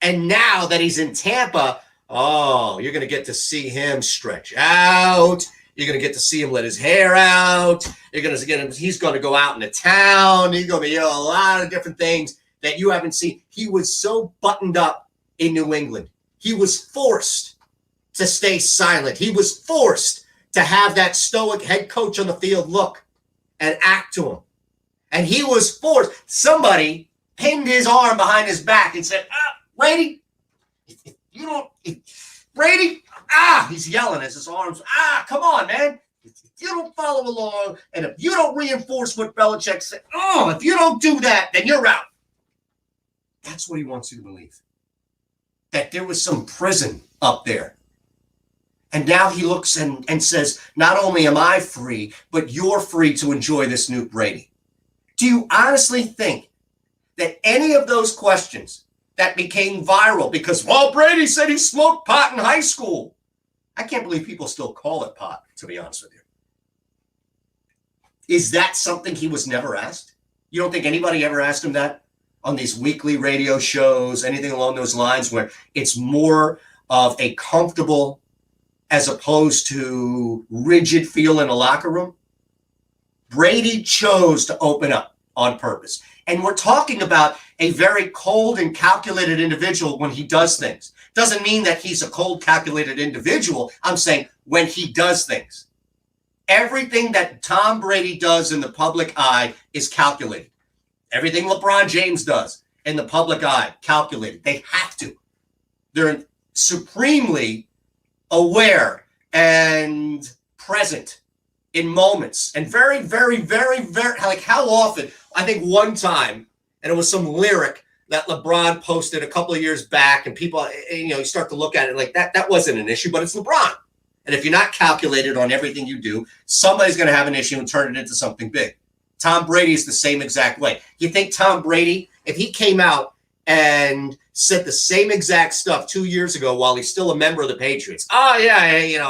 And now that he's in Tampa, you're going to get to see him stretch out. You're going to get to see him let his hair out. You're going to get him. He's going to go out into town. He's going to be a lot of different things that you haven't seen. He was so buttoned up in New England. He was forced to stay silent. He was forced to have that stoic head coach on the field look and act to him. And he was forced. Somebody pinned his arm behind his back and said, Brady, Brady, he's yelling as his arms, come on, man. If you don't follow along and if you don't reinforce what Belichick said, if you don't do that, then you're out. That's what he wants you to believe. That there was some prison up there. And now he looks and says, not only am I free, but you're free to enjoy this new Brady. Do you honestly think that any of those questions that became viral because, Brady said he smoked pot in high school. I can't believe people still call it pot, to be honest with you. Is that something he was never asked? You don't think anybody ever asked him that on these weekly radio shows, anything along those lines where it's more of a comfortable as opposed to rigid feel in a locker room? Brady chose to open up on purpose. And we're talking about a very cold and calculated individual when he does things. Doesn't mean that he's a cold, calculated individual. I'm saying when he does things. Everything that Tom Brady does in the public eye is calculated. Everything LeBron James does in the public eye, calculated. They have to. They're supremely aware and present in moments. And very, very, very, very, like how often, I think one time, and it was some lyric that LeBron posted a couple of years back, and people, you start to look at it like that wasn't an issue, but it's LeBron. And if you're not calculated on everything you do, somebody's going to have an issue and turn it into something big. Tom Brady is the same exact way. You think Tom Brady, if he came out and said the same exact stuff 2 years ago while he's still a member of the Patriots, I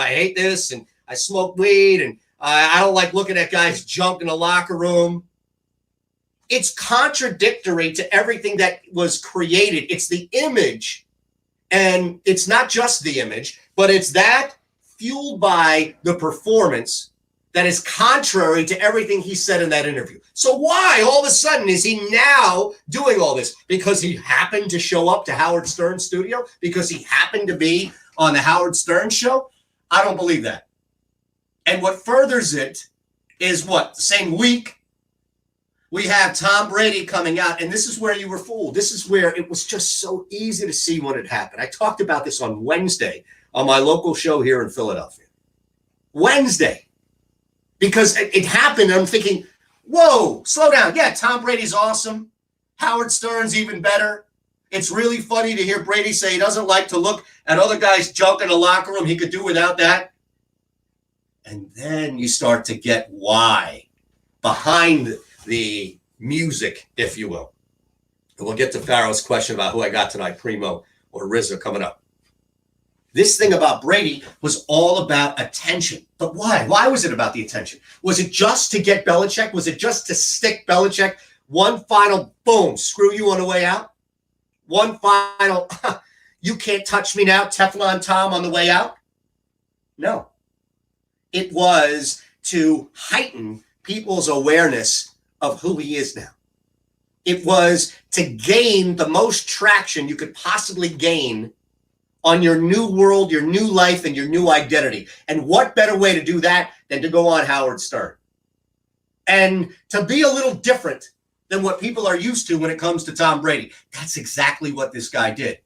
hate this, and I smoke weed, and I don't like looking at guys junk in the locker room. It's contradictory to everything that was created. It's the image, and it's not just the image, but it's that fueled by the performance that is contrary to everything he said in that interview. So why all of a sudden is he now doing all this? Because he happened to show up to Howard Stern's studio? Because he happened to be on the Howard Stern show? I don't believe that. And what furthers it is what? The same week, we have Tom Brady coming out, and this is where you were fooled. This is where it was just so easy to see what had happened. I talked about this on Wednesday on my local show here in Philadelphia. Wednesday. Because it happened, and I'm thinking, whoa, slow down. Yeah, Tom Brady's awesome. Howard Stern's even better. It's really funny to hear Brady say he doesn't like to look at other guys junk in the locker room. He could do without that. And then you start to get why behind the music, if you will. And we'll get to Pharaoh's question about who I got tonight, Primo or RZA, coming up. This thing about Brady was all about attention. But why? Why was it about the attention? Was it just to get Belichick? Was it just to stick Belichick? One final, boom, screw you on the way out? One final, you can't touch me now, Teflon Tom on the way out? No. It was to heighten people's awareness of who he is now. It was to gain the most traction you could possibly gain on your new world, your new life, and your new identity. And what better way to do that than to go on Howard Stern? And to be a little different than what people are used to when it comes to Tom Brady. That's exactly what this guy did.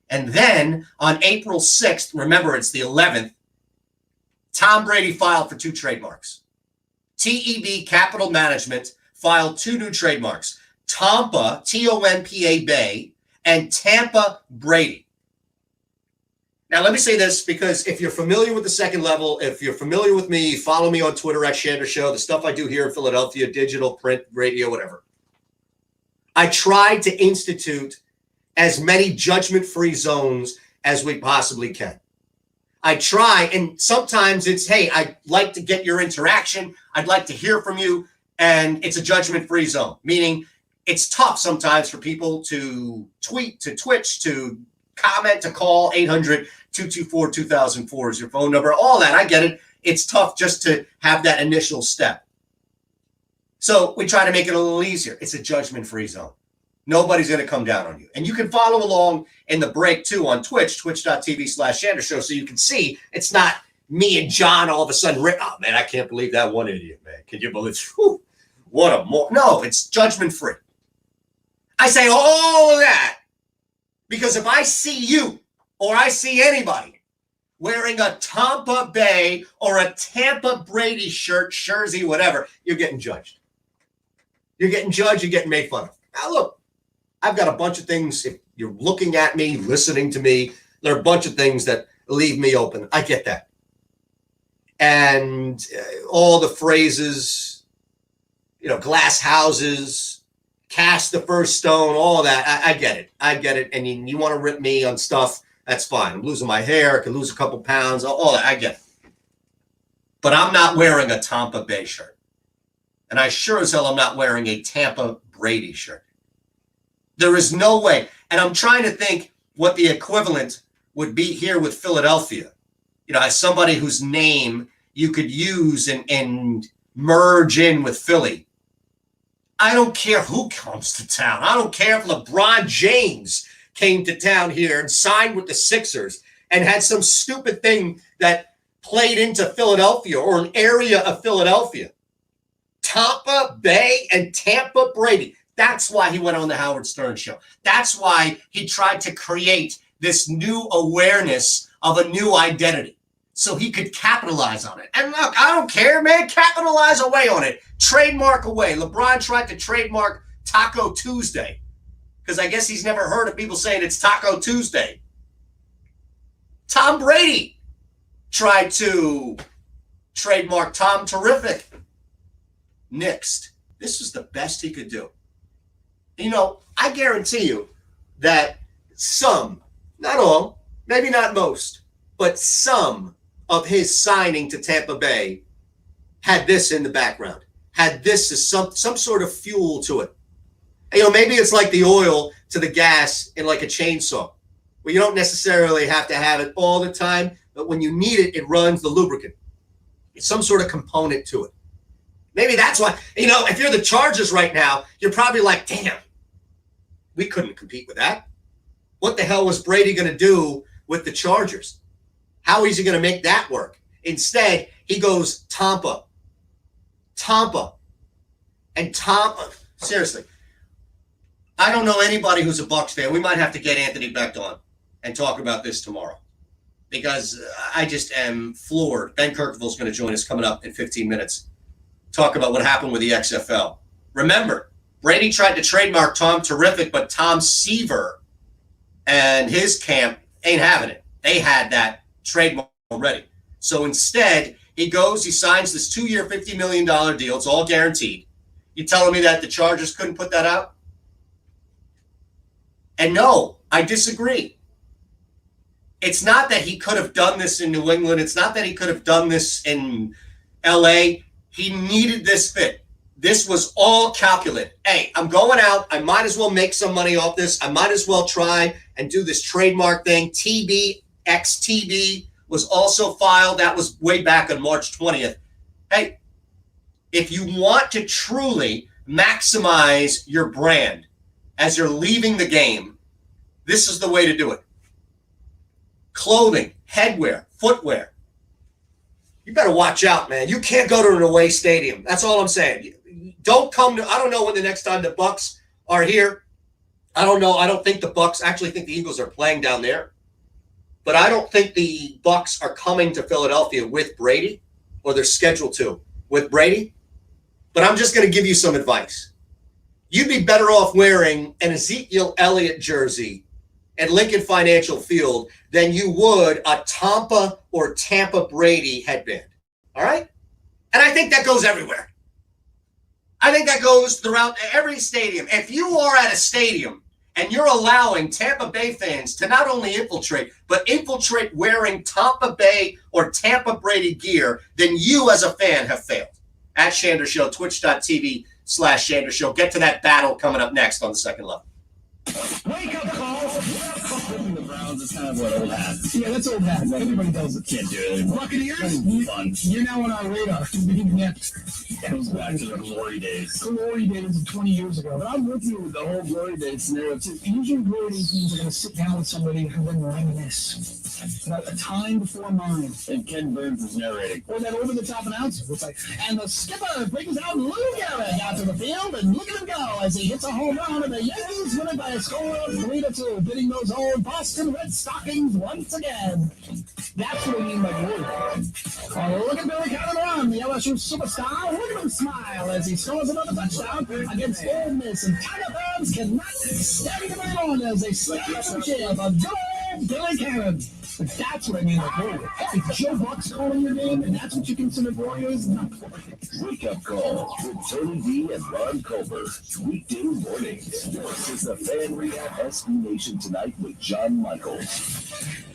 And then on April 6th, remember it's the 11th, Tom Brady filed for 2 trademarks. TEB Capital Management filed 2 new trademarks. Tompa, T-O-M-P-A Bay, and Tampa Brady. Now, let me say this, because if you're familiar with the second level, if you're familiar with me, follow me on Twitter at Shander Show, the stuff I do here in Philadelphia, digital, print, radio, whatever. I tried to institute as many judgment-free zones as we possibly can. I try, and sometimes it's, hey, I'd like to get your interaction. I'd like to hear from you, and it's a judgment-free zone, meaning it's tough sometimes for people to tweet, to Twitch, to comment, to call. 800-224-2004 is your phone number. All that, I get it. It's tough just to have that initial step. So we try to make it a little easier. It's a judgment-free zone. Nobody's going to come down on you. And you can follow along in the break, too, on Twitch, twitch.tv/Shander Show, so you can see it's not me and John all of a sudden. Oh, man, I can't believe that one idiot, man. Can you believe? Whew, what a more. No, it's judgment-free. I say all of that because if I see you or I see anybody wearing a Tampa Bay or a Tampa Brady shirt, jersey, whatever, you're getting judged. You're getting judged. You're getting made fun of. Now, look, I've got a bunch of things. If you're looking at me, listening to me, there are a bunch of things that leave me open. I get that. And all the phrases, glass houses, cast the first stone, all that. I get it. I get it. And you want to rip me on stuff, that's fine. I'm losing my hair. I could lose a couple pounds, all that. I get it. But I'm not wearing a Tampa Bay shirt. And I sure as hell am not wearing a Tampa Brady shirt. There is no way. And I'm trying to think what the equivalent would be here with Philadelphia. As somebody whose name you could use and merge in with Philly. I don't care who comes to town. I don't care if LeBron James came to town here and signed with the Sixers and had some stupid thing that played into Philadelphia or an area of Philadelphia. Tampa Bay and Tampa Brady. That's why he went on the Howard Stern show. That's why he tried to create this new awareness of a new identity so he could capitalize on it. And look, I don't care, man. Capitalize away on it. Trademark away. LeBron tried to trademark Taco Tuesday because I guess he's never heard of people saying it's Taco Tuesday. Tom Brady tried to trademark Tom Terrific. Nixed. This was the best he could do. I guarantee you that some, not all, maybe not most, but some of his signing to Tampa Bay had this in the background, had this as some sort of fuel to it. Maybe it's like the oil to the gas in like a chainsaw, where you don't necessarily have to have it all the time, but when you need it, it runs the lubricant. It's some sort of component to it. Maybe that's why, if you're the Chargers right now, you're probably like, damn, we couldn't compete with that. What the hell was Brady going to do with the Chargers? How is he going to make that work? Instead, he goes Tampa. And Tampa, seriously, I don't know anybody who's a Bucs fan. We might have to get Anthony Becht on and talk about this tomorrow because I just am floored. Ben Kirkville's going to join us coming up in 15 minutes. Talk about what happened with the XFL. Remember, Brady tried to trademark Tom Terrific, but Tom Seaver and his camp ain't having it. They had that trademark already. So instead, he signs this 2-year, $50 million deal. It's all guaranteed. You telling me that the Chargers couldn't put that out? And no, I disagree. It's not that he could have done this in New England. It's not that he could have done this in LA. He needed this fit. This was all calculated. Hey, I'm going out. I might as well make some money off this. I might as well try and do this trademark thing. TBXTB was also filed. That was way back on March 20th. Hey, if you want to truly maximize your brand as you're leaving the game, this is the way to do it. Clothing, headwear, footwear. You better watch out, man. You can't go to an away stadium. That's all I'm saying. Don't come to, I don't know when the next time the Bucs are here. I don't know. I don't think the Bucs, actually think the Eagles are playing down there. But I don't think the Bucs are coming to Philadelphia with Brady, or they're scheduled to with Brady. But I'm just going to give you some advice. You'd be better off wearing an Ezekiel Elliott jersey at Lincoln Financial Field than you would a Tampa or Tampa Brady headband. All right? And I think that goes everywhere. I think that goes throughout every stadium. If you are at a stadium and you're allowing Tampa Bay fans to not only infiltrate, but infiltrate wearing Tampa Bay or Tampa Brady gear, then you as a fan have failed. At Shander Show, twitch.tv/Shander Show. Get to that battle coming up next on the second level. Wake up call. The Browns is kind of what old hat. Yeah, that's old hat. Everybody does it. Can't do it anymore. Buccaneers, Fun. you're now on our radar. It goes back to the glory days. Glory days of 20 years ago. But I'm with you with the whole glory days scenario too. Usually glory days means you're going to sit down with somebody and then reminisce about a time before mine. And Ken Burns is narrating. Or that over-the-top announcer. It's like, and the skipper brings out Lou Gehrig out to the field, and look at him go as he hits a home run, and the Yankees win it by a score of 3-2, bidding those old Boston Red Stockings once again. That's what I mean by glory. Oh, look at Billy Cannon run, the LSU superstar. Look at him smile as he scores another touchdown against Ole Miss, and Tiger fans cannot stand him any longer as they stand up and cheer for good old Billy Cannon. But that's what I mean by glory. If Joe Buck's calling your name and that's what you consider glorious, not glory. Wake Up Call with Tony D and Ron Culver. Weekday mornings. This is the Fan Rehab SB Nation Tonight with John Michaels.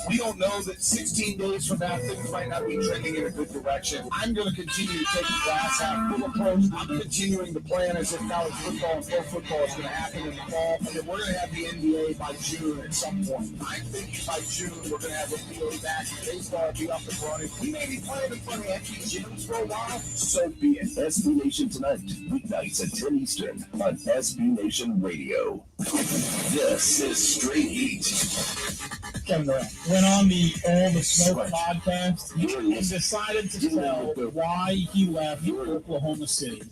We don't know that 16 days from now things might not be trending in a good direction. I'm going to continue to take a glass half full approach. I'm continuing to plan as if college football and pro football is going to happen in the fall, and that we're going to have the NBA by June at some point. I'm thinking by June we're going to have NBA back, baseball be up and running. We may be playing in front of empty gyms for a while. So be it. SB Nation Tonight, weeknights at 10 Eastern on SB Nation Radio. This is Straight Heat. Kevin Durant went on the All the Smoke podcast and decided to tell why he left Oklahoma City.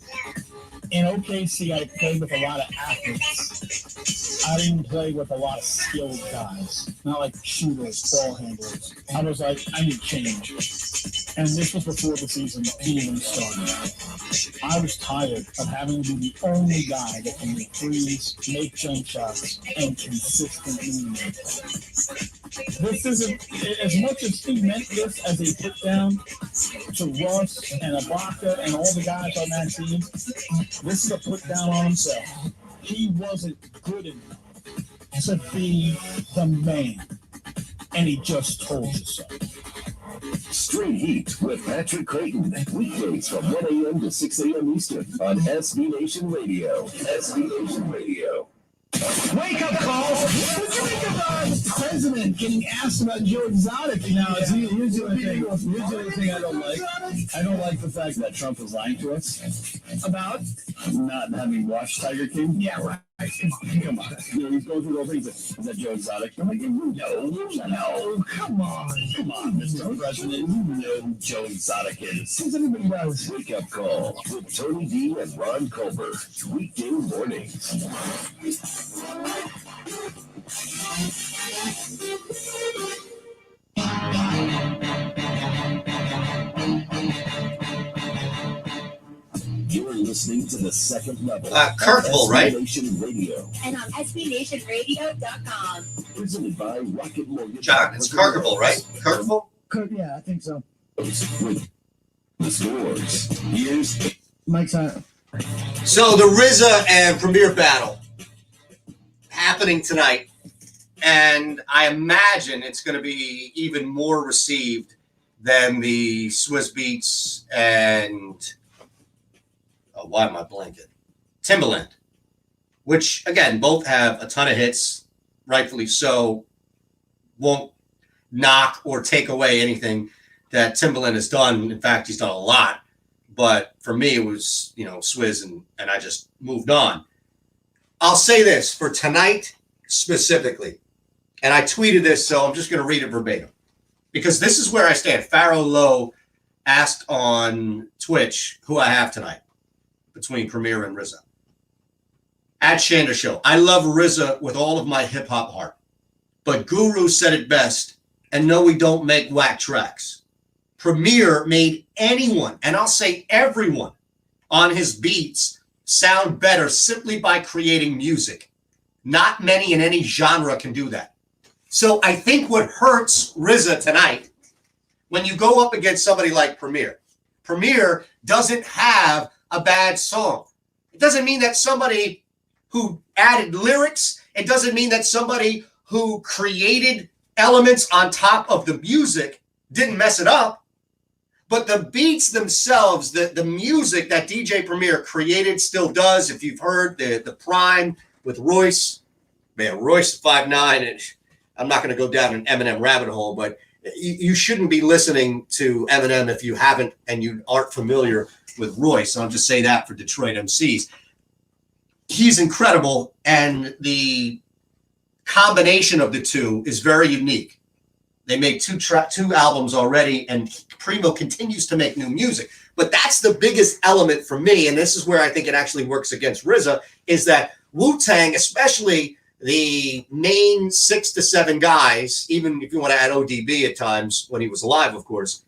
In OKC, I played with a lot of athletes. I didn't play with a lot of skilled guys, not like shooters, ball handlers. I was like, I need change. And this was before the season even started. I was tired of having to be the only guy that can make threes, make jump shots, and consistently make them. This isn't, as much as he meant this as a put down to Russ and Ibaka and all the guys on that team, this is a put down on himself. He wasn't good enough to be the man, and he just told you so. Straight Heat with Patrick Creighton. Weekdays from 1 a.m. to 6 a.m. Eastern on SB Nation Radio. SB Nation Radio. Wake up call! What you make of the president getting asked about Joe Exotic? Now, here's the other thing I don't like. I don't like the fact that Trump was lying to us About? not having watched Tiger King. Yeah, right. Come on. You know, he's going through the whole thing. Is that Joe Exotic? I'm like, no, come on, Mr. President. You know who Joe Exotic is. Who's everybody knows? Wake Up Call with Tony D and Ron Culver. Weekday mornings. You're listening to the second level. Kurtful, right? Nation Radio. And on SBNationRadio.com. Presented by Rocket Mortgage. John, it's Kurtful, right? Kurtful? Yeah, I think so. With the scores. Here's Mike's on. So the RZA and Premier battle happening tonight, and I imagine it's going to be even more received than the Swiss Beats and why am I blanking? Timbaland, which again both have a ton of hits, rightfully so. Won't knock or take away anything that Timbaland has done. In fact, he's done a lot. But for me, it was, Swizz, and I just moved on. I'll say this for tonight specifically, and I tweeted this, so I'm just going to read it verbatim, because this is where I stand. Pharaoh Lowe asked on Twitch who I have tonight between Premier and RZA. At Shander Show, I love RZA with all of my hip-hop heart, but Guru said it best, and no, we don't make whack tracks. Premier made anyone, and I'll say everyone, on his beats sound better simply by creating music. Not many in any genre can do that. So I think what hurts RZA tonight, when you go up against somebody like Premier doesn't have a bad song. It doesn't mean that somebody who added lyrics, it doesn't mean that somebody who created elements on top of the music didn't mess it up. But the beats themselves, the music that DJ Premier created still does. If you've heard the Prime with Royce, man, Royce 5'9", and I'm not going to go down an Eminem rabbit hole, but you shouldn't be listening to Eminem if you haven't and you aren't familiar with Royce. So I'll just say that for Detroit MCs. He's incredible, and the combination of the two is very unique. They made two albums already, and Primo continues to make new music. But that's the biggest element for me, and this is where I think it actually works against RZA, is that Wu-Tang, especially the main 6 to 7 guys, even if you want to add ODB at times when he was alive, of course,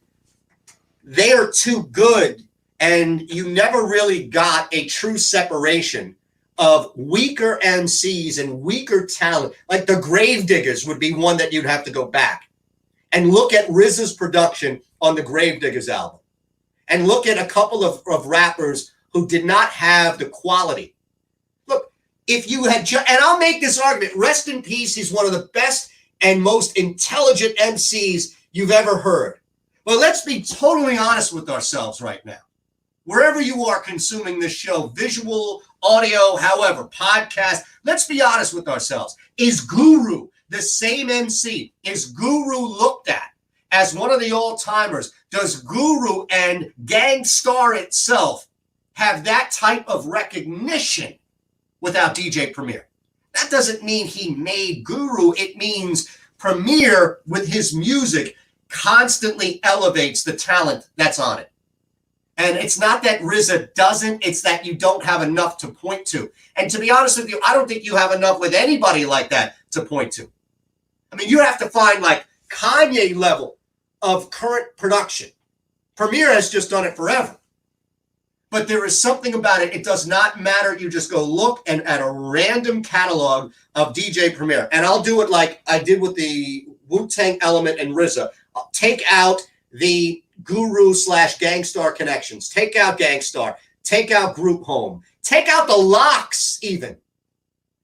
they are too good, and you never really got a true separation of weaker MCs and weaker talent. Like the Gravediggers would be one that you'd have to go back and look at RZA's production on the Gravediggers album and look at a couple of rappers who did not have the quality. Look, if you had, and I'll make this argument, rest in peace, he's one of the best and most intelligent MCs you've ever heard. But let's be totally honest with ourselves right now. Wherever you are consuming this show, visual, audio, however, podcast, let's be honest with ourselves. Is Guru the same MC? Is Guru looked at as one of the all-timers? Does Guru and Gang Starr itself have that type of recognition without DJ Premier? That doesn't mean he made Guru. It means Premier, with his music, constantly elevates the talent that's on it. And it's not that RZA doesn't, it's that you don't have enough to point to. And to be honest with you, I don't think you have enough with anybody like that to point to. I mean, you have to find like Kanye level of current production. Premier has just done it forever. But there is something about it. It does not matter. You just go look and at a random catalog of DJ Premier. And I'll do it like I did with the Wu-Tang Element and RZA. I'll take out the Guru / Gang Starr connections. Take out Gang Starr. Take out Group Home. Take out the Locks even.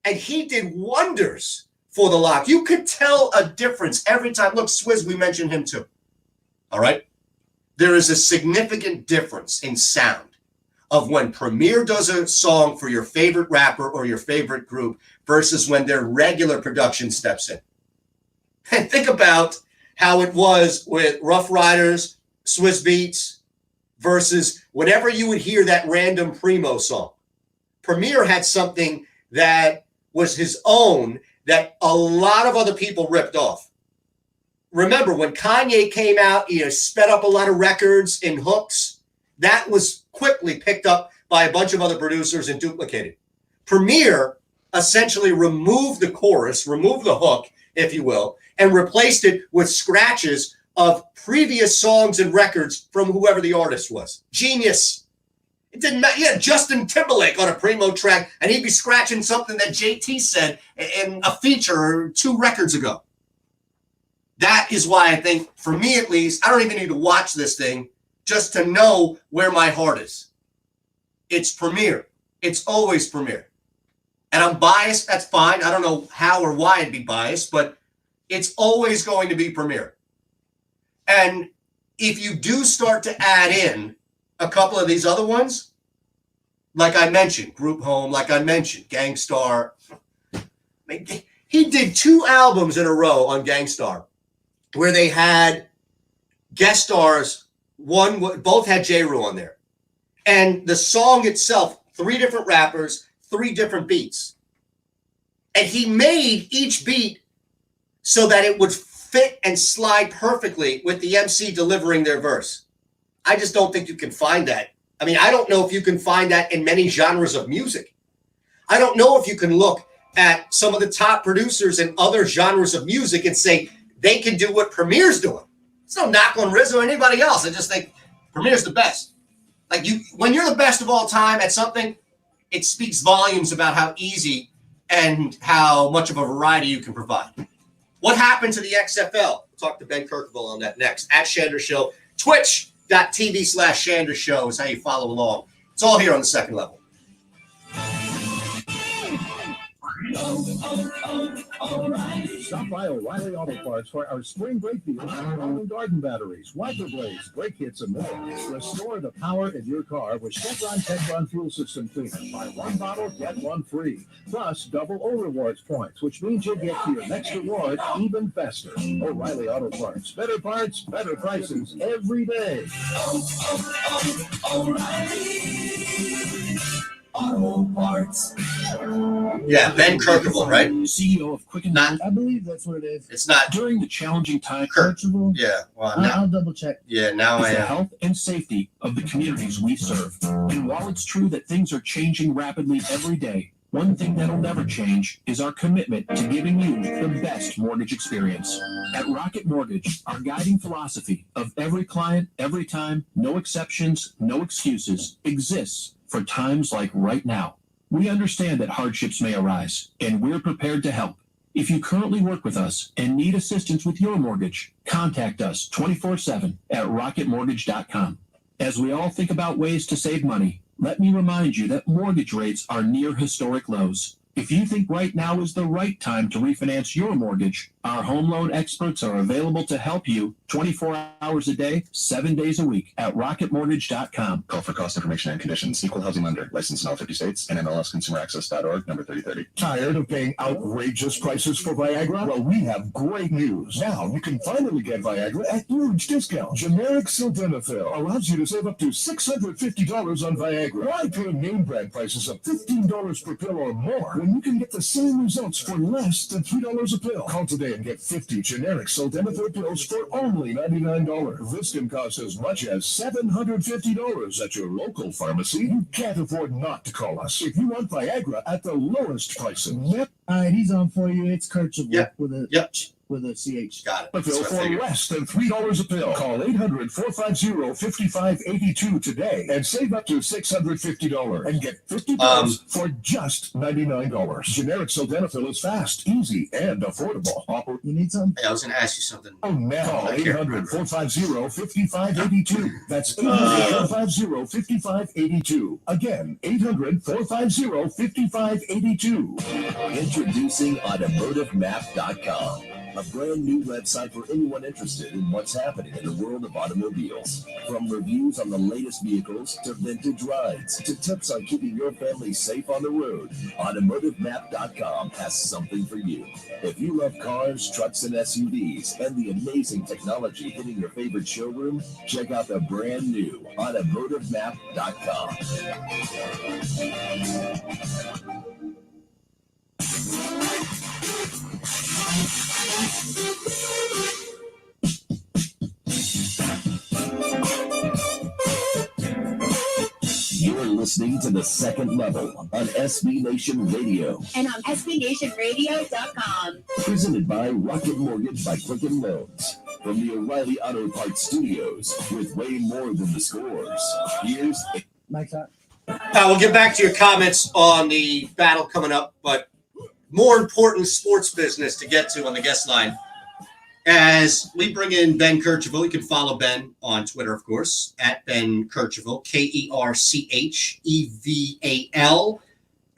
And he did wonders for the Lock. You could tell a difference every time. Look, Swizz, we mentioned him too. All right? There is a significant difference in sound of when Premier does a song for your favorite rapper or your favorite group versus when their regular production steps in. And think about how it was with Rough Riders, Swizz Beatz, versus whenever you would hear that random Primo song. Premier had something that was his own that a lot of other people ripped off. Remember, when Kanye came out, he sped up a lot of records in hooks. That was quickly picked up by a bunch of other producers and duplicated. Premier essentially removed the chorus, removed the hook, if you will, and replaced it with scratches of previous songs and records from whoever the artist was. Genius. It didn't matter. Yeah, Justin Timberlake on a Primo track, and he'd be scratching something that JT said in a feature 2 records ago. That is why I think, for me at least, I don't even need to watch this thing just to know where my heart is. It's Premier. It's always Premier. And I'm biased. That's fine. I don't know how or why I'd be biased, but it's always going to be Premier. And if you do start to add in a couple of these other ones, like I mentioned, Group Home, like I mentioned, Gang Starr. He did 2 albums in a row on Gang Starr where they had guest stars. Both had J-Ru on there. And the song itself, 3 different rappers, 3 different beats. And he made each beat so that it would fit and slide perfectly with the MC delivering their verse. I just don't think you can find that. I mean, I don't know if you can find that in many genres of music. I don't know if you can look at some of the top producers in other genres of music and say they can do what Premier's doing. It's no knock on RZA or anybody else. I just think Premier's the best. Like, when you're the best of all time at something, it speaks volumes about how easy and how much of a variety you can provide. What happened to the XFL? We'll talk to Ben Kirkville on that next. At Shander Show, twitch.tv/Shander Show is how you follow along. It's all here on the Second Level. Stop by O'Reilly Auto Parts for our spring brake deals on lawn and garden batteries, wiper blades, brake kits, and more. Restore the power in your car with Chevron Techron Fuel System Cleaner. Buy one bottle, get one free. Plus, double O Rewards points, which means you'll get to your next reward even faster. O'Reilly Auto Parts. Better prices every day. Auto Parts. Yeah, Ben Kirkable, right? CEO of Quicken. Not. I believe that's what it is. It's not During the challenging time, Kirkable? Yeah. Well, now, I'll double check. yeah. Now is I the am. health and safety of the communities we serve. And while it's true that things are changing rapidly every day, one thing that'll never change is our commitment to giving you the best mortgage experience. At Rocket Mortgage, our guiding philosophy of every client, every time, no exceptions, no excuses, exists for times like right now. We understand that hardships may arise, and we're prepared to help. If you currently work with us and need assistance with your mortgage, contact us 24/7 at rocketmortgage.com. As we all think about ways to save money, let me remind you that mortgage rates are near historic lows. If you think right now is the right time to refinance your mortgage, our home loan experts are available to help you 24 hours a day, 7 days a week at rocketmortgage.com. Call for cost information and conditions. Equal housing lender. Licensed in all 50 states. NMLSconsumeraccess.org, number 3030. Tired of paying outrageous prices for Viagra? Well, we have great news. Now you can finally get Viagra at huge discounts. Generic sildenafil allows you to save up to $650 on Viagra. Why pay name brand prices of $15 per pill or more when you can get the same results for less than $3 a pill? Call today and get 50 generic sildenafil pills for only $99. This can cost as much as $750 at your local pharmacy. You can't afford not to call us if you want Viagra at the lowest prices. Yep. All right, he's on for you. It's Kirchable Yep. with a Yep. with a CH. Got it. A pill That's what I for figured. less than $3 a pill. Call 800-450-5582 today and save up to $650 and get 50 pills for just $99. Generic sildenafil is fast, easy, and affordable. You need something? Hey, I was going to ask you something. Oh, now I can't 800-450-5582. That's 800-450-5582. Again, 800-450-5582. Introducing AutomotiveMap.com, a brand new website for anyone interested in what's happening in the world of automobiles. From reviews on the latest vehicles to vintage rides to tips on keeping your family safe on the road, AutomotiveMap.com has something for you. If you love cars, trucks, and SUVs and the amazing technology hitting your favorite showroom, check out the brand new AutomotiveMap.com. You're listening to The Second Level on SB Nation Radio. And on SBNationRadio.com. Presented by Rocket Mortgage by Quicken Loans. From the O'Reilly Auto Parts Studios, with way more than the scores. Here's Mike's out. We'll get back to your comments on the battle coming up, but more important sports business to get to on the guest line. As we bring in Ben Kirchable, you can follow Ben on Twitter, of course, at Ben Kirchable, Kercheval.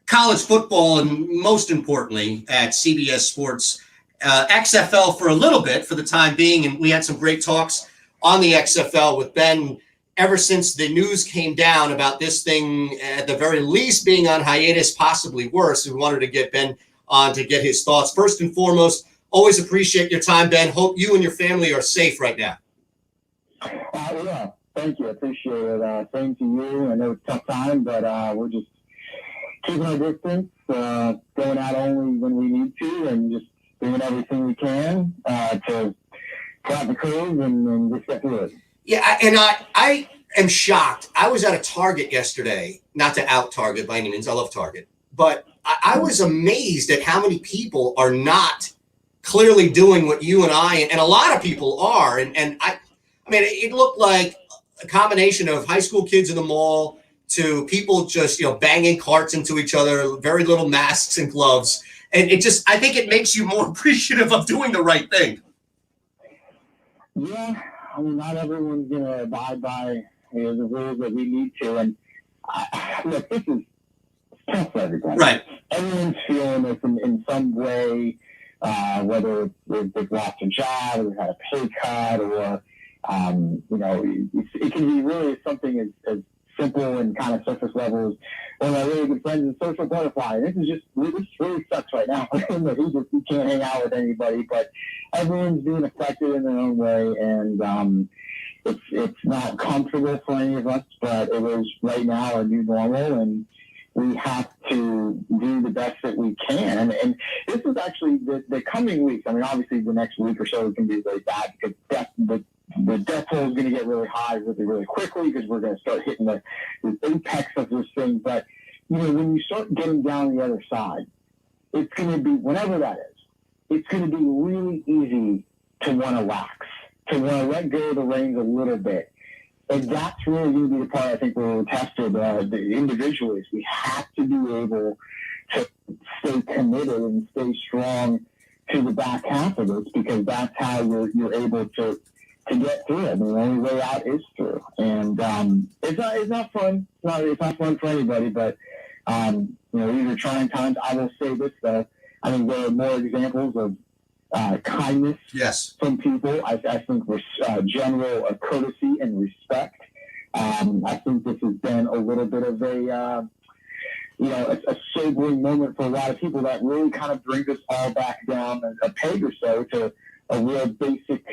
College football, and most importantly, at CBS Sports. XFL for a little bit, for the time being, and we had some great talks on the XFL with Ben ever since the news came down about this thing, at the very least, being on hiatus, possibly worse. We wanted to get Ben on to get his thoughts. First and foremost, always appreciate your time, Ben. Hope you and your family are safe right now. Yeah, thank you. I appreciate it. Same to you. I know it's a tough time, but we're just keeping our distance, going out only when we need to, and just doing everything we can to grab the curve and just get through it. Yeah, and I am shocked. I was at a Target yesterday, not to out Target by any means. I love Target. But I was amazed at how many people are not clearly doing what you and I, and a lot of people are. And I mean, it looked like a combination of high school kids in the mall to people just, banging carts into each other, very little masks and gloves. And it just, I think it makes you more appreciative of doing the right thing. Yeah, I mean, not everyone's going to abide by the rules that we need to. And look, this is tough for everybody. Right. everyone's feeling this in some way, whether they've lost a job or had a pay cut, or it can be really something as simple and kind of surface level as one of my really good friends is Social Butterfly. This really sucks right now. He can't hang out with anybody, but everyone's being affected in their own way, and it's not comfortable for any of us, but it is right now our new normal, and we have to do the best that we can. And this is actually the coming weeks. I mean, obviously the next week or so is going to be very bad because the death toll is going to get really high really quickly because we're going to start hitting the apex of this thing. But, when you start getting down the other side, it's going to be, whenever that is, it's going to be really easy to want to lax, to want to let go of the reins a little bit. And that's really going to be the part I think where we're tested individually. We have to be able to stay committed and stay strong to the back half of this, because that's how you're able to get through it. I mean, the only way out is through. And it's not fun. It's not fun for anybody, but these are trying times. I will say this, though. I think there are more examples of kindness from people. I think general courtesy and respect. I think this has been a little bit of a sobering moment for a lot of people that really kind of brings us all back down a peg or so to a real basic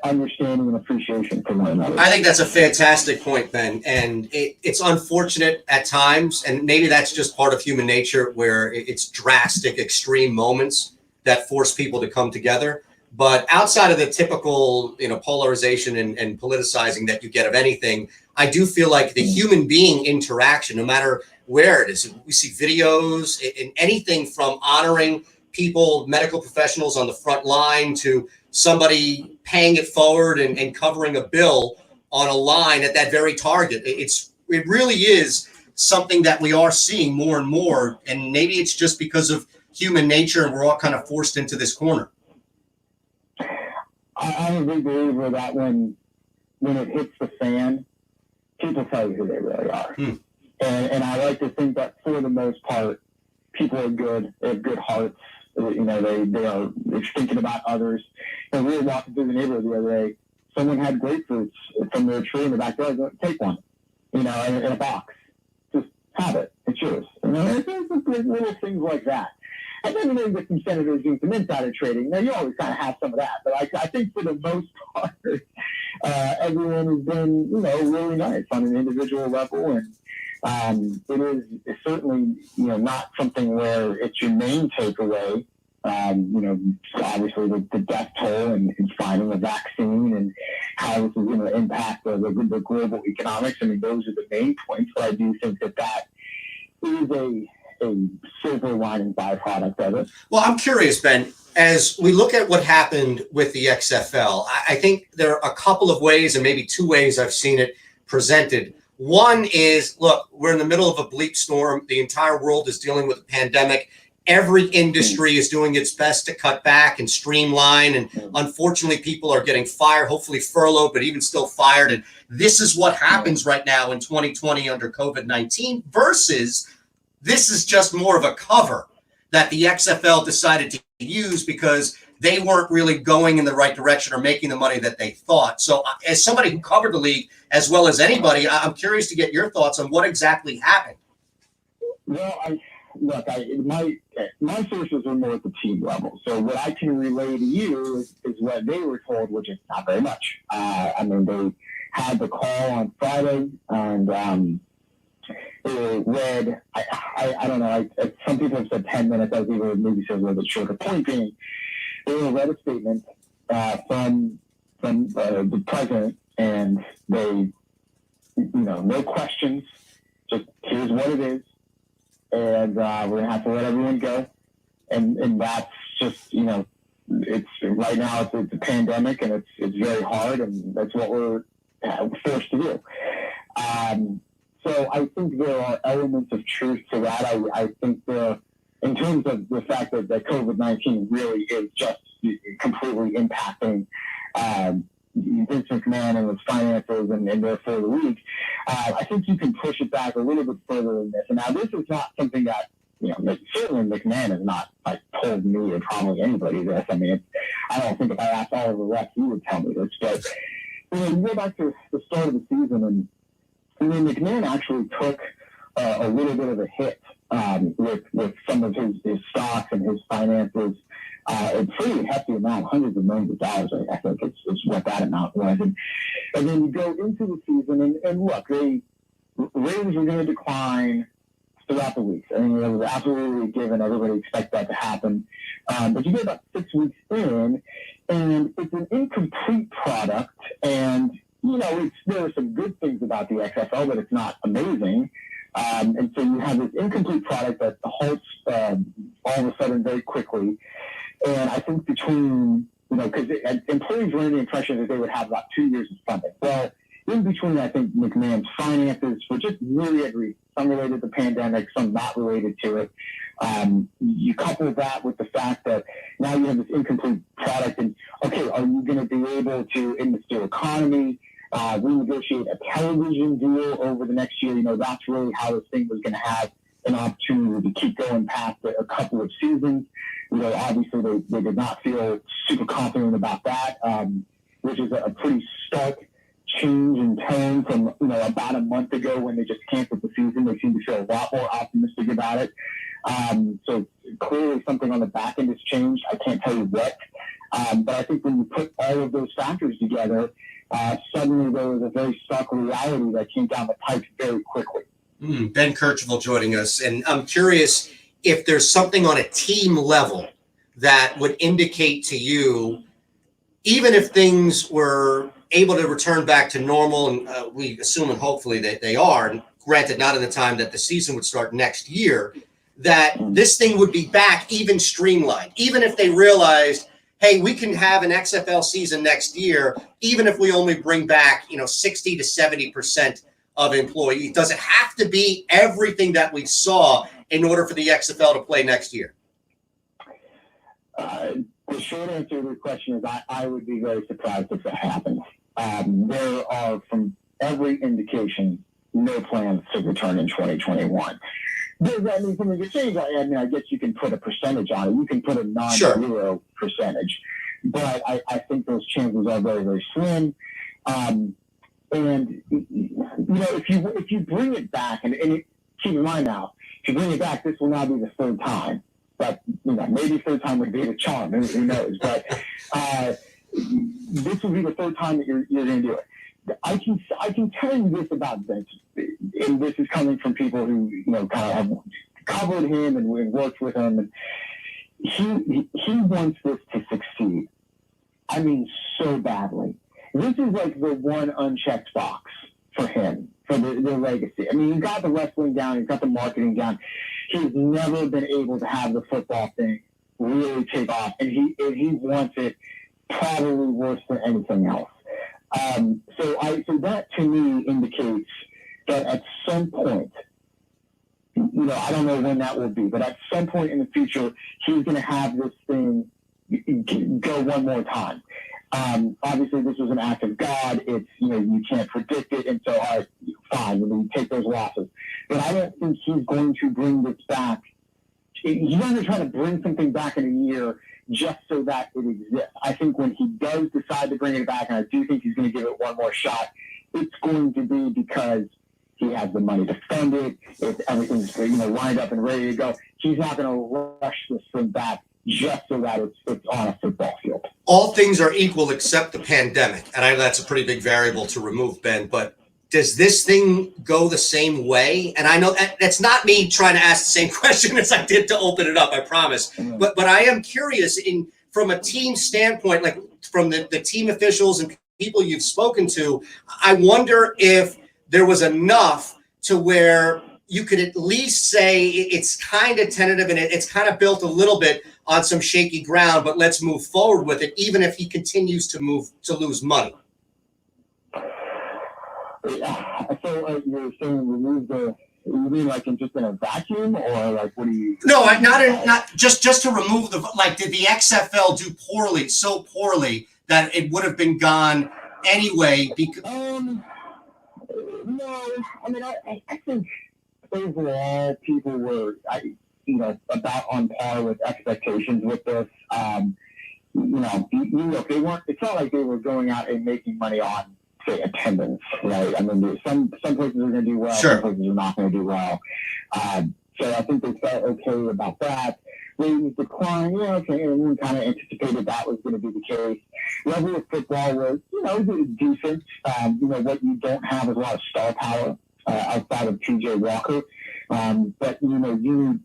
understanding and appreciation for one another. I think that's a fantastic point, Ben. And it's unfortunate at times, and maybe that's just part of human nature, where it's drastic, extreme moments that force people to come together. But outside of the typical, polarization and politicizing that you get of anything, I do feel like the human being interaction, no matter where it is, we see videos in anything from honoring people, medical professionals on the front line, to somebody paying it forward and covering a bill on a line at that very target. It really is something that we are seeing more and more. And maybe it's just because of human nature and we're all kind of forced into this corner. I'm a big believer that when it hits the fan, people tell you who they really are. And I like to think that for the most part, people are good. They have good hearts. They're thinking about others. And we were walking through the neighborhood the other day. Someone had grapefruits from their tree in the backyard. Take one, in a box. Just have it. It's yours. It's little things like that. And then you get some senators doing some insider trading. Now, you always kind of have some of that. But I think for the most part, everyone has been, really nice on an individual level. And it's certainly, not something where it's your main takeaway. Obviously the death toll and finding a vaccine and how this is going to impact the global economics. I mean, those are the main points. But I do think that is a silver lining byproduct of it. Well, I'm curious, Ben, as we look at what happened with the XFL, I think there are a couple of ways, and maybe two ways I've seen it presented. One is, look, we're in the middle of a bleak storm. The entire world is dealing with a pandemic. Every industry is doing its best to cut back and streamline. And unfortunately, people are getting fired, hopefully furloughed, but even still fired. And this is what happens right now in 2020 under COVID-19 versus this is just more of a cover that the XFL decided to use because they weren't really going in the right direction or making the money that they thought. So as somebody who covered the league as well as anybody, I'm curious to get your thoughts on what exactly happened. Well, my sources are more at the team level. So what I can relay to you is what they were told, which is not very much. They had the call on Friday, and it read, I don't know, some people have said 10 minutes. I was even maybe said a little bit shorter. Point being, they read a statement from the president, and they, no questions, just here's what it is, and we're going to have to let everyone go. And that's just, it's right now it's a pandemic, and it's very hard, and that's what we're forced to do. So I think there are elements of truth to that. I think in terms of the fact that COVID-19 really is just completely impacting Vince McMahon and his finances and therefore the league, I think you can push it back a little bit further than this. And now this is not something that certainly McMahon has not like told me or probably anybody this. I mean, I don't think if I asked Oliver Rex, he would tell me this. But you go back to the start of the season, and McMahon actually took a little bit of a hit with some of his stocks and his finances. A pretty hefty amount, hundreds of millions of dollars, I think is what that amount was. And then you go into the season, and look, ratings were going to decline throughout the weeks. I mean, it was absolutely given. Everybody expected that to happen. But you get about 6 weeks in, and it's an incomplete product. And, there are some good things about the XFL, but it's not amazing. And so you have this incomplete product that halts all of a sudden very quickly. And I think between, because employees were under the impression that they would have about 2 years of funding. Well, in between, I think McMahon's finances were just really agreed. Some related to the pandemic, some not related to it. You couple that with the fact that now you have this incomplete product, and okay, are you going to be able to, in the still economy, renegotiate a television deal over the next year? That's really how this thing was going to have an opportunity to keep going past a couple of seasons. Obviously they did not feel super confident about that, which is a pretty stark change in tone from about a month ago when they just canceled the season. They seem to feel a lot more optimistic about it. So clearly something on the back end has changed. I can't tell you what, but I think when you put all of those factors together, suddenly there was a very stark reality that came down the pipe very quickly. Ben Kercheval joining us, and I'm curious if there's something on a team level that would indicate to you, even if things were able to return back to normal, and we assume and hopefully that they are, and granted not in the time that the season would start next year, that this thing would be back even streamlined, even if they realized, hey, we can have an XFL season next year, even if we only bring back 60 to 70% of employees. Does it have to be everything that we saw in order for the XFL to play next year? The short answer to the question is I would be very surprised if that happens. There are, from every indication, no plans to return in 2021. Does that mean something could change? I guess you can put a percentage on it. You can put a non-zero percentage. But I think those chances are very, very slim. And, if you bring it back, and keep in mind now, if you bring it back, this will now be the third time. But, maybe third time would be the charm. Who knows? But this will be the third time that you're going to do it. I can tell you this about Vince, and this is coming from people who kind of have covered him and worked with him, and he wants this to succeed. I mean, so badly. This is like the one unchecked box for him, for the legacy. I mean, he's got the wrestling down, he's got the marketing down. He's never been able to have the football thing really take off, and he wants it probably worse than anything else. So that to me indicates that at some point, I don't know when that will be, but at some point in the future, he's going to have this thing go one more time. Obviously, this was an act of God. It's, you can't predict it. And so, all right, fine, you take those losses. But I don't think he's going to bring this back. He's not going to try to bring something back in a year just so that it exists. I think when he does decide to bring it back, and I do think he's going to give it one more shot, it's going to be because he has the money to fund it. If everything's lined up and ready to go, he's not going to rush this thing back just so that it's on a football field. All things are equal except the pandemic, and I know that's a pretty big variable to remove, Ben, but does this thing go the same way? And I know that's not me trying to ask the same question as I did to open it up, I promise. But I am curious from a team standpoint, like from the team officials and people you've spoken to, I wonder if there was enough to where you could at least say it's kind of tentative and it's kind of built a little bit on some shaky ground, but let's move forward with it, even if he continues to lose money. Yeah. So you're saying remove you mean like just in a vacuum, or like what do you? No, not just to remove did the XFL do so poorly that it would have been gone anyway? No, I mean I think overall people were about on par with expectations with this. Look, they weren't. It's not like they were going out and making money on, say, attendance, right? I mean, some places are going to do well, Sure. some places are not going to do well. So I think they felt okay about that. Ratings decline, okay, and we kind of anticipated that was going to be the case. Level of football was, decent. What you don't have is a lot of star power outside of T.J. Walker. But, you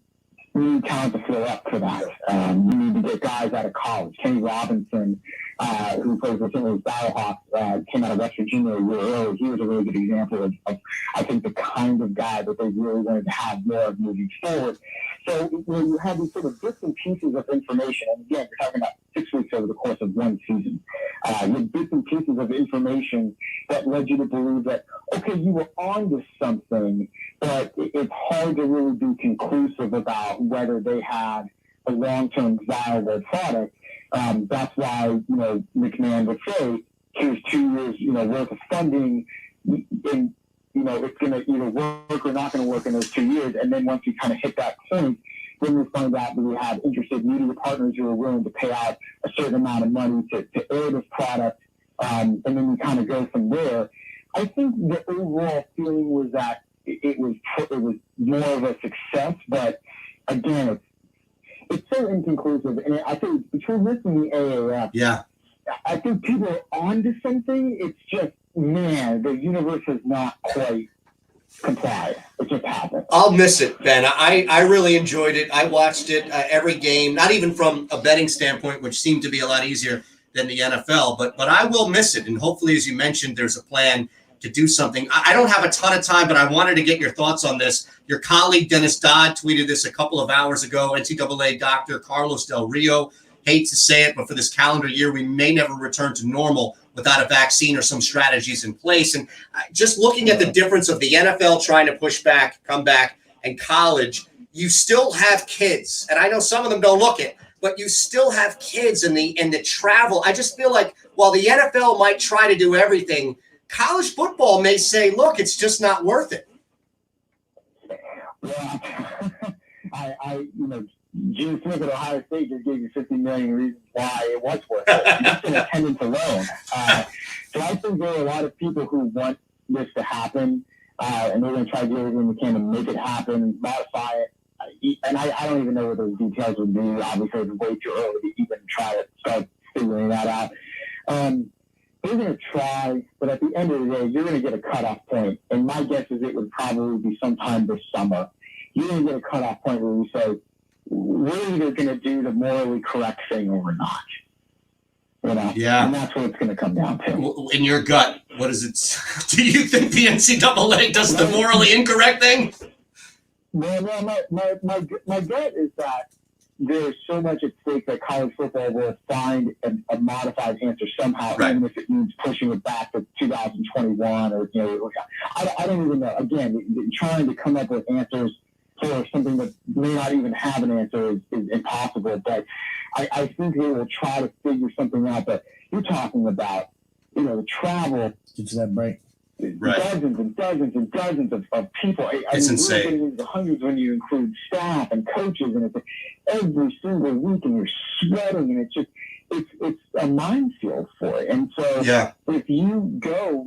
need talent to fill up for that. You need to get guys out of college. Kenny Robinson, who plays for St. Louis Battlehawks, came out of West Virginia a year earlier. He was a really good example of I think, the kind of guy that they really wanted to have more of moving forward. So when you have these sort of bits and pieces of information, and again, you're talking about 6 weeks over the course of one season, you have bits and pieces of information that led you to believe that, okay, you were onto something, but it's hard to really be conclusive about whether they had a long-term viable product. That's why, McMahon would say, here's 2 years, worth of funding, and, it's going to either work or not going to work in those 2 years. And then once you kind of hit that point, then we find out that we have interested media partners who are willing to pay out a certain amount of money to air this product. And then we kind of go from there. I think the overall feeling was that it was more of a success, but again, it's so inconclusive. And I think between this and the AAF, I think people are onto something. It's just, man, the universe has not quite complied. It just happened. I'll miss it, Ben. I really enjoyed it. I watched it every game, not even from a betting standpoint, which seemed to be a lot easier than the NFL, but I will miss it. And hopefully, as you mentioned, there's a plan to do something. I don't have a ton of time, but I wanted to get your thoughts on this. Your colleague, Dennis Dodd, tweeted this a couple of hours ago. NCAA doctor Carlos Del Rio, hate to say it, but for this calendar year, we may never return to normal without a vaccine or some strategies in place. And just looking at the difference of the NFL trying to push back, come back, and college, you still have kids. And I know some of them don't look it, but you still have kids in the travel. I just feel like while the NFL might try to do everything, college football may say, look, it's just not worth it. Yeah, Gene Smith at Ohio State just gave you 50 million reasons why it was worth it. Just in attendance alone. So I think there are a lot of people who want this to happen, and they're going to try to do everything they can to make it happen, modify it. And I don't even know what those details would be. Obviously, it's way too early to even try to start figuring that out. They're going to try, but at the end of the day, you're going to get a cutoff point. And my guess is it would probably be sometime this summer. You're going to get a cutoff point where we say, we're either going to do the morally correct thing or we're not. Yeah. And that's what it's going to come down to. In your gut, what is it? Do you think the NCAA does the morally incorrect thing? No, my gut is that there's so much at stake that college football will find a modified answer somehow, even if it means pushing it back to 2021 or, I don't even know. Again, trying to come up with answers for something that may not even have an answer is impossible. But I think they will try to figure something out. But you're talking about, the travel. Get to that break. Dozens and dozens and dozens of people. It's insane. We're getting into hundreds when you include staff and coaches, and it's every single week, and you're sweating, and it's a minefield for it. And so if you go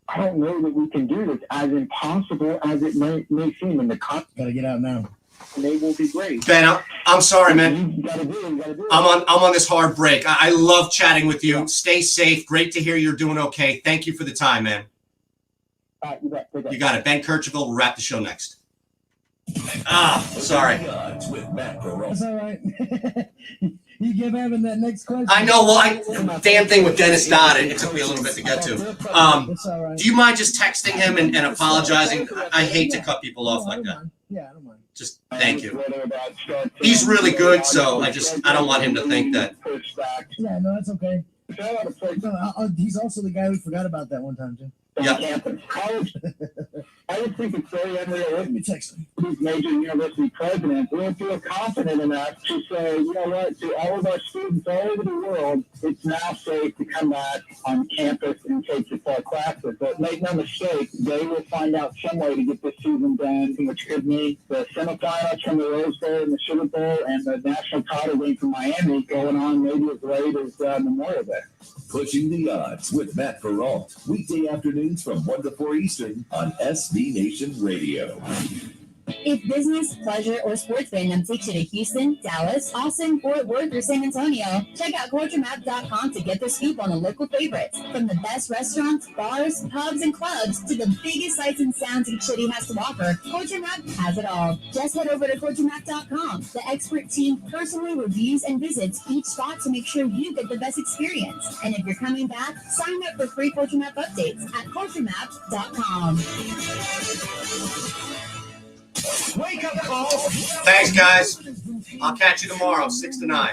I don't know that we can do this, as impossible as it may seem. And gotta get out now. They will be great. Ben, I'm sorry, man. You gotta do it. I'm on this hard break. I love chatting with you. Stay safe. Great to hear you're doing okay. Thank you for the time, man. You got it. Ben Kirchhoff will wrap the show next. Sorry. That's all right. You kept having that next question. I know. Well, damn thing with Dennis Dodd, it took me a little bit to get to. Do you mind just texting him and apologizing? I hate to cut people off like that. Yeah, I don't mind. Just thank you. He's really good, so I don't want him to think that. Yeah, no, that's okay. No, he's also the guy who forgot about that one time, too. Yeah. I just think it's very unrealistic. These major university presidents don't feel confident enough to say, you know what, to all of our students all over the world, it's now safe to come back on campus and take the fall classes. But make no mistake, they will find out some way to get this season done, which could mean the semifinals from the Rose Bowl and the Sugar Bowl and the national title game from Miami going on maybe as late as Memorial Day. Pushing the Odds with Matt Perrault. Weekday afternoons from 1 to 4 Eastern on SB Nation Radio. If business, pleasure, or sports fandom takes you to Houston, Dallas, Austin, Fort Worth, or San Antonio, check out CultureMap.com to get the scoop on the local favorites. From the best restaurants, bars, pubs, and clubs to the biggest sights and sounds each city has to offer, Culture Map has it all. Just head over to CultureMap.com. The expert team personally reviews and visits each spot to make sure you get the best experience. And if you're coming back, sign up for free Culture Map updates at CultureMap.com. Wake up call. Thanks, guys. I'll catch you tomorrow, 6 to 9.